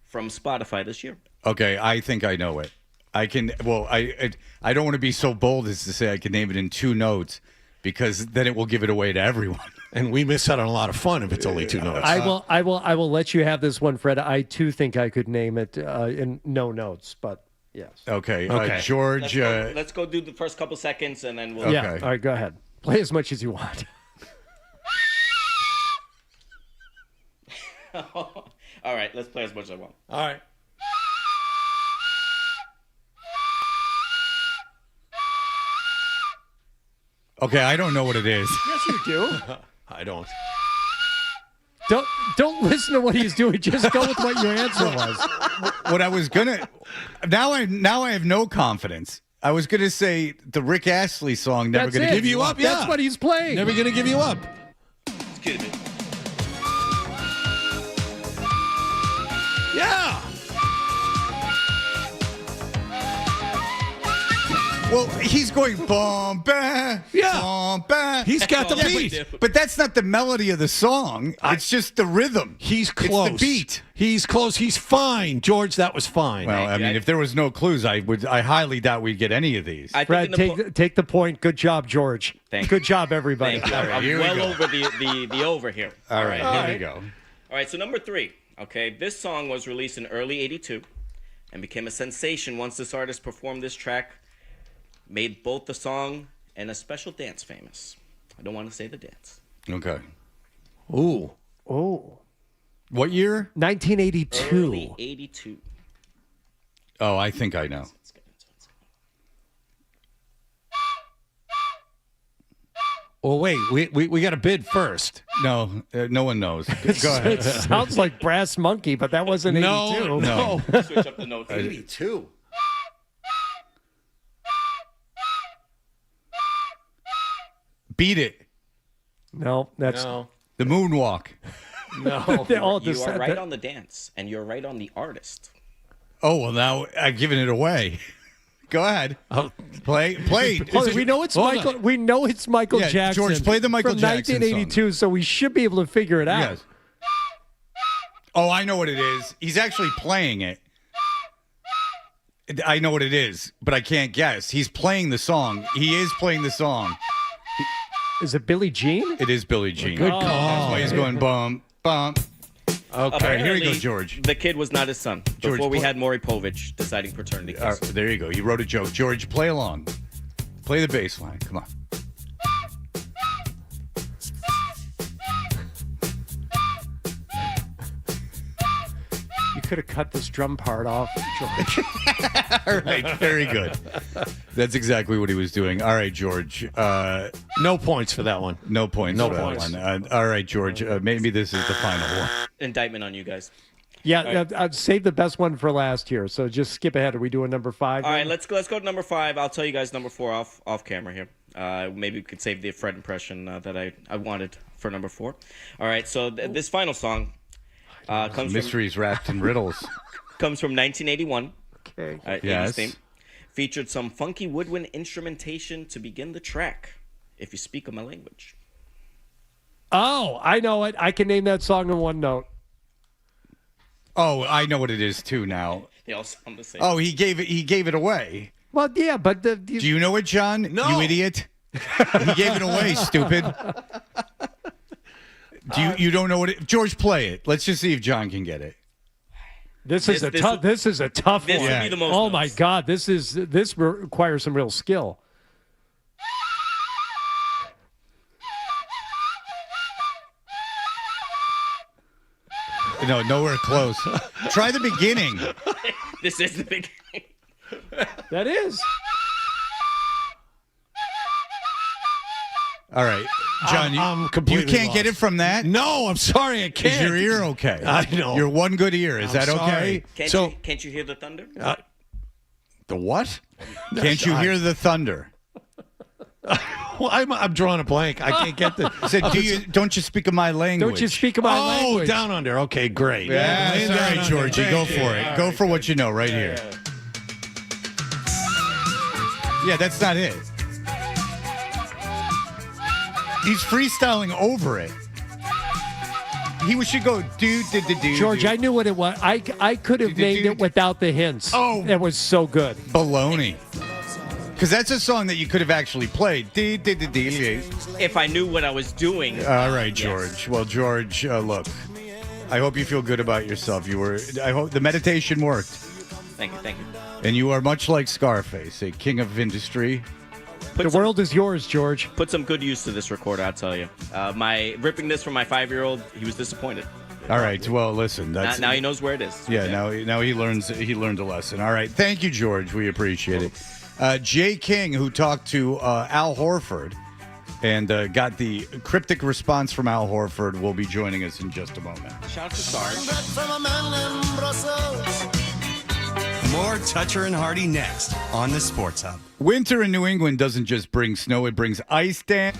from Spotify this year. Okay, I think I know it. I can. Well, I don't want to be so bold as to say I can name it in 2 notes, because then it will give it away to everyone. And we miss out on a lot of fun if it's only 2 notes. I will let you have this one, Fred. I too think I could name it in no notes, but yes. Okay, Okay. George. Let's go do the first couple seconds and then we'll. Yeah. All right, go ahead. Play as much as you want. All right, let's play as much as I want. All right. Okay, I don't know what it is. Yes, you do. I don't. Don't listen to what he's doing. Just go with what your answer was. What I was gonna. Now I have no confidence. I was gonna say the Rick Astley song. Never That's gonna it. give you up. Yeah. That's what he's playing. Never going to give you up. Excuse me. Yeah. Well, he's going bum ba, bum ba. He's got the Yeah, beat. but that's not the melody of the song. It's just the rhythm. He's close. It's the beat. He's close. He's fine. George, that was fine. Well, I mean, if there was no clues, I highly doubt we'd get any of these. Fred, take the point. Good job, George. Thank Good job, everybody. Thank you. I'm here we well go. over the over here. All right, here we go. All right, so number 3. Okay, this song was released in early '82 and became a sensation once this artist performed this track. Made both the song and a special dance famous. I don't want to say the dance. Okay. Ooh. Oh. What year? 1982. Early '82. Oh, I think I know. Well, wait. We got to bid first. No, no one knows. Go ahead. It sounds like Brass Monkey, but that wasn't 82. No. Switch up the notes. 82. Beat it. No, that's No. The moonwalk. No. They all You just are said right that. on the dance, and you're right on the artist. Oh, well, now I've given it away. Go ahead. Play. Oh, we know it's Hold Michael. on. We know it's Michael Yeah, Jackson. George, play the Michael from Jackson 1982, so we should be able to figure it out. Yes. Oh, I know what it is. He's actually playing it. I know what it is, but I can't guess. He's playing the song. He is playing the song. Is it Billie Jean? It is Billie Jean. Good call. That's why he's going bum, bum. Okay. All right, here we go, Apparently, George. The kid was not his son. George, Before we play- had Maury Povich deciding paternity case. There you go. You wrote a joke. George, play along. Play the bass line. Come on. You could have cut this drum part off, George. All right, very good. That's exactly what he was doing. All right, George. No points for that one. No points No for points. that one. All right, George. Maybe this is the final one. Indictment on you guys. Yeah, I'd save the best one for last here. So just skip ahead. Are we doing number 5? All right, let's go to number 5. I'll tell you guys number 4 off camera here. Maybe we could save the Fred impression that I wanted for number 4. All right, so this final song comes Mysteries wrapped in riddles. comes from 1981. Okay. 80s Yes. theme. Featured some funky woodwind instrumentation to begin the track. If you speak my language. Oh, I know it. I can name that song in one note. Oh, I know what it is too now. They all sound the same. Oh, he gave it away. Well, yeah, but Do you know it, John? No. You idiot. He gave it away, stupid. You don't know what it George, play it. Let's just see if John can get it. This is a tough one. This would be the most Oh my notes. God, this requires some real skill. No, nowhere close. Try the beginning. This is the beginning. That is. All right, John, I'm you completely can't get lost. it from that? No, I'm sorry, I Is can't. your ear okay? I know. Your one good ear. Is I'm that sorry. okay? Can't you hear the thunder? The what? Can't you hear the thunder? Well, I'm drawing a blank. I can't get the. I said, don't you speak of my language? Don't you speak of my language? Down under. Okay, great. Yeah, Lay all down right, under. Georgie, go Thank you. for it. All Go right. for what you know right here. Yeah, that's not it. He's freestyling over it. He should go do. George, I knew what it was. I could have named it without the hints. Oh. It was so good. Baloney. Because that's a song that you could have actually played. If I knew what I was doing. All right, George. Well, George, look, I hope you feel good about yourself. I hope the meditation worked. Thank you. And you are much like Scarface, a king of industry. The world is yours, George. Put some good use to this recorder, I'll tell you. Ripping this from my 5-year-old, he was disappointed. All right. Well, listen. Now he knows where it is. Yeah. Now he learns. He learned a lesson. All right. Thank you, George. We appreciate it. Jay King, who talked to Al Horford and got the cryptic response from Al Horford, will be joining us in just a moment. Shout out to Sarge. More Toucher and Hardy next on the Sports Hub. Winter in New England doesn't just bring snow; it brings ice dance.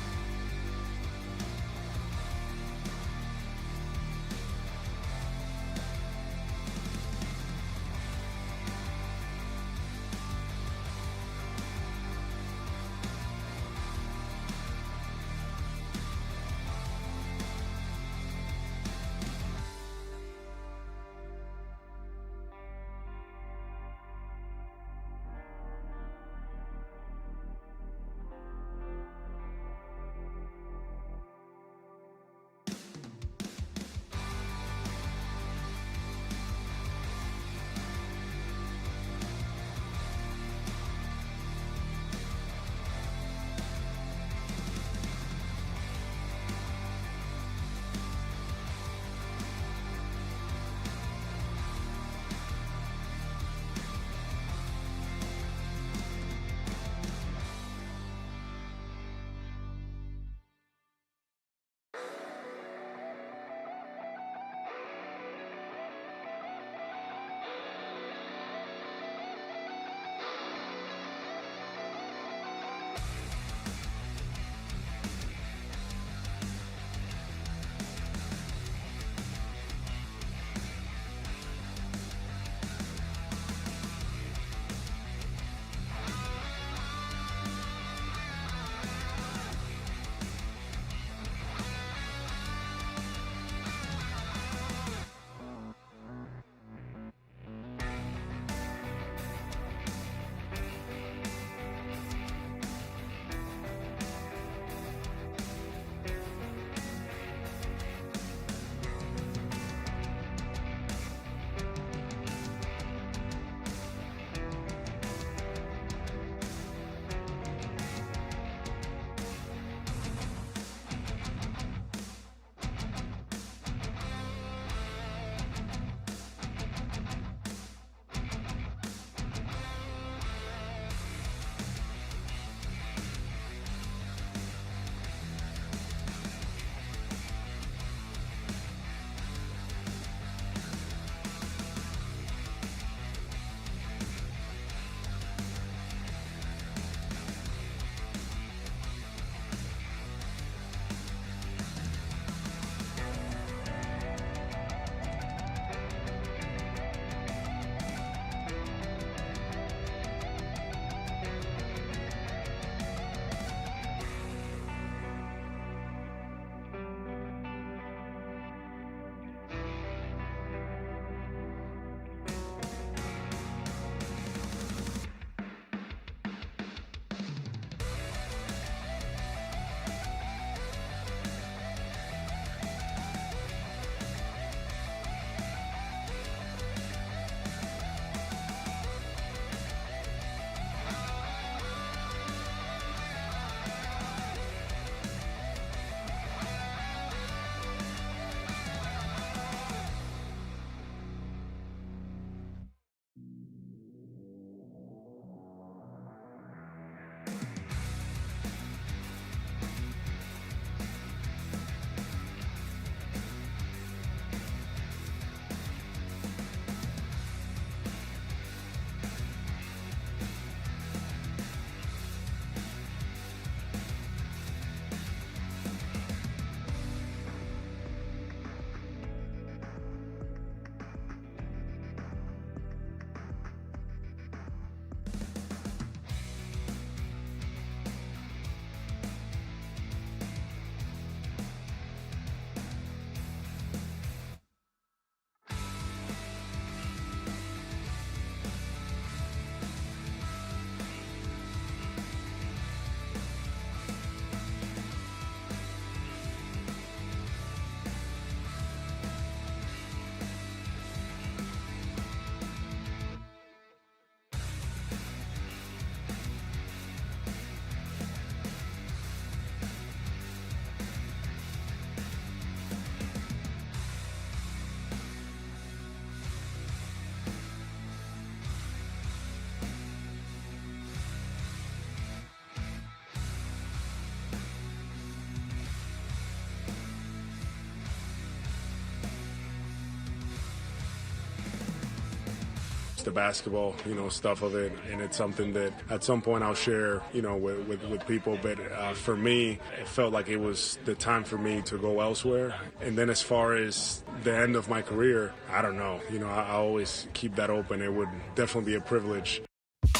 the basketball, stuff of it, and it's something that at some point I'll share, with people. But for me, it felt like it was the time for me to go elsewhere. And then as far as the end of my career, I don't know. I always keep that open. It would definitely be a privilege.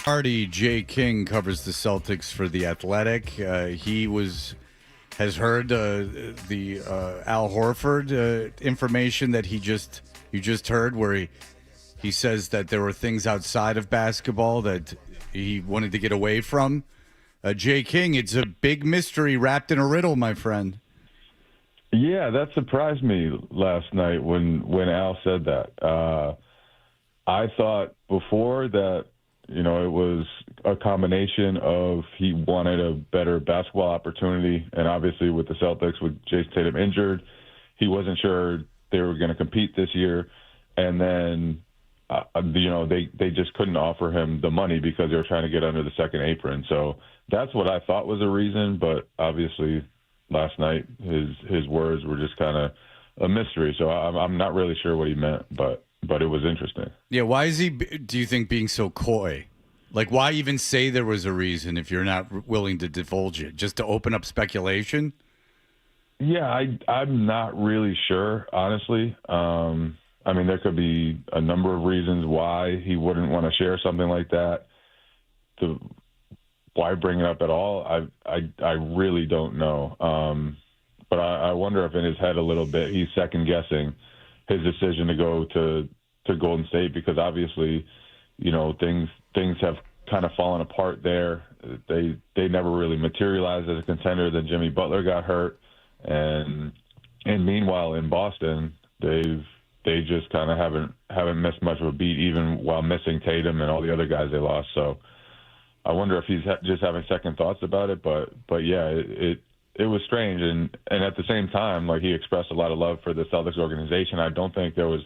Artie J. King covers the Celtics for The Athletic. He has heard the Al Horford information that you just heard, where he says that there were things outside of basketball that he wanted to get away from. J. King, it's a big mystery wrapped in a riddle, my friend. Yeah, that surprised me last night when Al said that. I thought before that, it was a combination of he wanted a better basketball opportunity, and obviously with the Celtics, with Jason Tatum injured, he wasn't sure they were going to compete this year. And then, they just couldn't offer him the money because they were trying to get under the second apron. So that's what I thought was a reason, but obviously last night his words were just kind of a mystery. So I'm not really sure what he meant, but it was interesting. Yeah, why is he, do you think, being so coy? Like, why even say there was a reason if you're not willing to divulge it? Just to open up speculation? Yeah, I'm not really sure, honestly. There could be a number of reasons why he wouldn't want to share something like that. Why bring it up at all? I really don't know. But I wonder if in his head a little bit he's second-guessing his decision to go to Golden State, because obviously, things have kind of fallen apart there. They never really materialized as a contender. Then Jimmy Butler got hurt, and meanwhile in Boston, they just kind of haven't missed much of a beat, even while missing Tatum and all the other guys they lost. So I wonder if he's just having second thoughts about it. But yeah, it was strange, and at the same time, like, he expressed a lot of love for the Celtics organization. I don't think there was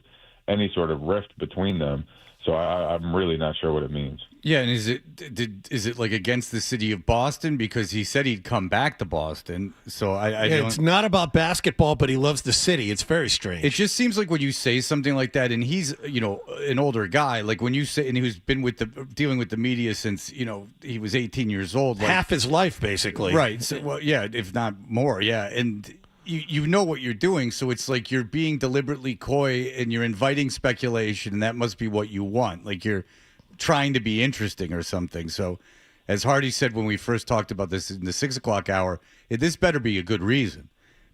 any sort of rift between them. So I'm really not sure what it means. Yeah, and is it like against the city of Boston? Because he said he'd come back to Boston. So I don't... It's not about basketball, but he loves the city. It's very strange. It just seems like when you say something like that, and he's an older guy, like when you say, and he's been dealing with the media since he was 18 years old, like, half his life basically. Right. So, well, yeah, if not more. Yeah, and you know what you're doing, so it's like you're being deliberately coy and you're inviting speculation, and that must be what you want. Like you're trying to be interesting or something. So, as Hardy said when we first talked about this in the 6 o'clock hour, this better be a good reason,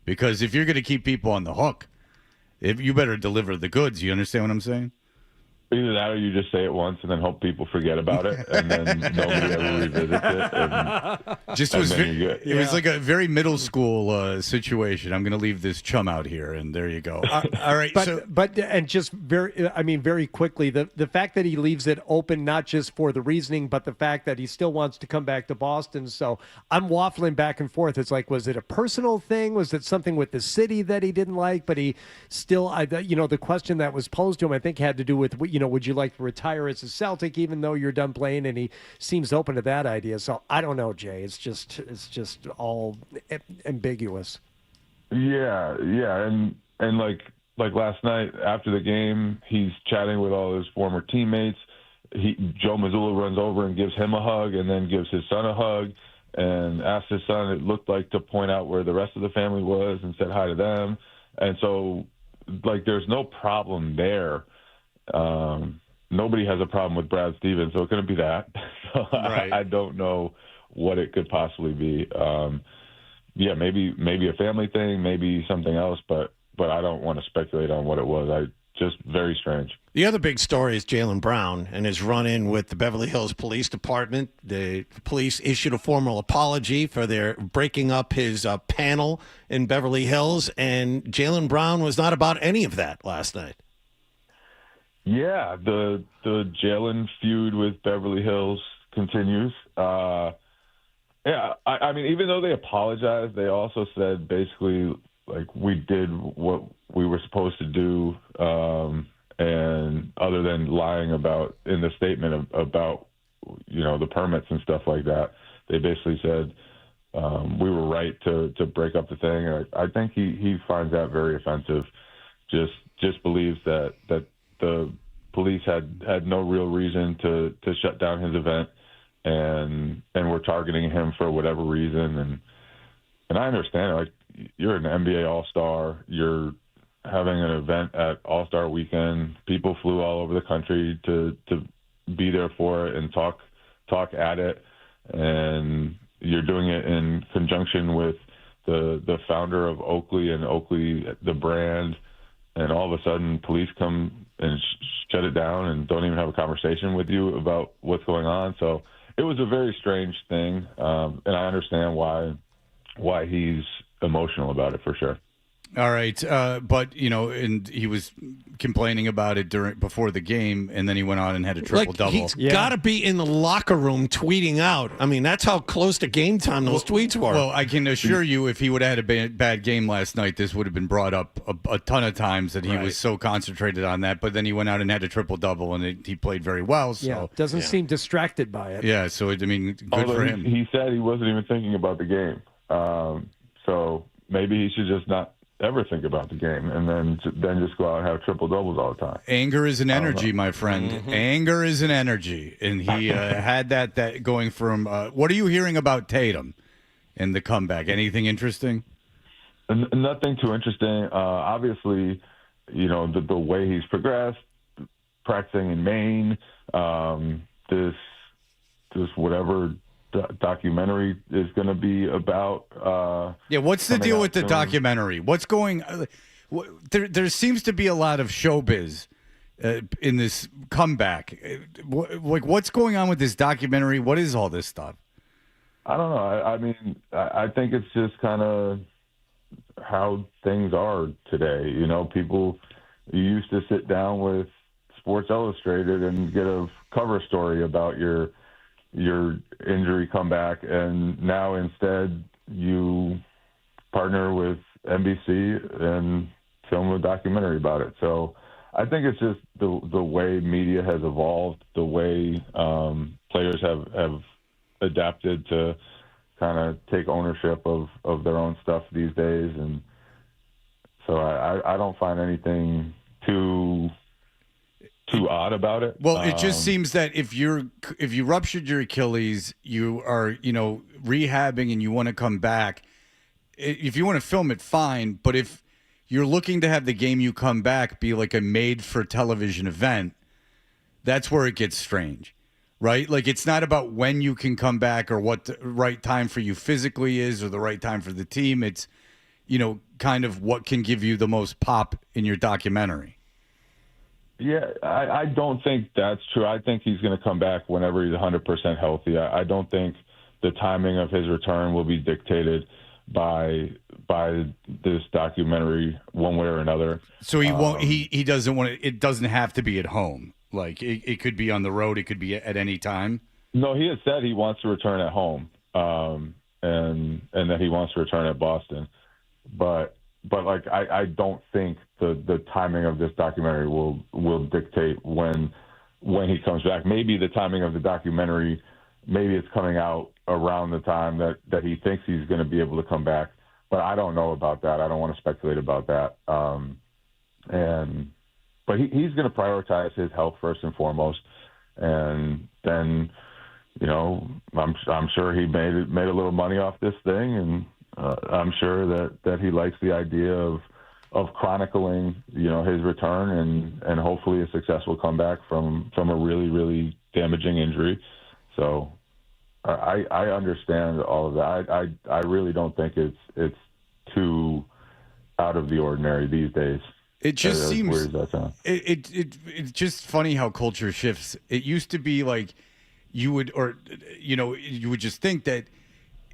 because if you're going to keep people on the hook, you better deliver the goods. You understand what I'm saying? Either that, or you just say it once and then hope people forget about it, and then nobody ever revisits it. It was like a very middle school situation. I'm going to leave this chum out here, and there you go. All right, very quickly, the fact that he leaves it open, not just for the reasoning, but the fact that he still wants to come back to Boston. So I'm waffling back and forth. It's like, was it a personal thing? Was it something with the city that he didn't like? But he still, the question that was posed to him, I think, had to do with, would you like to retire as a Celtic even though you're done playing? And he seems open to that idea. So I don't know, Jay. It's just all ambiguous. Yeah, and like last night after the game, he's chatting with all his former teammates. Joe Missoula runs over and gives him a hug, and then gives his son a hug, and asked his son, it looked like, to point out where the rest of the family was and said hi to them. And so, like, there's no problem there. Nobody has a problem with Brad Stevens, so it couldn't be that. So right. I don't know what it could possibly be. Maybe a family thing, maybe something else, but I don't want to speculate on what it was. Just very strange. The other big story is Jaylen Brown and his run-in with the Beverly Hills Police Department. The police issued a formal apology for their breaking up his panel in Beverly Hills, and Jaylen Brown was not about any of that last night. Yeah, the Jaylen feud with Beverly Hills continues. I mean, even though they apologized, they also said basically, like, we did what we were supposed to do, and other than lying about in the statement about the permits and stuff like that, they basically said we were right to break up the thing. I think he finds that very offensive. Just believes that the police had no real reason to shut down his event, and were targeting him for whatever reason. And I understand, like, you're an NBA All-Star, you're having an event at All-Star Weekend. People flew all over the country to be there for it and talk at it, and you're doing it in conjunction with the founder of Oakley and Oakley, the brand, and all of a sudden police come and shut it down and don't even have a conversation with you about what's going on. So it was a very strange thing, and I understand why he's emotional about it, for sure. All right, but and he was complaining about it before the game, and then he went on and had a triple double. He's got to be in the locker room tweeting out. I mean, that's how close to game time those tweets were. Well, I can assure you, if he would have had a bad game last night, this would have been brought up a ton of times that he was so concentrated on that. But then he went out and had a triple double, and he played very well. So doesn't seem distracted by it. Yeah, so good for him. He said he wasn't even thinking about the game. So maybe he should just not ever think about the game, and then just go out and have triple doubles all the time. Anger is an energy, my friend. Mm-hmm. Anger is an energy, and he had that going from. What are you hearing about Tatum and the comeback? Anything interesting? Nothing too interesting. Obviously, the way he's progressed, practicing in Maine, this whatever documentary is going to be about. What's the deal with the documentary? What's going? There seems to be a lot of showbiz in this comeback. What's going on with this documentary? What is all this stuff? I don't know. I think it's just kind of how things are today. People, you used to sit down with Sports Illustrated and get a cover story about your injury comeback, and now instead you partner with NBC and film a documentary about it. So I think it's just the way media has evolved, the way players have adapted to kind of take ownership of their own stuff these days. And so I don't find anything too odd about it. Well, it just seems that if you ruptured your Achilles, you are rehabbing and you want to come back. If you want to film it, fine. But if you're looking to have the game you come back be like a made-for-television event, that's where it gets strange, right? Like, it's not about when you can come back or what the right time for you physically is or the right time for the team. It's kind of what can give you the most pop in your documentary. Yeah, I don't think that's true. I think he's going to come back whenever he's 100% healthy. I don't think the timing of his return will be dictated by this documentary one way or another. So he won't. He doesn't want it. It doesn't have to be at home. Like it could be on the road. It could be at any time. No, he has said he wants to return at home, and that he wants to return at Boston, but like I don't think the timing of this documentary will dictate when he comes back. Maybe the timing of the documentary, maybe it's coming out around the time that he thinks he's going to be able to come back. But I don't know about that. I don't want to speculate about that. But he's going to prioritize his health first and foremost, and then I'm sure he made a little money off this thing, and I'm sure that he likes the idea of chronicling, his return and hopefully a successful comeback from a really, really damaging injury. So I understand all of that. I really don't think it's too out of the ordinary these days. It just seems weird as that sounds. It's just funny how culture shifts. It used to be like you would just think that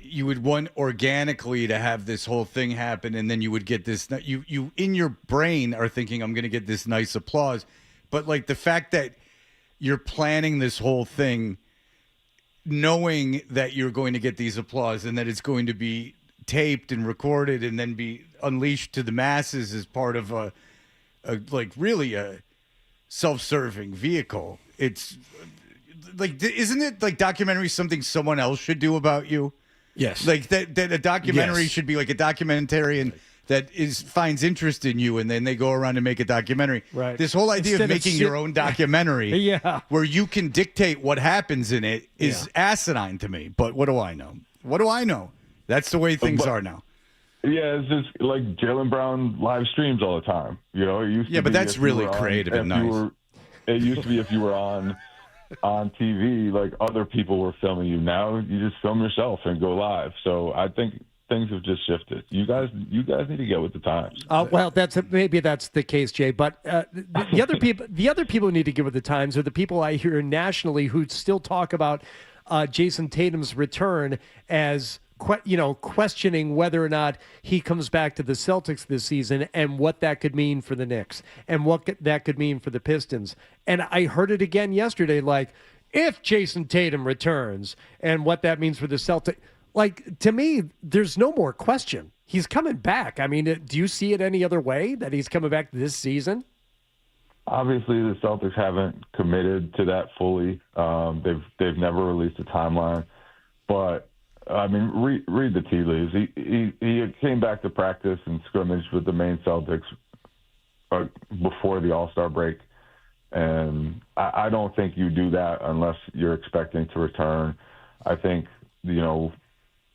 you would want organically to have this whole thing happen, and then you would get this. You in your brain are thinking, I'm going to get this nice applause, but like the fact that you're planning this whole thing, knowing that you're going to get these applause and that it's going to be taped and recorded and then be unleashed to the masses as part of a really a self-serving vehicle. It's like, isn't it like documentary something someone else should do about you? Yes. Like that a documentary should be like a documentarian that finds interest in you, and then they go around and make a documentary. Right. This whole idea Instead of of making your own documentary, Yeah. where you can dictate what happens in it, is asinine to me. But what do I know? What do I know? That's the way things are now. Yeah, it's just like Jaylen Brown live streams all the time. You know, it used to Yeah, but be that's if you really were on- creative and if you nice. were- It used to be if you were on TV, like other people were filming you. Now you just film yourself and go live. So I think things have just shifted. You guys need to get with the times. Well, maybe that's the case, Jay. But the other people who need to get with the times are the people I hear nationally who still talk about Jason Tatum's return as questioning whether or not he comes back to the Celtics this season and what that could mean for the Knicks and what that could mean for the Pistons. And I heard it again yesterday, like, if Jason Tatum returns and what that means for the Celtics. Like, to me, there's no more question. He's coming back. I mean, do you see it any other way that he's coming back this season? Obviously, the Celtics haven't committed to that fully. They've never released a timeline, but I mean, read the tea leaves. He came back to practice and scrimmaged with the main Celtics before the All-Star break, and I don't think you do that unless you're expecting to return. I think the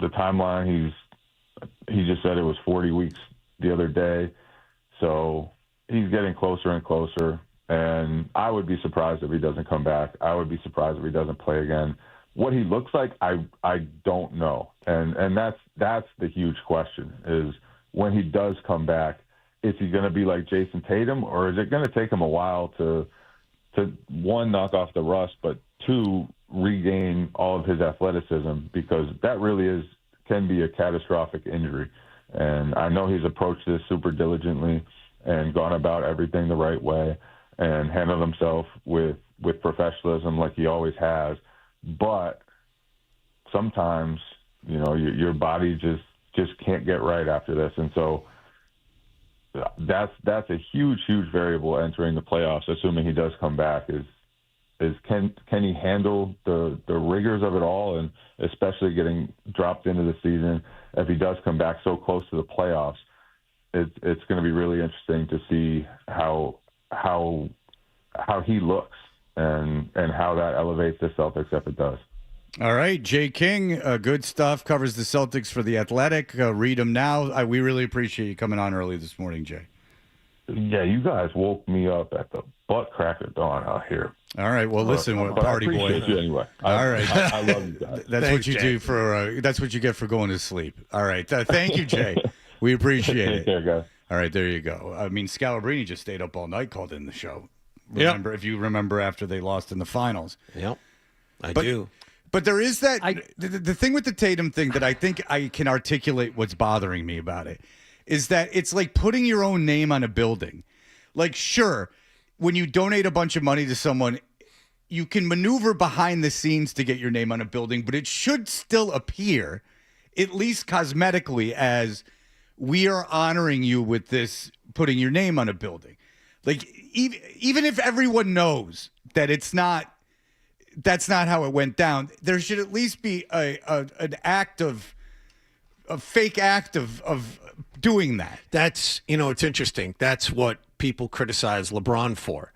timeline. He just said it was 40 weeks the other day, so he's getting closer and closer. And I would be surprised if he doesn't come back. I would be surprised if he doesn't play again. What he looks like, I don't know, and that's the huge question: is when he does come back, is he going to be like Jason Tatum, or is it going to take him a while to one, knock off the rust, but two, regain all of his athleticism, because that really can be a catastrophic injury. And I know he's approached this super diligently and gone about everything the right way and handled himself with professionalism like he always has. But sometimes, your body just can't get right after this. And so that's a huge, huge variable entering the playoffs, assuming he does come back, is can he handle the rigors of it all, and especially getting dropped into the season if he does come back so close to the playoffs. It's going to be really interesting to see how he looks and how that elevates the Celtics if it does. All right, Jay King, good stuff. Covers the Celtics for The Athletic. Read him now. We really appreciate you coming on early this morning, Jay. Yeah, you guys woke me up at the butt crack of dawn out here. All right, well, listen, we're party boy. I appreciate you anyway. All right. I love you guys. That's Thanks, what you Jay. do for. That's what you get for going to sleep. All right, thank you, Jay. We appreciate it. Take care, guys. All right, there you go. I mean, Scalabrini just stayed up all night, called in the show. Remember, if you remember, after they lost in the finals. Yep, I do. But there is that the thing with the Tatum thing that I think I can articulate what's bothering me about it is that it's like putting your own name on a building. Like, sure, when you donate a bunch of money to someone, you can maneuver behind the scenes to get your name on a building, but it should still appear, at least cosmetically, as we are honoring you with this, putting your name on a building. Like, even if everyone knows that that's not how it went down, there should at least be an act of a fake act of doing that. That's, it's interesting. That's what people criticize LeBron for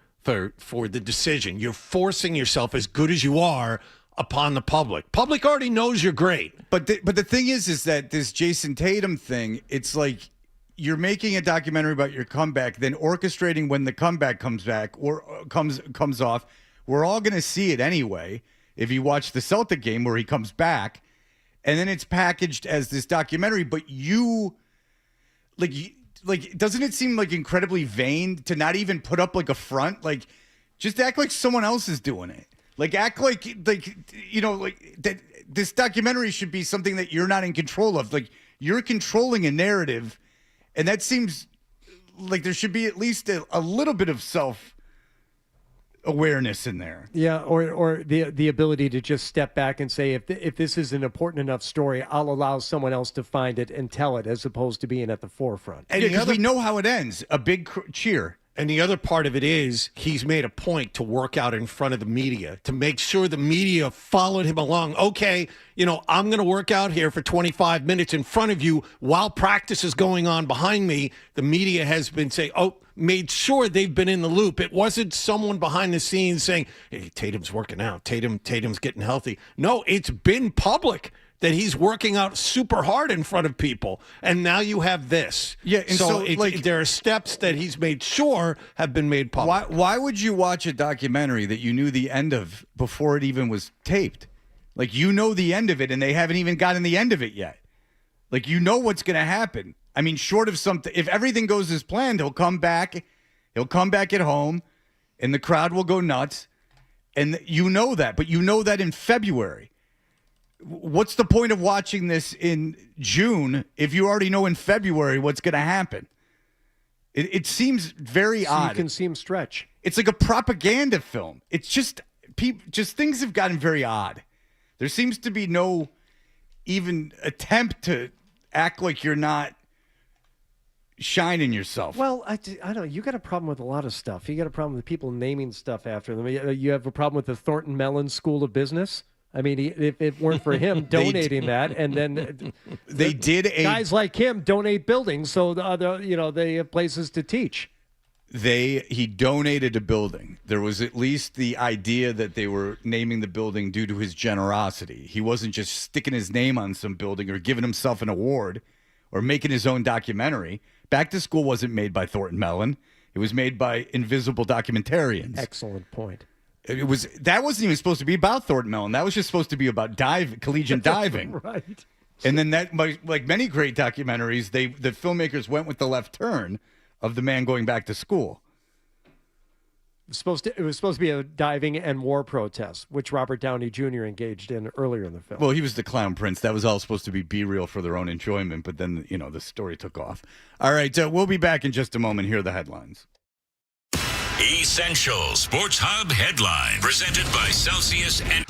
the decision. You're forcing yourself, as good as you are, upon the public. Public already knows you're great. But the thing is that this Jason Tatum thing, it's like you're making a documentary about your comeback, then orchestrating when the comeback comes back or comes off. We're all going to see it anyway if you watch the Celtic game where he comes back, and then it's packaged as this documentary. But doesn't it seem like incredibly vain to not even put up like a front? Like, just act like someone else is doing it. Like, act like that. This documentary should be something that you're not in control of. Like, you're controlling a narrative, and that seems like there should be at least a little bit of self-awareness in there. Yeah, or the ability to just step back and say, if this is an important enough story, I'll allow someone else to find it and tell it, as opposed to being at the forefront. And because we know how it ends, a big cheer. And the other part of it is he's made a point to work out in front of the media, to make sure the media followed him along. Okay, I'm going to work out here for 25 minutes in front of you while practice is going on behind me. The media has been saying, made sure they've been in the loop. It wasn't someone behind the scenes saying, hey, Tatum's working out. Tatum's getting healthy. No, it's been public that he's working out super hard in front of people. And now you have this. Yeah, and so there are steps that he's made sure have been made public. Why would you watch a documentary that you knew the end of before it even was taped? Like, you know the end of it, and they haven't even gotten the end of it yet. Like, you know what's going to happen. I mean, short of something, if everything goes as planned, he'll come back at home, and the crowd will go nuts. And you know that, but you know that in February. What's the point of watching this in June if you already know in February what's going to happen? It seems very odd. You can see him stretch. It's like a propaganda film. It's just things have gotten very odd. There seems to be no even attempt to act like you're not shining yourself. Well, I don't know. You got a problem with a lot of stuff. You got a problem with people naming stuff after them. You have a problem with the Thornton Mellon School of Business. I mean, if it weren't for him donating that, and then guys like him donate buildings, so they have places to teach. He donated a building. There was at least the idea that they were naming the building due to his generosity. He wasn't just sticking his name on some building or giving himself an award or making his own documentary. Back to School wasn't made by Thornton Mellon. It was made by invisible documentarians. Excellent point. That wasn't even supposed to be about Thornton Mellon. That was just supposed to be about collegiate diving. Right. And then like many great documentaries, the filmmakers went with the left turn of the man going back to school. It was supposed to be a diving and war protest, which Robert Downey Jr. engaged in earlier in the film. Well, he was the clown prince. That was all supposed to be B-reel for their own enjoyment, but then, the story took off. All right, we'll be back in just a moment. Here are the headlines. Essential Sports Hub headline presented by Celsius and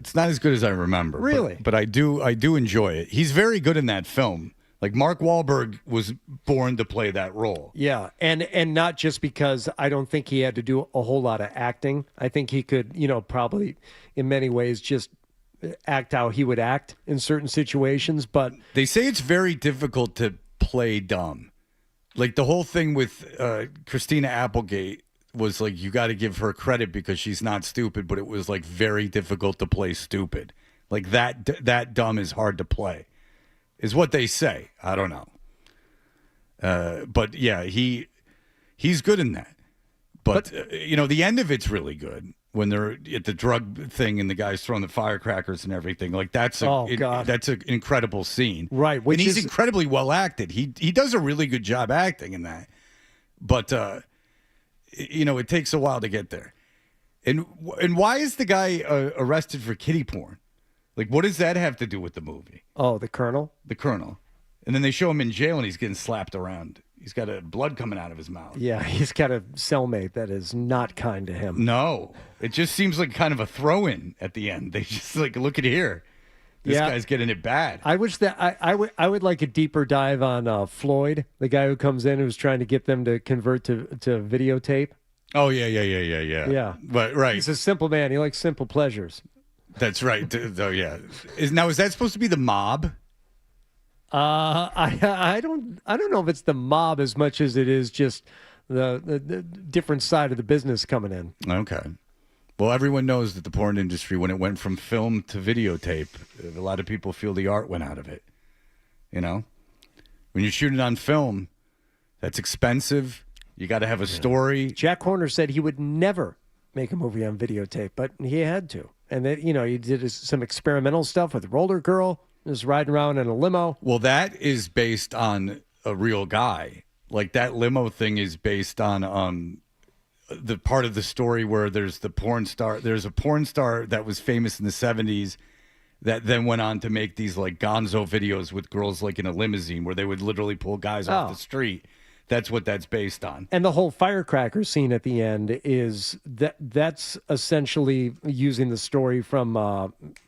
It's not as good as I remember. Really? But I do enjoy it. He's very good in that film. Like Mark Wahlberg was born to play that role. Yeah, and not just because I don't think he had to do a whole lot of acting. I think he could, probably in many ways just act how he would act in certain situations. But they say it's very difficult to play dumb. Like the whole thing with Christina Applegate was like, you got to give her credit because she's not stupid, but it was like very difficult to play stupid. Like that dumb is hard to play, is what they say. I don't know. But yeah, he's good in that. But the end of it's really good when they're at the drug thing and the guy's throwing the firecrackers and everything. Like that's that's an incredible scene. Right. And he's incredibly well acted. He does a really good job acting in that. But it takes a while to get there. And why is the guy arrested for kiddie porn? Like, what does that have to do with the movie? Oh, the Colonel? The Colonel. And then they show him in jail and he's getting slapped around. He's got blood coming out of his mouth. Yeah, he's got a cellmate that is not kind to him. No. It just seems like kind of a throw-in at the end. They just like, look at here. This guy's getting it bad. I wish that I would like a deeper dive on Floyd, the guy who comes in who's trying to get them to convert to videotape. Oh, yeah. Yeah. But, right. He's a simple man. He likes simple pleasures. That's right. Oh, yeah. Is that supposed to be the mob? I don't know if it's the mob as much as it is just the different side of the business coming in. Okay. Well, everyone knows that the porn industry, when it went from film to videotape, a lot of people feel the art went out of it. When you're shooting on film, that's expensive. You got to have a story. Jack Horner said he would never make a movie on videotape, but he had to. And then, he did some experimental stuff with Roller Girl. Just riding around in a limo. Well, that is based on a real guy. Like that limo thing is based on the part of the story where there's the porn star. There's a porn star that was famous in the 70s that then went on to make these like gonzo videos with girls like in a limousine where they would literally pull guys off the street. That's what that's based on. And the whole firecracker scene at the end is that's essentially using the story from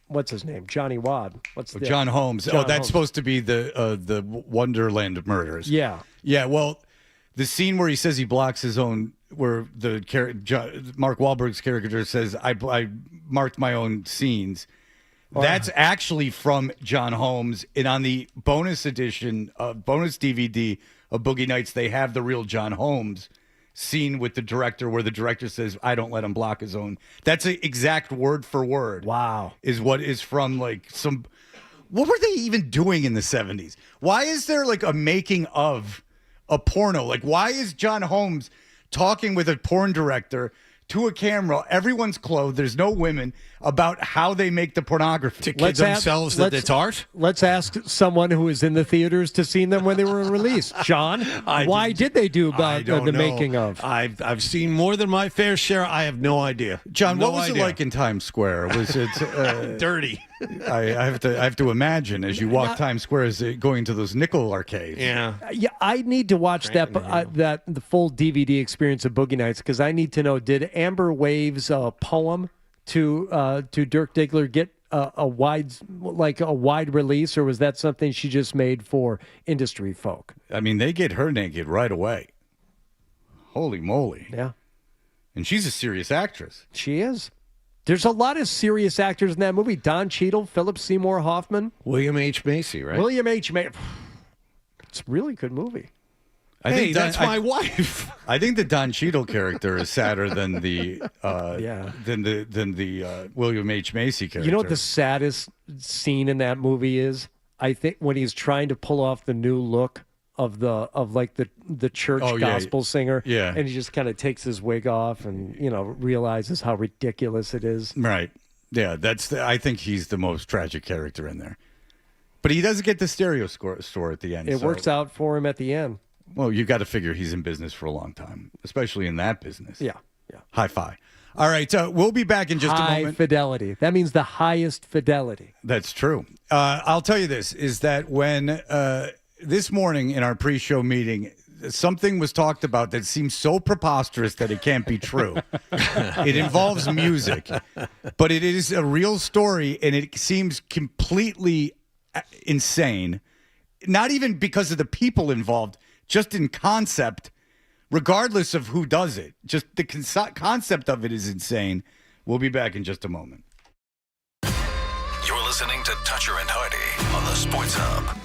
what's his name? Johnny Wad. John Holmes. John that's Holmes. supposed to be the Wonderland murders. Yeah. Yeah, well, the scene where he says he blocks his own, where Mark Wahlberg's character says, I marked my own scenes. That's actually from John Holmes. And on the bonus edition, bonus DVD of Boogie Nights, they have the real John Holmes scene with the director where the director says, I don't let him block his own. That's an exact word for word. Wow. Is what is from like some, what were they even doing in the 70s? Why is there like a making of a porno? Like why is John Holmes talking with a porn director to a camera, everyone's clothed, there's no women, about how they make the pornography. To kid themselves that it's art? Let's ask someone who was in the theaters to see them when they were released. John, why did they do about the making of? I've seen more than my fair share. I have no idea. John, what was it like in Times Square? Was it dirty? I have to imagine as you walk Times Square, is it going to those nickel arcades? Yeah. Yeah, I need to watch the full DVD experience of Boogie Nights because I need to know, did Amber Wave's poem to Dirk Diggler get a wide release, or was that something she just made for industry folk? I mean, they get her naked right away. Holy moly. Yeah. And she's a serious actress. She is. There's a lot of serious actors in that movie. Don Cheadle, Philip Seymour Hoffman. William H. Macy, right? William H. Macy. It's a really good movie. I think that's my wife. I think the Don Cheadle character is sadder than the William H. Macy character. You know what the saddest scene in that movie is? I think when he's trying to pull off the new look of the church gospel singer. Yeah. And he just kind of takes his wig off and, realizes how ridiculous it is. Right. Yeah, I think he's the most tragic character in there. But he doesn't get the stereo store at the end. It works out for him at the end. Well, you got to figure he's in business for a long time, especially in that business. Yeah. High five. All right, we'll be back in just a moment. High fidelity. That means the highest fidelity. That's true. I'll tell you this, is that when this morning in our pre-show meeting, something was talked about that seems so preposterous that it can't be true. It involves music, but it is a real story, and it seems completely insane. Not even because of the people involved, just in concept, regardless of who does it. Just the concept of it is insane. We'll be back in just a moment. You're listening to Toucher and Hardy on the Sports Hub.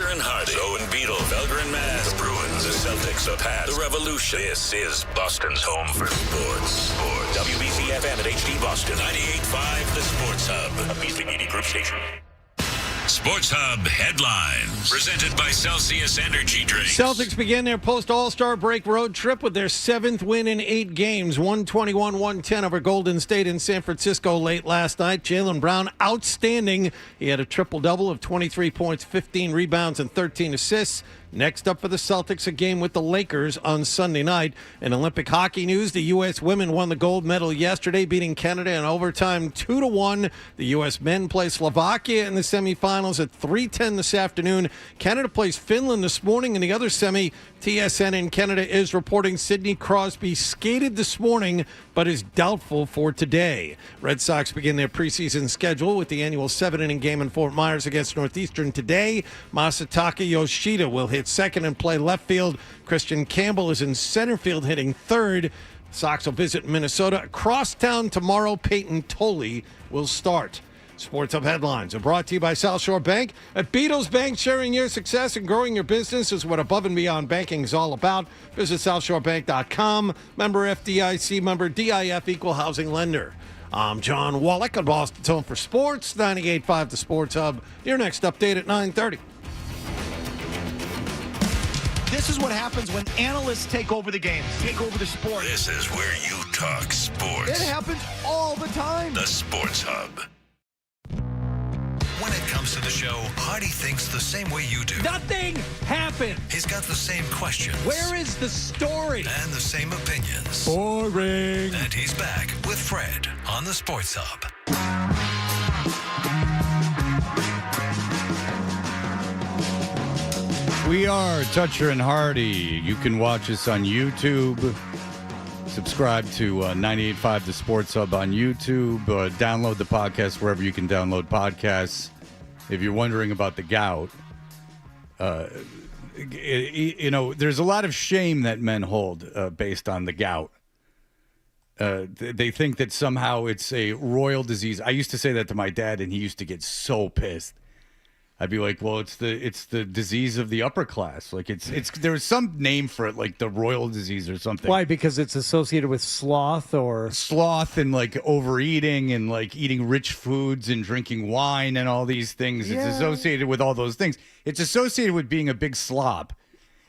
and Hardy, Owen Beetle, Felger and Maz, the Bruins, the Celtics, the Pats, the Revolution. This is Boston's home for sports. WBC-FM at HD Boston, 98.5 The Sports Hub, a Beasley Media Group station. Sports Hub headlines, presented by Celsius Energy Drinks. Celtics began their post-All-Star break road trip with their 7th win in 8 games, 121-110 over Golden State in San Francisco late last night. Jaylen Brown, outstanding. He had a triple-double of 23 points, 15 rebounds, and 13 assists. Next up for the Celtics, a game with the Lakers on Sunday night. In Olympic hockey news, the U.S. women won the gold medal yesterday, beating Canada in overtime 2-1. The U.S. men play Slovakia in the semifinals at 3:10 this afternoon. Canada plays Finland this morning in the other semi. TSN in Canada is reporting Sidney Crosby skated this morning, but is doubtful for today. Red Sox begin their preseason schedule with the annual 7-inning game in Fort Myers against Northeastern today. Masataka Yoshida will hit second and play left field. Christian Campbell is in center field hitting third. Sox will visit Minnesota. Across town tomorrow, Peyton Tolley will start. Sports Hub headlines are brought to you by South Shore Bank. At Beatles Bank, sharing your success and growing your business is what above and beyond banking is all about. Visit SouthShoreBank.com. Member FDIC, member DIF, equal housing lender. I'm John Wallach on Boston's Home for Sports, 98.5 The Sports Hub. Your next update at 9:30. This is what happens when analysts take over the games, take over the sport. This is where you talk sports. It happens all the time. The Sports Hub. When it comes to the show, Hardy thinks the same way you do. Nothing happened. He's got the same questions. Where is the story? And the same opinions. Boring. And he's back with Fred on the Sports Hub. We are Toucher and Hardy. You can watch us on YouTube. Subscribe to 98.5 The Sports Hub on YouTube. Download the podcast wherever you can download podcasts. If you're wondering about the gout, there's a lot of shame that men hold based on the gout. They think that somehow it's a royal disease. I used to say that to my dad, and he used to get so pissed. I'd be like, well, it's the disease of the upper class. Like there's some name for it, like the royal disease or something. Why? Because it's associated with sloth and like overeating and like eating rich foods and drinking wine and all these things. Yeah. It's associated with all those things. It's associated with being a big slob.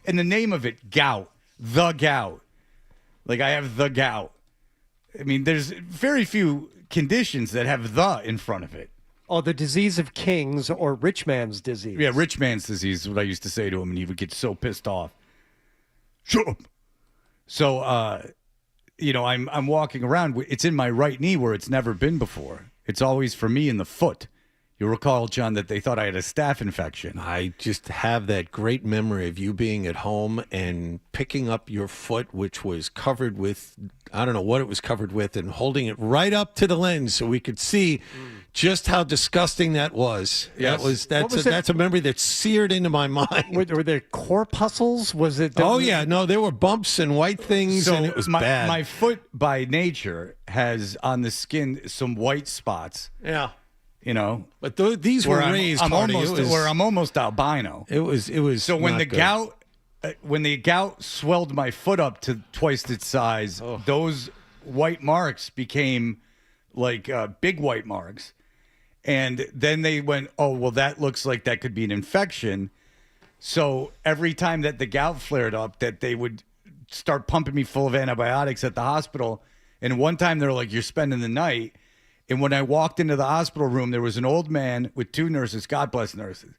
And the name of it, gout, the gout. Like I have the gout. I mean, there's very few conditions that have the in front of it. Oh, the disease of kings or rich man's disease. Yeah, rich man's disease is what I used to say to him, and he would get so pissed off. Shut up. So, I'm walking around. It's in my right knee where it's never been before. It's always for me in the foot. You'll recall, John, that they thought I had a staph infection. I just have that great memory of you being at home and picking up your foot, which was covered with, I don't know what it was covered with, and holding it right up to the lens so we could see just how disgusting that was. Yes. That's a memory that's seared into my mind. Were there corpuscles? Was it? Oh, yeah. No, there were bumps and white things, and it was bad. My foot, by nature, has on the skin some white spots. Yeah. But these were raised. I'm almost albino. It was. So when the gout swelled my foot up to twice its size, those white marks became like big white marks, and then they went, oh well, that looks like that could be an infection. So every time that the gout flared up, that they would start pumping me full of antibiotics at the hospital. And one time they're like, "You're spending the night." And when I walked into the hospital room, there was an old man with 2 nurses. God bless nurses.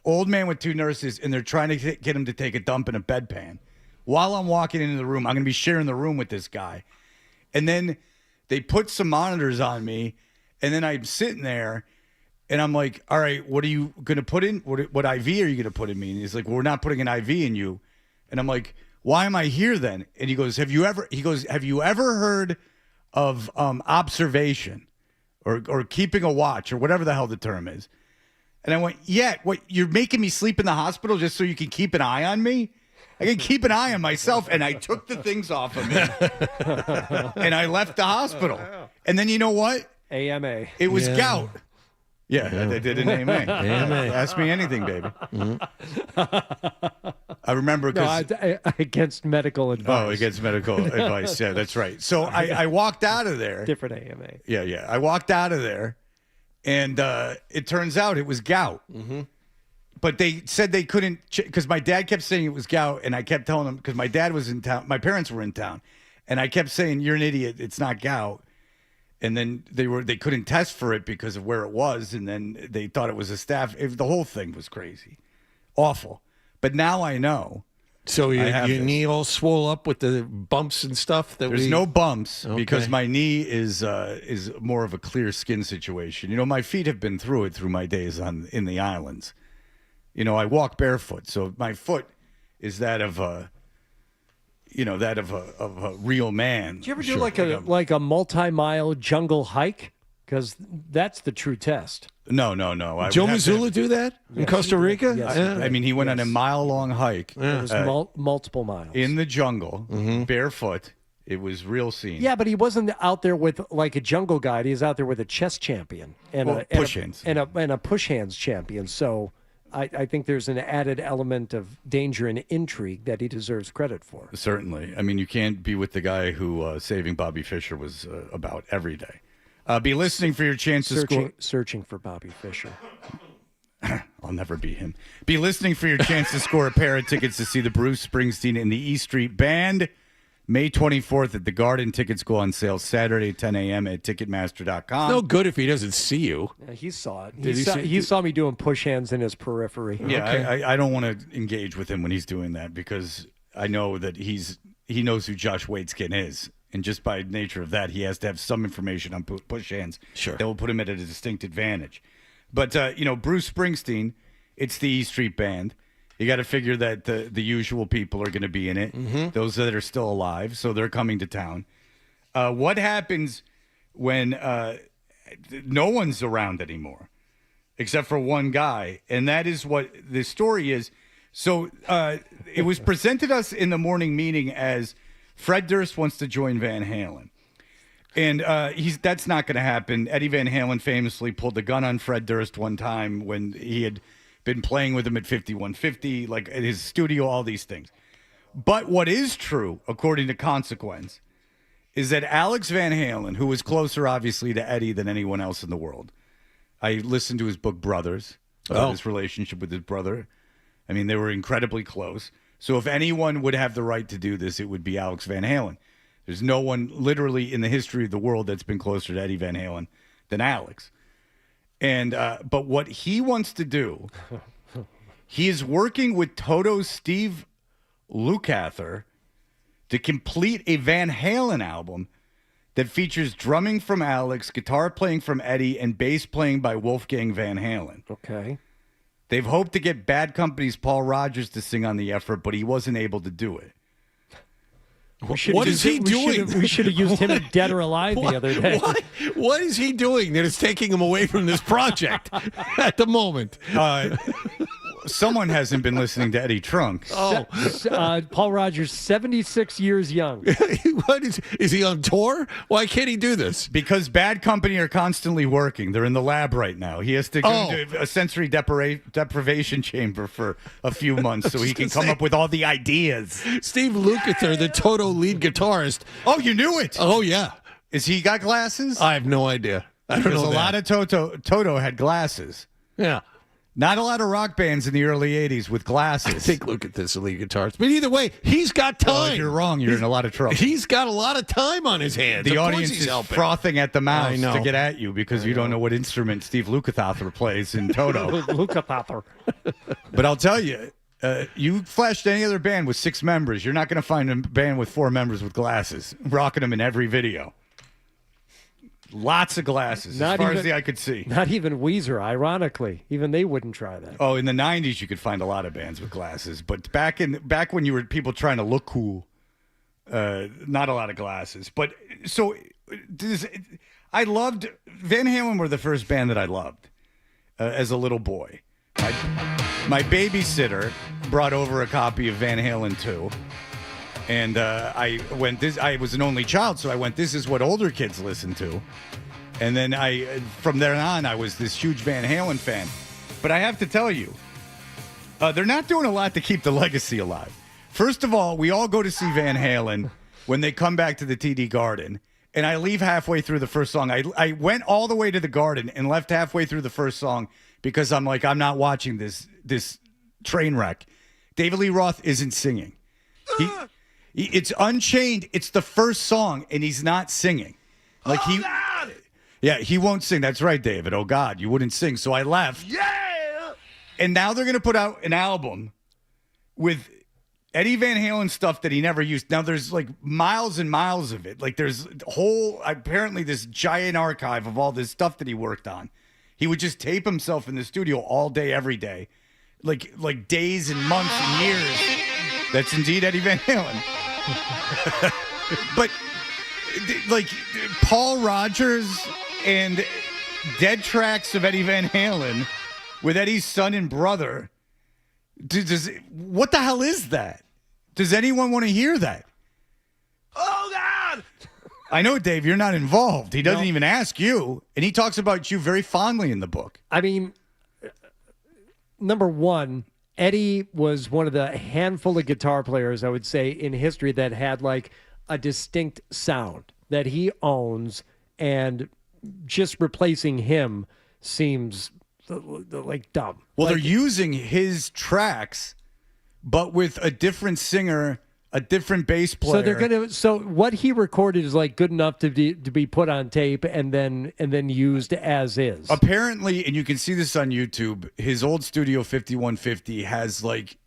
Old man with 2 nurses, and they're trying to get him to take a dump in a bedpan. While I'm walking into the room, I'm going to be sharing the room with this guy. And then they put some monitors on me, and then I'm sitting there, and I'm like, all right, what are you going to put in? What IV are you going to put in me? And he's like, well, we're not putting an IV in you. And I'm like, why am I here then? And he goes, have you ever heard of observation? Or keeping a watch, or whatever the hell the term is. And I went, yeah, what, you're making me sleep in the hospital just so you can keep an eye on me? I can keep an eye on myself. And I took the things off of me. And I left the hospital. And then you know what? AMA. It was gout. Yeah, they did an AMA. Ask me anything, baby. I remember because against medical advice. Oh, against medical advice. Yeah, that's right. So I walked out of there. Different AMA. Yeah. I walked out of there, and it turns out it was gout. Mm-hmm. But they said they couldn't because my dad kept saying it was gout, and I kept telling them because my dad was in town, my parents were in town, and I kept saying, "You're an idiot. It's not gout." And then they couldn't test for it because of where it was, and then they thought it was a staph. The whole thing was crazy, awful. But now I know. So your knee all swole up with the bumps and stuff. There's no bumps because my knee is more of a clear skin situation. You know, my feet have been through it through my days in the islands. You know, I walk barefoot, so my foot is that of a real man. Did you ever do like a multi-mile jungle hike? Because that's the true test. No. Joe Missoula do that in Costa Rica? Yes. I mean, he went on a mile-long hike. It was multiple miles. In the jungle, barefoot. It was real scene. Yeah, but he wasn't out there with like a jungle guide. He was out there with a chess champion and a push hands champion. So I think there's an added element of danger and intrigue that he deserves credit for. Certainly. I mean, you can't be with the guy who Saving Bobby Fischer was about every day. Be listening for your chance to score. Searching for Bobby Fischer. I'll never be him. Be listening for your chance to score a pair of tickets to see the Bruce Springsteen and the E Street Band. May 24th at the Garden. Tickets go on sale Saturday, 10 a.m. at Ticketmaster.com. No good if he doesn't see you. Yeah, he saw it. He saw me doing push hands in his periphery. Yeah, okay. I don't want to engage with him when he's doing that because I know that he knows who Josh Waitzkin is. And just by nature of that, he has to have some information on push hands. Sure. That will put him at a distinct advantage. But, Bruce Springsteen, it's the E Street Band. You got to figure that the usual people are going to be in it, those that are still alive, so they're coming to town. What happens when no one's around anymore, except for one guy? And that is what the story is. So it was presented us in the morning meeting as Fred Durst wants to join Van Halen. And that's not going to happen. Eddie Van Halen famously pulled the gun on Fred Durst one time when he had been playing with him at 5150, like at his studio, all these things. But what is true, according to Consequence, is that Alex Van Halen, who was closer, obviously, to Eddie than anyone else in the world. I listened to his book, Brothers, about his relationship with his brother. I mean, they were incredibly close. So if anyone would have the right to do this, it would be Alex Van Halen. There's no one literally in the history of the world that's been closer to Eddie Van Halen than Alex. And but what he wants to do, he is working with Toto's Steve Lukather to complete a Van Halen album that features drumming from Alex, guitar playing from Eddie, and bass playing by Wolfgang Van Halen. Okay. They've hoped to get Bad Company's Paul Rodgers to sing on the effort, but he wasn't able to do it. What is he doing? We should have used him in Dead or Alive the other day. What is he doing that is taking him away from this project at the moment? Someone hasn't been listening to Eddie Trunk. Paul Rodgers, 76 years young. What is he on tour? Why can't he do this? Because Bad Company are constantly working. They're in the lab right now. He has to go into a sensory deprivation chamber for a few months so he can come up with all the ideas. Steve Lukather, the Toto lead guitarist. Oh, you knew it? Oh, yeah. Is he got glasses? I have no idea. I don't know. A lot of Toto had glasses. Yeah. Not a lot of rock bands in the early 80s with glasses. I think look at this lead guitarist. But either way, he's got time. Well, if you're wrong, you're in a lot of trouble. He's got a lot of time on his hands. The audience is frothing at the mouth to get at you because you don't know what instrument Steve Lukather plays in Toto. Lukather. But I'll tell you, you flashed any other band with 6 members, you're not going to find a band with 4 members with glasses, rocking them in every video. Lots of glasses, as far as the eye could see. Not even Weezer, ironically. Even they wouldn't try that. Oh, in the 90s, you could find a lot of bands with glasses. But back when you were people trying to look cool, not a lot of glasses. But so I loved Van Halen were the first band that I loved as a little boy. My babysitter brought over a copy of Van Halen 2. And I was an only child, so I went, this is what older kids listen to. And then from there on, I was this huge Van Halen fan. But I have to tell you, they're not doing a lot to keep the legacy alive. First of all, we all go to see Van Halen when they come back to the TD Garden. And I leave halfway through the first song. I went all the way to the Garden and left halfway through the first song because I'm like, I'm not watching this train wreck. David Lee Roth isn't singing. It's Unchained. It's the first song, and he's not singing. Like God! Yeah, he won't sing. That's right, David. Oh, God, you wouldn't sing. So I left. Yeah! And now they're going to put out an album with Eddie Van Halen stuff that he never used. Now, there's like miles and miles of it. Like there's apparently this giant archive of all this stuff that he worked on. He would just tape himself in the studio all day, every day. Like days and months and years. That's indeed Eddie Van Halen. But like Paul Rogers and dead tracks of Eddie Van Halen with Eddie's son and brother. What the hell is that? Does anyone want to hear that? Oh, God! I know, Dave, you're not involved. He doesn't even ask you, and he talks about you very fondly in the book. I mean, number one, Eddie was one of the handful of guitar players, I would say, in history that had like a distinct sound that he owns, and just replacing him seems like dumb. Well, they're using his tracks, but with a different singer, a different bass player. So they're gonna. So what he recorded is like good enough to be put on tape and then used as is. Apparently, and you can see this on YouTube. His old Studio 5150 has like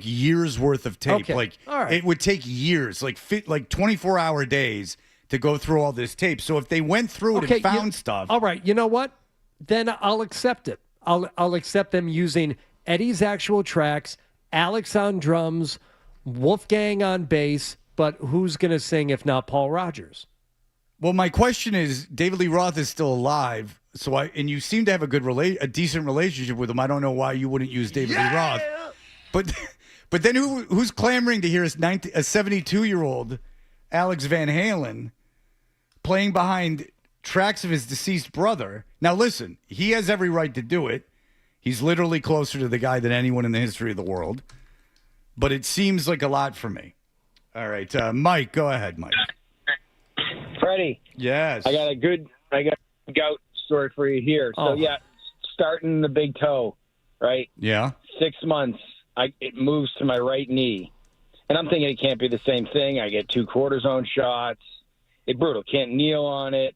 years worth of tape. Okay. Like all right. It would take years, like 24-hour days to go through all this tape. So if they went through it and found stuff, all right, you know what? Then I'll accept it. I'll accept them using Eddie's actual tracks, Alex on drums, Wolfgang on bass, but who's going to sing if not Paul Rogers? Well, my question is, David Lee Roth is still alive, and you seem to have a decent relationship with him. I don't know why you wouldn't use David Lee Roth, but then who's clamoring to hear a 72-year-old Alex Van Halen playing behind tracks of his deceased brother? Now, listen, he has every right to do it. He's literally closer to the guy than anyone in the history of the world. But it seems like a lot for me. All right, Mike, go ahead, Mike. Freddie. Yes. I got a gout story for you here. So, starting the big toe, right? Yeah. 6 months, it moves to my right knee. And I'm thinking it can't be the same thing. I get 2 cortisone shots. It's brutal. Can't kneel on it.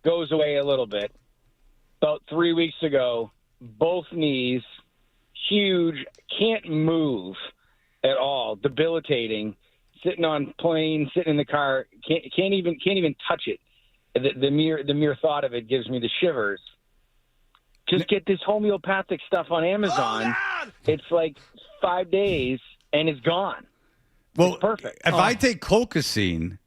Goes away a little bit. About 3 weeks ago, both knees, huge, can't move at all, debilitating. Sitting on plane, sitting in the car, can't even touch it. The mere thought of it gives me the shivers. Just get this homeopathic stuff on Amazon. It's like 5 days and it's gone. Well, it's perfect. If I take colchicine,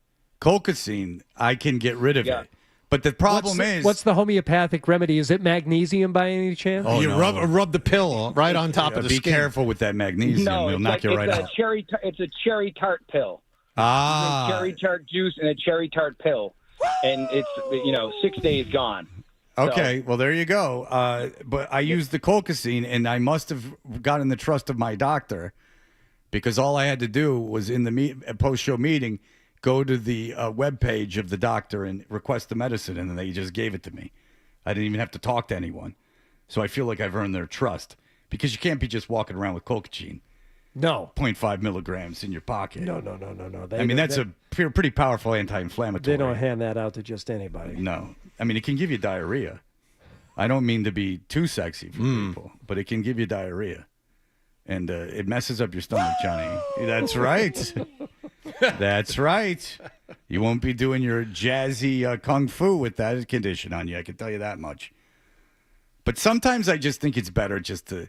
I can get rid of it. But the problem is... What's the homeopathic remedy? Is it magnesium by any chance? You rub the pill right on top of the be skin. Be careful with that magnesium. No, It'll knock you right out. It's a cherry tart pill. Ah. Cherry tart juice and a cherry tart pill. And it's, 6 days gone. Okay, well, there you go. But I used the colchicine, and I must have gotten the trust of my doctor because all I had to do was in the post-show meeting, go to the webpage of the doctor and request the medicine, and then they just gave it to me. I didn't even have to talk to anyone. So I feel like I've earned their trust because you can't be just walking around with colchicine. No. 0.5 milligrams in your pocket. No. That's a pretty powerful anti-inflammatory. They don't hand that out to just anybody. No. I mean, it can give you diarrhea. I don't mean to be too sexy for people, but it can give you diarrhea. And it messes up your stomach, Johnny. That's right. That's right. You won't be doing your jazzy kung fu with that condition on you. I can tell you that much. But sometimes I just think it's better just to...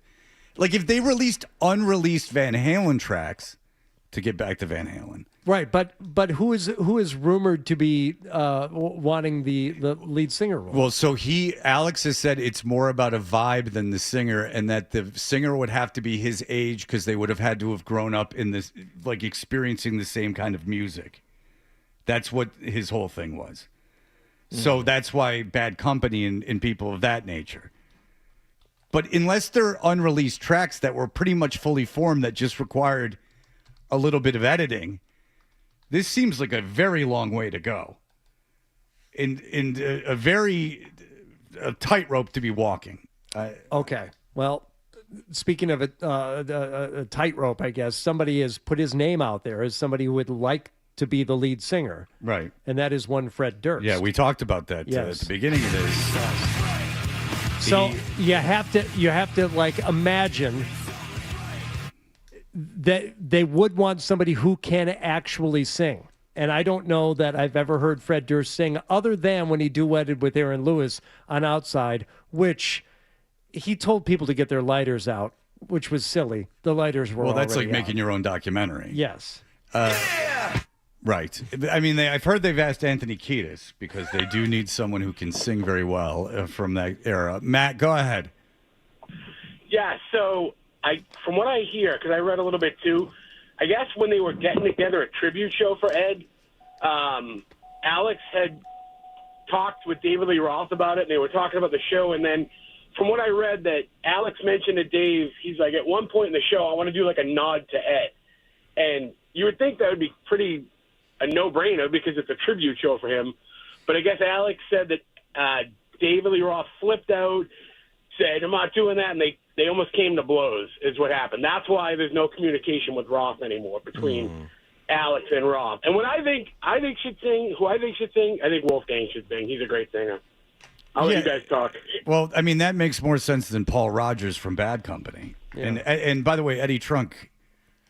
Like, if they released unreleased Van Halen tracks, to get back to Van Halen. Right, but who is rumored to be wanting the lead singer role? Well, so Alex has said it's more about a vibe than the singer, and that the singer would have to be his age because they would have had to have grown up in this, like, experiencing the same kind of music. That's what his whole thing was. So that's why Bad Company and people of that nature. But unless they're unreleased tracks that were pretty much fully formed that just required a little bit of editing, this seems like a very long way to go. And a very tightrope to be walking. Okay. Well, speaking of a tightrope, I guess, somebody has put his name out there as somebody who would like to be the lead singer. Right. And that is one Fred Durst. Yeah, we talked about that at the beginning of this. So you have to like imagine that they would want somebody who can actually sing. And I don't know that I've ever heard Fred Durst sing other than when he duetted with Aaron Lewis on Outside, which he told people to get their lighters out, which was silly. The lighters were Well, that's like already making your own documentary. Yes. Right. I mean, I've heard they've asked Anthony Kiedis because they do need someone who can sing very well from that era. Matt, go ahead. Yeah, so from what I hear, because I read a little bit too, I guess when they were getting together a tribute show for Ed, Alex had talked with David Lee Roth about it, and they were talking about the show, and then from what I read that Alex mentioned to Dave, he's like, at one point in the show, I want to do like a nod to Ed. And you would think that would be pretty a no-brainer because it's a tribute show for him. But I guess Alex said that David Lee Roth flipped out, said, I'm not doing that, and they almost came to blows is what happened. That's why there's no communication with Roth anymore between Alex and Roth. And what I think should sing, I think Wolfgang should sing. He's a great singer. I'll let you guys talk. Well, I mean, that makes more sense than Paul Rogers from Bad Company. Yeah. And by the way, Eddie Trunk,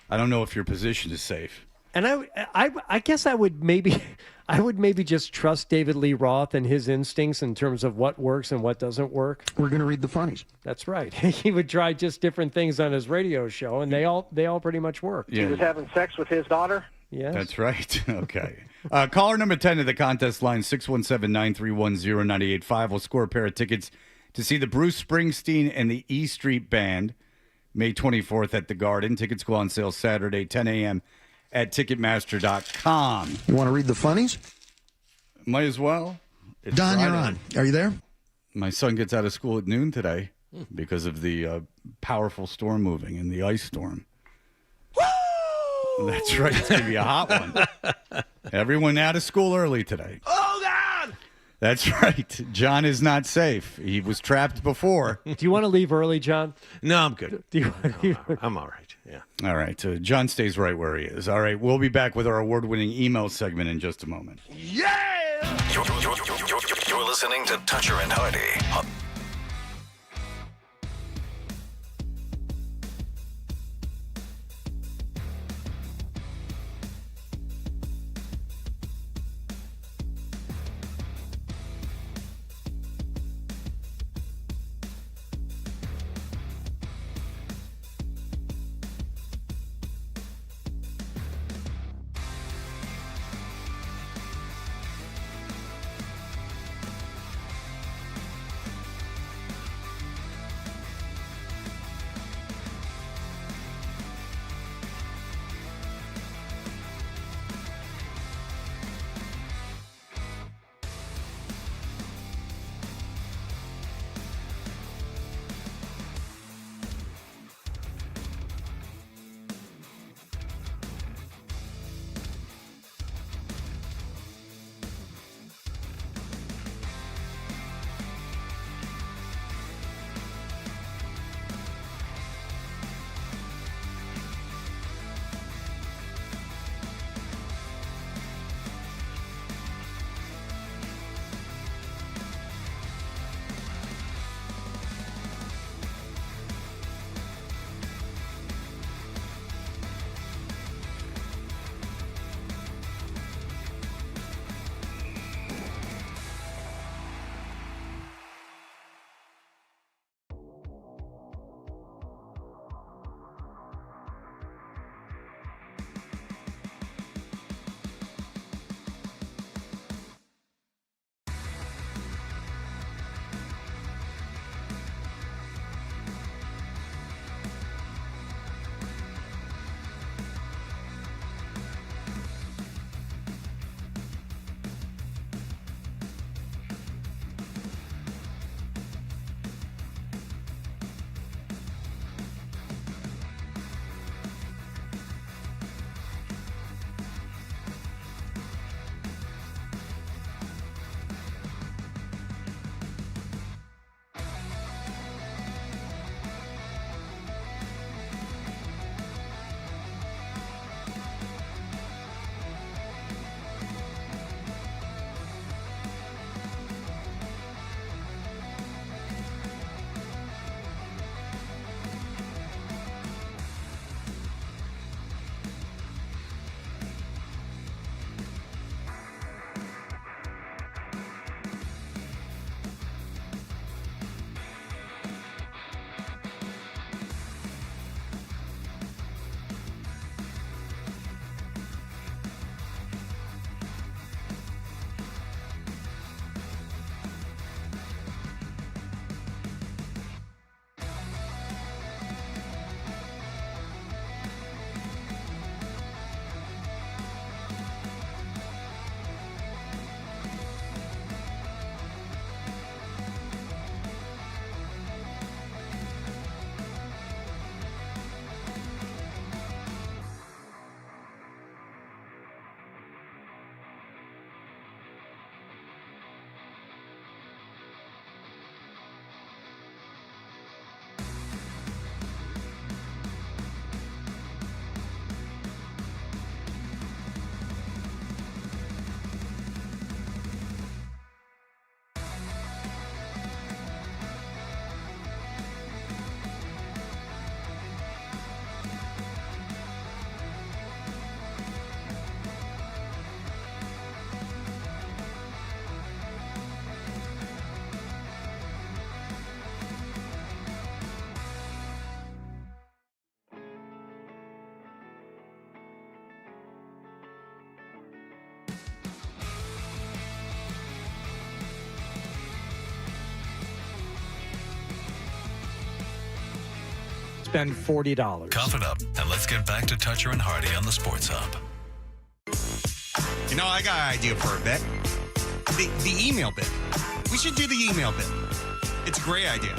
I don't know if your position is safe. And I guess I would maybe just trust David Lee Roth and his instincts in terms of what works and what doesn't work. We're going to read the funnies. That's right. He would try just different things on his radio show, and they all pretty much work. Yeah. He was having sex with his daughter? Yes. That's right. Okay. Caller number 10 to the contest line, 617-931-0985. Will score a pair of tickets to see the Bruce Springsteen and the E Street Band May 24th at the Garden. Tickets go on sale Saturday, 10 a.m. at Ticketmaster.com. You want to read the funnies? Might as well. It's Don, Friday. you're on. Are you there? My son gets out of school at noon today because of the powerful storm moving and the ice storm. That's right. It's going to be a hot one. Everyone out of school early today. Oh, God! That's right. John is not safe. He was trapped before. Do you want to leave early, John? No, I'm good. I'm all right. Yeah. All right. John stays right where he is. All right. We'll be back with our award-winning email segment in just a moment. Yeah! You're listening to Toucher and Hardy. spend $40. Cough it up, and let's get back to Toucher and Hardy on the Sports Hub. You know, I got an idea for a bit. The email bit. We should do the email bit. It's a great idea.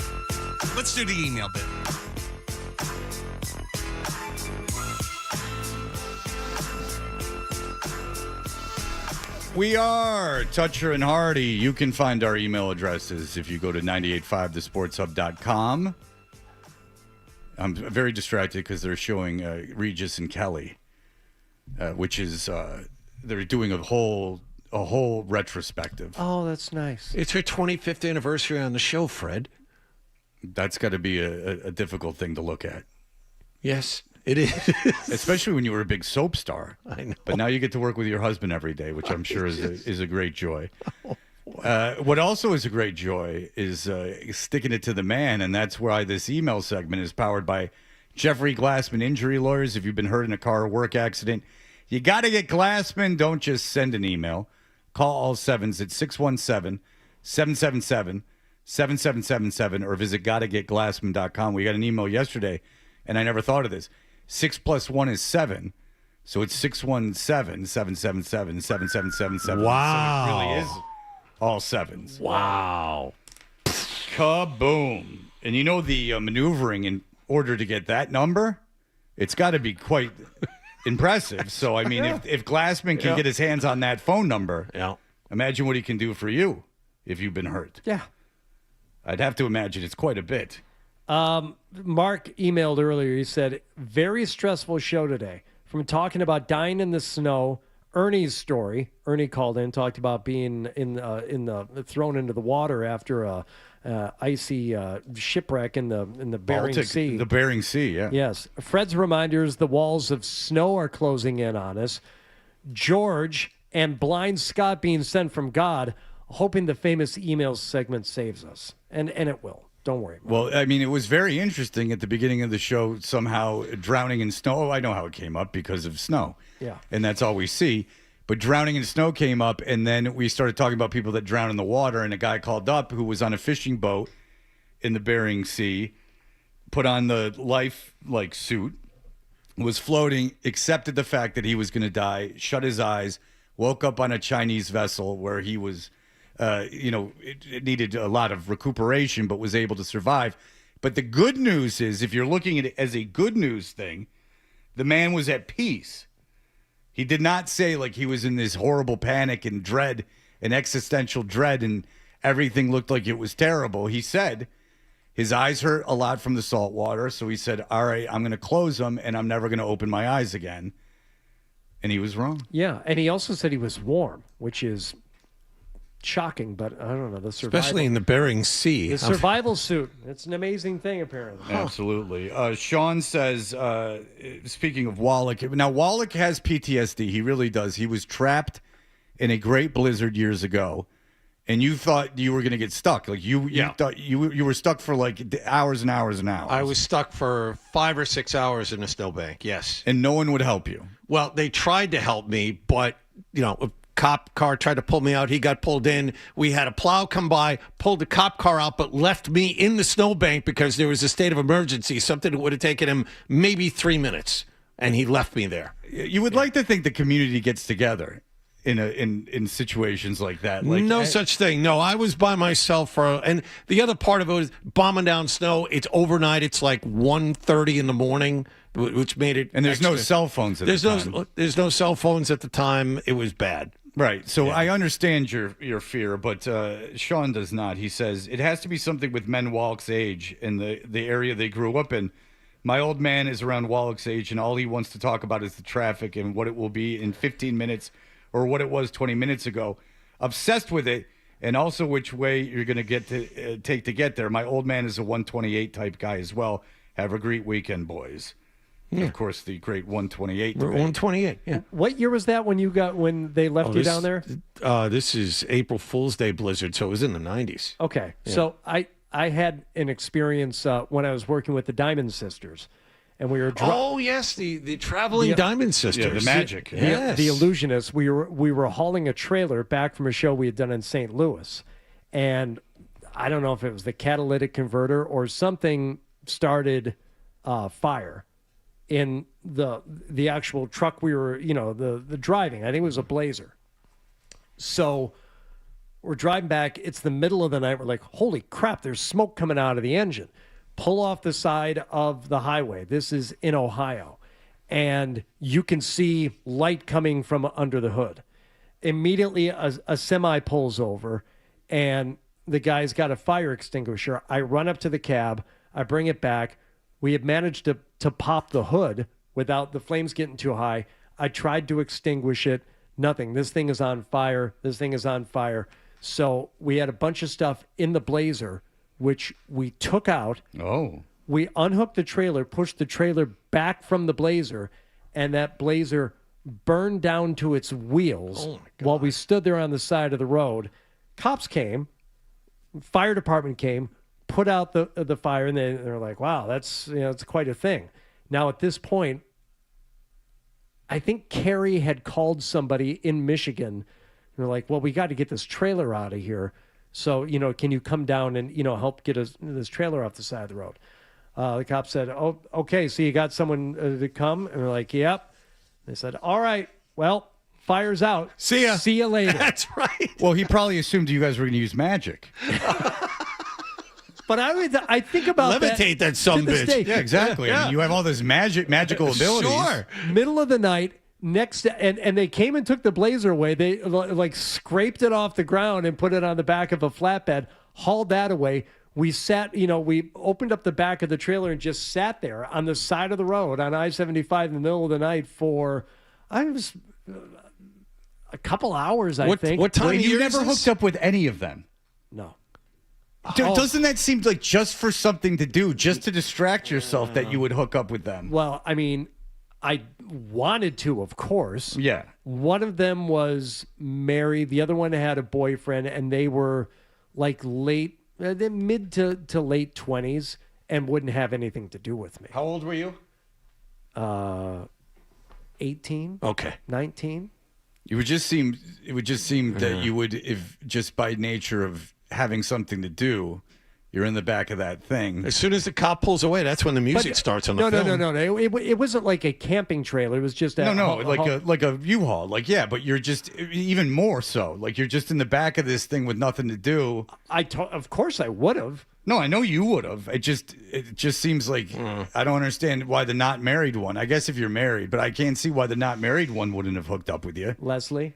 Let's do the email bit. We are Toucher and Hardy. You can find our email addresses if you go to 985thesportshub.com. I'm very distracted because they're showing Regis and Kelly, which is they're doing a whole retrospective. Oh, that's nice. It's her 25th anniversary on the show, Fred. That's got to be a difficult thing to look at. Yes, it is. Especially when you were a big soap star. I know. But now you get to work with your husband every day, which I'm sure is a great joy. What also is a great joy is sticking it to the man, and that's why this email segment is powered by Jeffrey Glassman Injury Lawyers. If you've been hurt in a car or work accident, you got to get Glassman. Don't just send an email. Call all sevens at 617-777-7777 or visit gottagetglassman.com. We got an email yesterday, and I never thought of this. 6 + 1 is 7. So it's 617-777-7777. Wow. So it really is all sevens. Wow. Kaboom. And you know the maneuvering in order to get that number? It's got to be quite impressive. So, I mean, if Glassman can get his hands on that phone number, imagine what he can do for you if you've been hurt. Yeah. I'd have to imagine it's quite a bit. Mark emailed earlier. He said, very stressful show today. From talking about dying in the snow, Ernie's story. Ernie called in, talked about being thrown into the water after a icy shipwreck in the Bering Baltic, Sea. The Bering Sea, yeah. Yes. Fred's reminders, the walls of snow are closing in on us. George and blind Scott being sent from God, hoping the famous emails segment saves us. And it will. Don't worry. Well, I mean, it was very interesting at the beginning of the show, somehow drowning in snow. Oh, I know how it came up because of snow. Yeah. And that's all we see. But drowning in snow came up, and then we started talking about people that drown in the water, and a guy called up who was on a fishing boat in the Bering Sea, put on the life suit, was floating, accepted the fact that he was going to die, shut his eyes, woke up on a Chinese vessel where he was it needed a lot of recuperation, but was able to survive. But the good news is, if you're looking at it as a good news thing, the man was at peace. He did not say like he was in this horrible panic and dread and existential dread and everything looked like it was terrible. He said his eyes hurt a lot from the salt water. So he said, all right, I'm going to close them and I'm never going to open my eyes again. And he was wrong. Yeah. And he also said he was warm, which is shocking, but I don't know. Especially in the Bering Sea. The survival suit. It's an amazing thing, apparently. Absolutely. Sean says, speaking of Wallach, now Wallach has PTSD. He really does. He was trapped in a great blizzard years ago, and you thought you were going to get stuck. Like you thought you were stuck for like hours and hours and hours. I was stuck for 5 or 6 hours in a snowbank, yes. And no one would help you. Well, they tried to help me, but, a cop car tried to pull me out. He got pulled in. We had a plow come by, pulled the cop car out, but left me in the snowbank because there was a state of emergency, something that would have taken him maybe 3 minutes, and he left me there. You would like to think the community gets together in situations like that. Like, no such thing. No, I was by myself and the other part of it was bombing down snow. It's overnight. It's like 1:30 in the morning, which made it. And there's no cell phones at the time. There's no cell phones at the time. It was bad. Right. So I understand your fear, but Sean does not. He says it has to be something with men Wallach's age in the area they grew up in. My old man is around Wallach's age, and all he wants to talk about is the traffic and what it will be in 15 minutes or what it was 20 minutes ago. Obsessed with it, and also which way you're going to get to take to get there. My old man is a 128 type guy as well. Have a great weekend, boys. Yeah. Of course, the great 128. 128, yeah. What year was that when they left you down there? This is April Fool's Day blizzard, so it was in the 90s. Okay. Yeah. So I had an experience when I was working with the Diamond Sisters. And we were oh yes, the traveling Diamond Sisters, the magic, the illusionists. We were hauling a trailer back from a show we had done in St. Louis, and I don't know if it was the catalytic converter or something started fire in the actual truck we were, the driving. I think it was a Blazer. So we're driving back. It's the middle of the night. We're like, holy crap, there's smoke coming out of the engine. Pull off the side of the highway. This is in Ohio. And you can see light coming from under the hood. Immediately, a semi pulls over, and the guy's got a fire extinguisher. I run up to the cab. I bring it back. We had managed to pop the hood without the flames getting too high. I tried to extinguish it. Nothing. This thing is on fire. This thing is on fire. So we had a bunch of stuff in the Blazer, which we took out. Oh. We unhooked the trailer, pushed the trailer back from the Blazer, and that Blazer burned down to its wheels while we stood there on the side of the road. Cops came, fire department came, put out the fire, and they're like, wow, that's it's quite a thing. Now at this point, I think Carrie had called somebody in Michigan, and they're like, well, we got to get this trailer out of here. So, can you come down and, help get this trailer off the side of the road? The cop said, oh, okay, so you got someone to come? And we're like, yep. They said, all right, well, fire's out. See ya. See you later. That's right. Well, he probably assumed you guys were going to use magic. But I think about levitate that to this sumbitch. day. Yeah, exactly. I mean, you have all this magical abilities. Sure. Middle of the night, and they came and took the Blazer away. They like scraped it off the ground and put it on the back of a flatbed, hauled that away. We sat, we opened up the back of the trailer and just sat there on the side of the road on I-75 in the middle of the night for, a couple hours, I think. What time of You year never is this? hooked up with any of them. No. Doesn't that seem like just for something to do, just to distract yourself, that you would hook up with them? Well, I mean, I wanted to, of course. Yeah. One of them was married. The other one had a boyfriend, and they were like they're mid to late 20s and wouldn't have anything to do with me. How old were you? 18. Okay. 19. It would just seem that you would, if just by nature of having something to do, you're in the back of that thing. As soon as the cop pulls away, that's when the music starts on the film. No. It wasn't like a camping trailer. It was just like a U-Haul. Like, yeah, but you're just even more so. Like, you're just in the back of this thing with nothing to do. Of course I would have. No, I know you would have. It just seems like I don't understand why the not married one. I guess if you're married, but I can't see why the not married one wouldn't have hooked up with you. Leslie,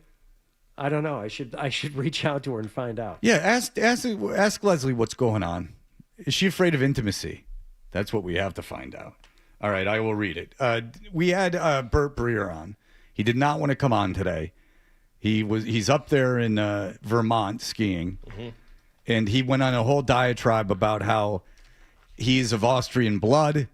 I don't know. I should reach out to her and find out. Yeah, ask Leslie what's going on. Is she afraid of intimacy? That's what we have to find out. All right, I will read it. We had Bert Breer on. He did not want to come on today. He's up there in Vermont skiing. Mm-hmm. And he went on a whole diatribe about how he's of Austrian blood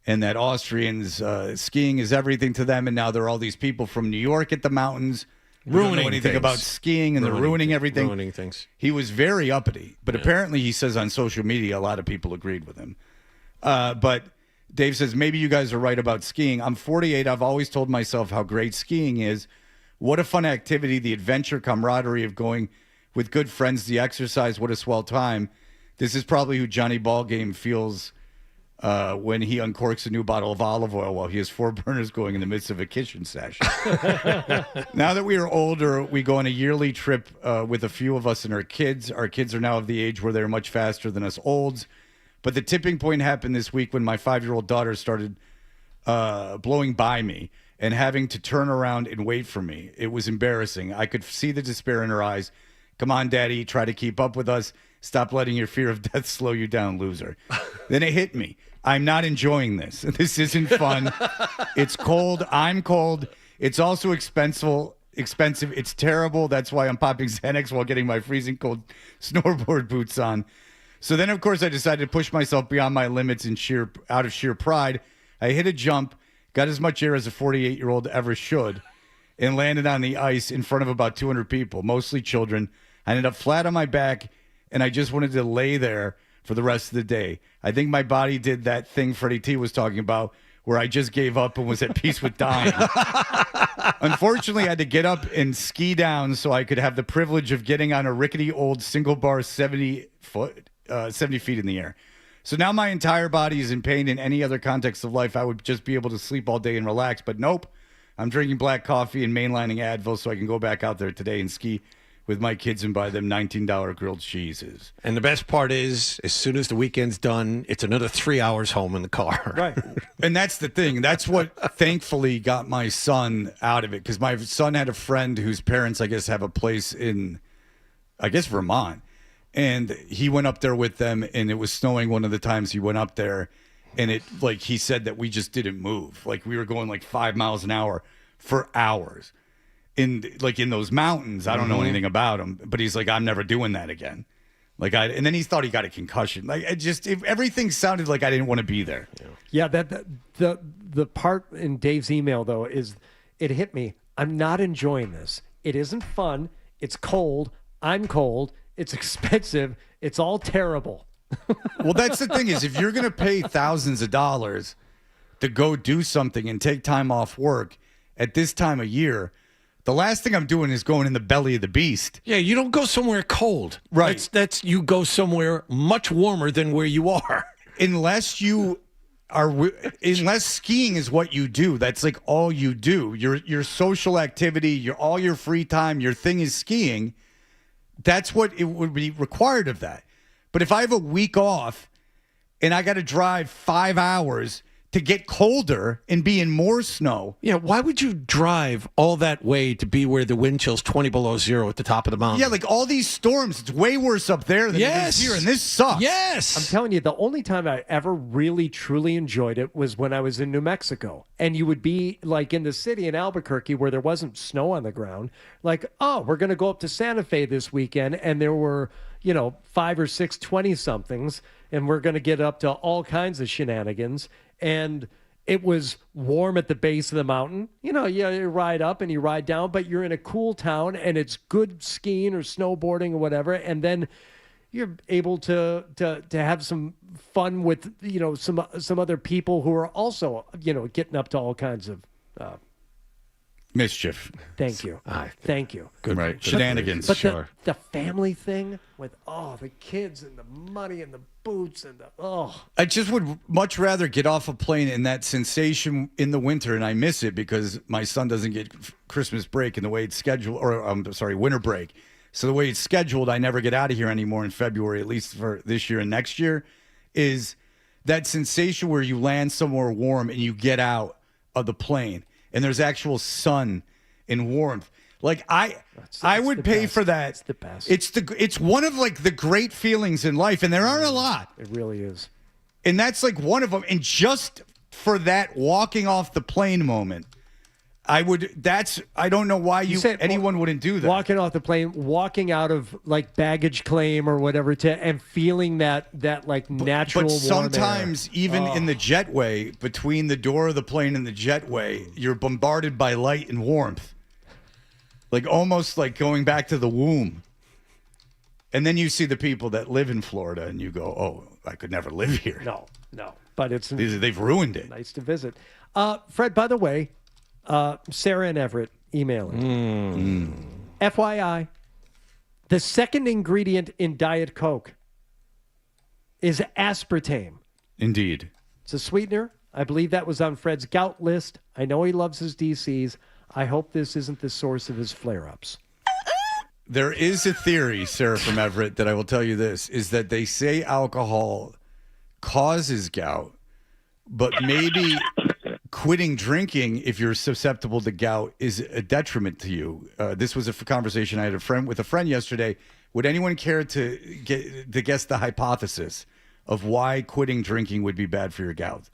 and that Austrians skiing is everything to them. And now there are all these people from New York at the mountains who don't know anything about skiing, and they're ruining everything. Ruining things. He was very uppity. But apparently he says on social media a lot of people agreed with him. But Dave says, maybe you guys are right about skiing. I'm 48. I've always told myself how great skiing is. What a fun activity, the adventure, camaraderie of going with good friends, the exercise, what a swell time. This is probably who Johnny Ballgame feels when he uncorks a new bottle of olive oil while he has 4 burners going in the midst of a kitchen session. Now that we are older, we go on a yearly trip with a few of us and our kids. Our kids are now of the age where they're much faster than us olds. But the tipping point happened this week when my 5-year-old daughter started blowing by me and having to turn around and wait for me. It was embarrassing. I could see the despair in her eyes. Come on, Daddy, try to keep up with us. Stop letting your fear of death slow you down, loser. Then it hit me. I'm not enjoying this. This isn't fun. It's cold. I'm cold. It's also expensive. It's terrible. That's why I'm popping Xanax while getting my freezing cold snowboard boots on. So then, of course, I decided to push myself beyond my limits out of sheer pride. I hit a jump, got as much air as a 48-year-old ever should, and landed on the ice in front of about 200 people, mostly children. I ended up flat on my back, and I just wanted to lay there for the rest of the day. I think my body did that thing Freddie T was talking about, where I just gave up and was at peace with dying. Unfortunately, I had to get up and ski down so I could have the privilege of getting on a rickety old single bar 70 feet in the air. So now my entire body is in pain. In any other context of life, I would just be able to sleep all day and relax. But nope, I'm drinking black coffee and mainlining Advil so I can go back out there today and ski with my kids and buy them $19 grilled cheeses. And the best part is, as soon as the weekend's done, it's another 3 hours home in the car. Right. And that's the thing. That's what thankfully got my son out of it, because my son had a friend whose parents, I guess, have a place in, I guess, Vermont. And he went up there with them, and it was snowing one of the times he went up there. And it, like, he said that we just didn't move. Like, we were going like 5 miles an hour for hours. In those mountains. I don't know anything about them, but he's like, I'm never doing that again. And then he thought he got a concussion. Everything sounded like I didn't want to be there. Yeah, the part in Dave's email though is it hit me. I'm not enjoying this. It isn't fun. It's cold. I'm cold. It's expensive. It's all terrible. Well, that's the thing is, if you're going to pay thousands of dollars to go do something and take time off work at this time of year, the last thing I'm doing is going in the belly of the beast. Yeah, you don't go somewhere cold. Right. That's you go somewhere much warmer than where you are. Unless skiing is what you do. That's like all you do. Your social activity, all your free time, your thing is skiing. That's what it would be required of that. But if I have a week off and I got to drive 5 hours to get colder and be in more snow. Yeah, why would you drive all that way to be where the wind chill's 20 below zero at the top of the mountain? Yeah, like all these storms, it's way worse up there than it is here, and this sucks. Yes. I'm telling you, the only time I ever really, truly enjoyed it was when I was in New Mexico. And you would be like in the city in Albuquerque where there wasn't snow on the ground. Like, oh, we're going to go up to Santa Fe this weekend. And there were, 5 or 6 20-somethings. And we're going to get up to all kinds of shenanigans. And it was warm at the base of the mountain. You ride up and you ride down, but you're in a cool town and it's good skiing or snowboarding or whatever. And then you're able to have some fun with, some other people who are also, getting up to all kinds of mischief. Thank you. Thank you. Good. Right. Shenanigans. But Sure. the family thing with, the kids and the money and the boots and I just would much rather get off a plane in that sensation in the winter, and I miss it because my son doesn't get Christmas break in the way it's scheduled, winter break. So the way it's scheduled, I never get out of here anymore in February, at least for this year and next year, is that sensation where you land somewhere warm and you get out of the plane and there's actual sun and warmth. Like I would pay for that. It's the best. It's one of like the great feelings in life, and there aren't a lot. It really is. And that's like one of them. And just for that walking off the plane moment, I don't know why anyone wouldn't do that. Walking off the plane, walking out of like baggage claim or whatever, and feeling that like natural. But warm sometimes air. even in the jetway, between the door of the plane and the jetway, you're bombarded by light and warmth. Like almost like going back to the womb. And then you see the people that live in Florida and you go, oh, I could never live here. No. But they've ruined it. Nice to visit. Fred, by the way, Sarah and Everett emailing. FYI, the second ingredient in Diet Coke is aspartame. Indeed. It's a sweetener. I believe that was on Fred's gout list. I know he loves his DCs. I hope this isn't the source of his flare-ups. There is a theory, Sarah from Everett, that I will tell you this, is that they say alcohol causes gout, but maybe quitting drinking, if you're susceptible to gout, is a detriment to you. This was a conversation I had with a friend yesterday. Would anyone care to guess the hypothesis of why quitting drinking would be bad for your gout?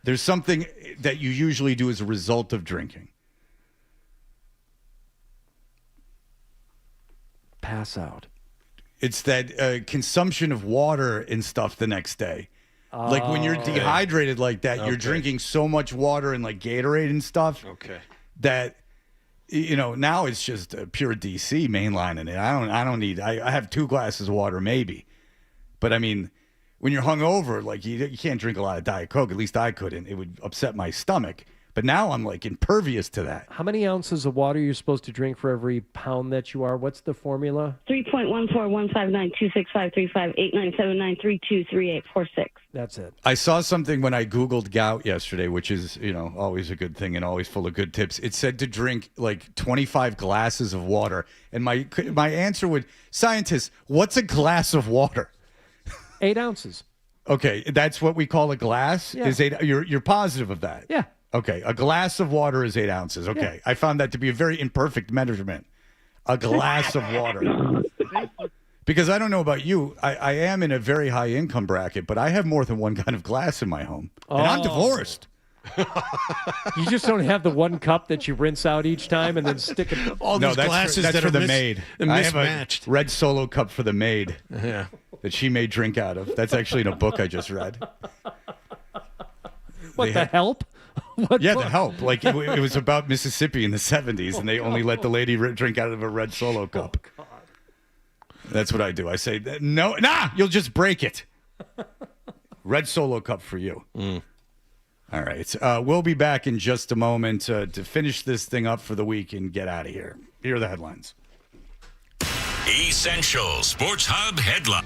There's something that you usually do as a result of drinking. Pass out. It's that consumption of water and stuff the next day. Like when you're dehydrated like that, you're drinking so much water and like Gatorade and stuff. Okay. That, now it's just a pure DC mainlining it. I don't need, I have 2 glasses of water maybe. But I mean, when you're hungover, like you can't drink a lot of Diet Coke. At least I couldn't. It would upset my stomach. But now I'm like impervious to that. How many ounces of water are you supposed to drink for every pound that you are? What's the formula? 3.14159265358979323846. That's it. I saw something when I Googled gout yesterday, which is, always a good thing and always full of good tips. It said to drink like 25 glasses of water. And my answer would, scientists, what's a glass of water? 8 ounces. Okay, that's what we call a glass? Yeah. Is 8? You're positive of that? Yeah. Okay, a glass of water is 8 ounces. Okay, Yeah. I found that to be a very imperfect measurement. A glass of water. Because I don't know about you, I am in a very high income bracket, but I have more than one kind of glass in my home. And I'm divorced. You just don't have the one cup that you rinse out each time and then stick it. All these glasses that's that for are the maid. I have mismatched. a red Solo cup for the maid. Yeah. That she may drink out of. That's actually in a book I just read. What, the help? What Yeah, book? The Help. Like it was about Mississippi in the 70s, and they only let the lady drink out of a red Solo cup. Oh, God. That's what I do. I say, no, you'll just break it. Red Solo cup for you. All right. We'll be back in just a moment to finish this thing up for the week and get out of here. Here are the headlines. Essential Sports Hub headline.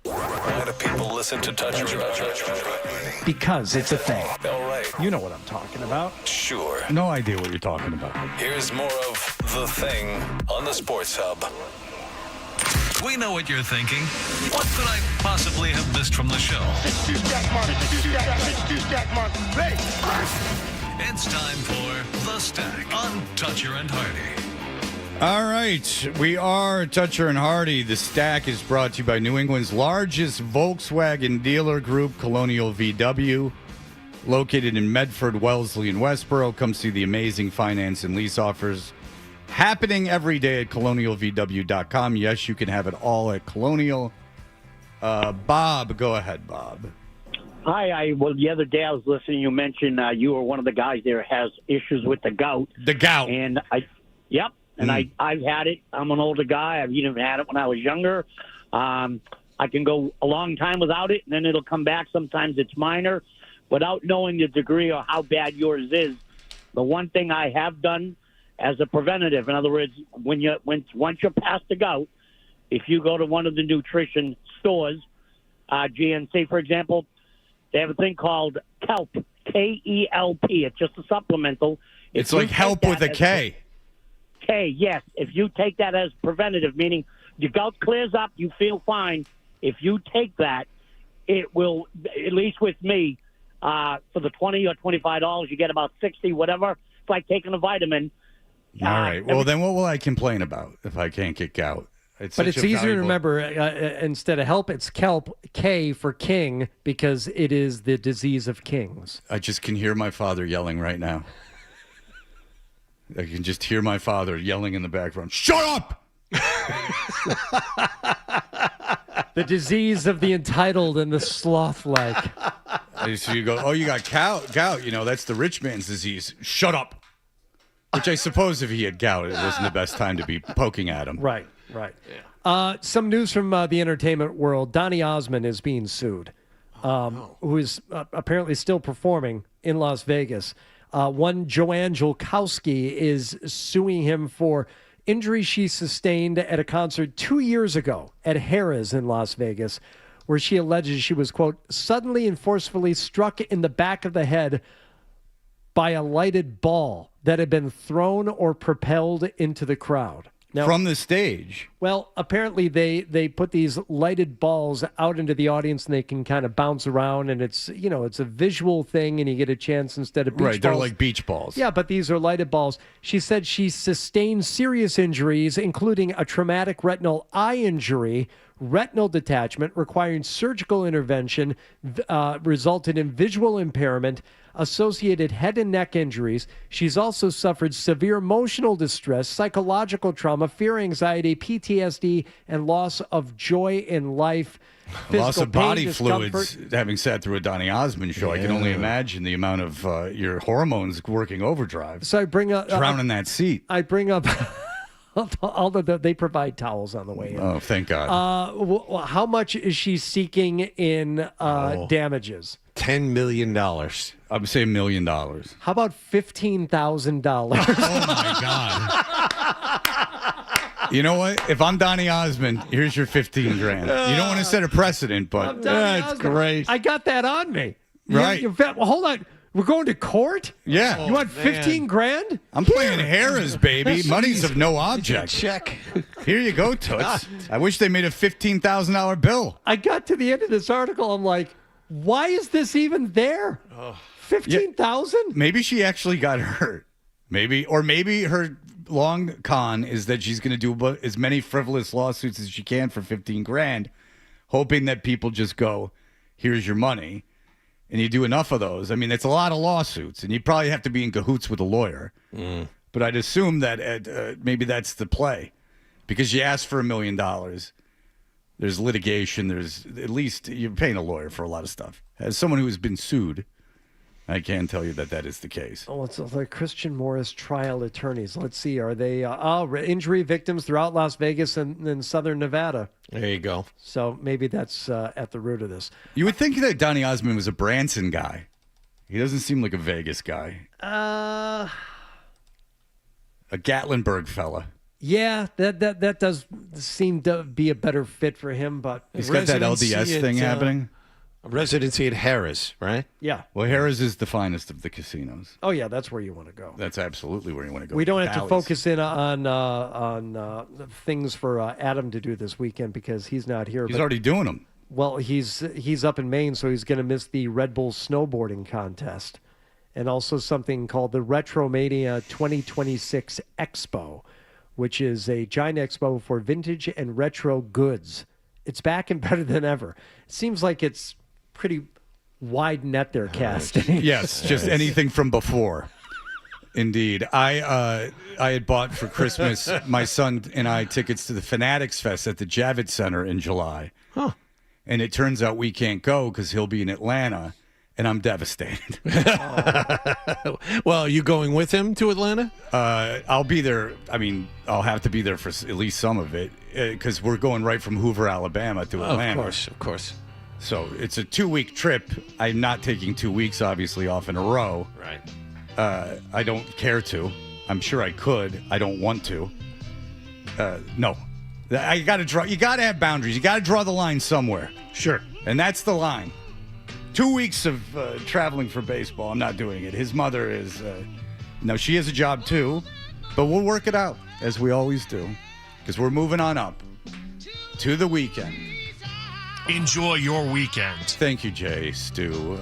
Why do people listen to Touch and Because it's a thing. All right. You know what I'm talking about. Sure. No idea what you're talking about. Here's more of The Thing on the Sports Hub. We know what you're thinking. What could I possibly have missed from the show? It's time for The Stack on Toucher and Hardy. All right, we are Toucher and Hardy. The Stack is brought to you by New England's largest Volkswagen dealer group, Colonial VW. Located in Medford, Wellesley, and Westboro. Come see the amazing finance and lease offers happening every day at colonialvw.com. Yes, you can have it all at Colonial. Bob, go ahead, Bob. Hi, well, the other day I was listening. You mentioned you were one of the guys there has issues with the gout. The gout. And I've had it. I'm an older guy. I've even had it when I was younger. I can go a long time without it, and then it'll come back. Sometimes it's minor. Without knowing the degree or how bad yours is, the one thing I have done as a preventative, in other words, once you're past the gout, if you go to one of the nutrition stores, GNC, for example, they have a thing called Kelp, K-E-L-P. It's just a supplemental. It's like help with a K. K, yes. If you take that as preventative, meaning your gout clears up, you feel fine. If you take that, it will, at least with me, for the $20 or $25, you get about 60, whatever. It's like taking a vitamin. All right. Well, then what will I complain about if I can't get gout? But it's easier to remember. Instead of help, it's kelp, K for king, because it is the disease of kings. I just can hear my father yelling right now. I can just hear my father yelling in the background, shut up! The disease of the entitled and the sloth-like. So you go, oh, you got gout. You know, that's the rich man's disease. Shut up. Which I suppose if he had gout, it wasn't the best time to be poking at him. Right. Some news from the entertainment world. Donny Osmond is being sued, who is apparently still performing in Las Vegas. One Joanne Jolkowski is suing him for injuries she sustained at a concert 2 years ago at Harrah's in Las Vegas, where she alleges she was, quote, suddenly and forcefully struck in the back of the head by a lighted ball that had been thrown or propelled into the crowd. Now, from the stage? Well, apparently they put these lighted balls out into the audience and they can kind of bounce around, and it's a visual thing, and you get a chance instead of beach balls. Right, they're like beach balls. Yeah, but these are lighted balls. She said she sustained serious injuries, including a traumatic retinal eye injury, retinal detachment requiring surgical intervention, resulted in visual impairment, associated head and neck injuries. She's also suffered severe emotional distress, psychological trauma, fear, anxiety, PTSD, and loss of joy in life. Loss of body discomfort. fluids, having sat through a Donny Osmond show. I can only imagine the amount of your hormones working overdrive. So I bring up... drowning that seat. I bring up... Although they provide towels on the way in. Oh, thank God. How much is she seeking in damages? $10 million. I would say $1 million. How about $15,000? Oh, my God. You know what? If I'm Donny Osmond, here's your 15 grand. You don't want to set a precedent, but that's great. I got that on me. Right. Well, hold on. We're going to court? Yeah. You want 15 grand? I'm playing Harrah's, baby. Money's of no object. Check. Here you go, Toots. I wish they made a $15,000 bill. I got to the end of this article. I'm like, why is this even there? 15,000? Maybe she actually got hurt. Maybe her long con is that she's going to do as many frivolous lawsuits as she can for 15 grand, hoping that people just go, here's your money. And you do enough of those. I mean, it's a lot of lawsuits, and you probably have to be in cahoots with a lawyer. But I'd assume that maybe that's the play, because you asked for $1 million. There's litigation. There's at least you're paying a lawyer for a lot of stuff. As someone who has been sued, I can tell you that is the case. Oh, it's like Christian Morris trial attorneys. Let's see. Are they injury victims throughout Las Vegas and southern Nevada? There you go. So maybe that's at the root of this. You would think that Donny Osmond was a Branson guy. He doesn't seem like a Vegas guy. A Gatlinburg fella. Yeah, that does seem to be a better fit for him, but He's got that LDS thing happening. Residency at Harris, right? Yeah. Well, Harris is the finest of the casinos. Oh yeah, that's where you want to go. That's absolutely where you want to go. We don't have to Bally's. focus in on things for Adam to do this weekend because he's not here. He's already doing them. Well, he's up in Maine, so he's going to miss the Red Bull snowboarding contest, and also something called the Retromania 2026 Expo, which is a giant expo for vintage and retro goods. It's back and better than ever. It seems like it's pretty wide net they're casting. Yes, just anything from before. Indeed. I had bought for Christmas, my son and I, tickets to the Fanatics Fest at the Javits Center in July. Huh. And it turns out we can't go because he'll be in Atlanta, and I'm devastated. Well, are you going with him to Atlanta? I'll be there. I mean, I'll have to be there for at least some of it because we're going right from Hoover, Alabama to Atlanta. Of course. So it's a 2-week trip. I'm not taking 2 weeks, obviously, off in a row. Right. I don't care to. I'm sure I could. I don't want to. No. I got to draw. You got to have boundaries. You got to draw the line somewhere. Sure. And that's the line. 2 weeks of traveling for baseball. I'm not doing it. His mother is. No, she has a job too, but we'll work it out as we always do, because we're moving on up to the weekend. Enjoy your weekend. Thank you, Jay, Stu.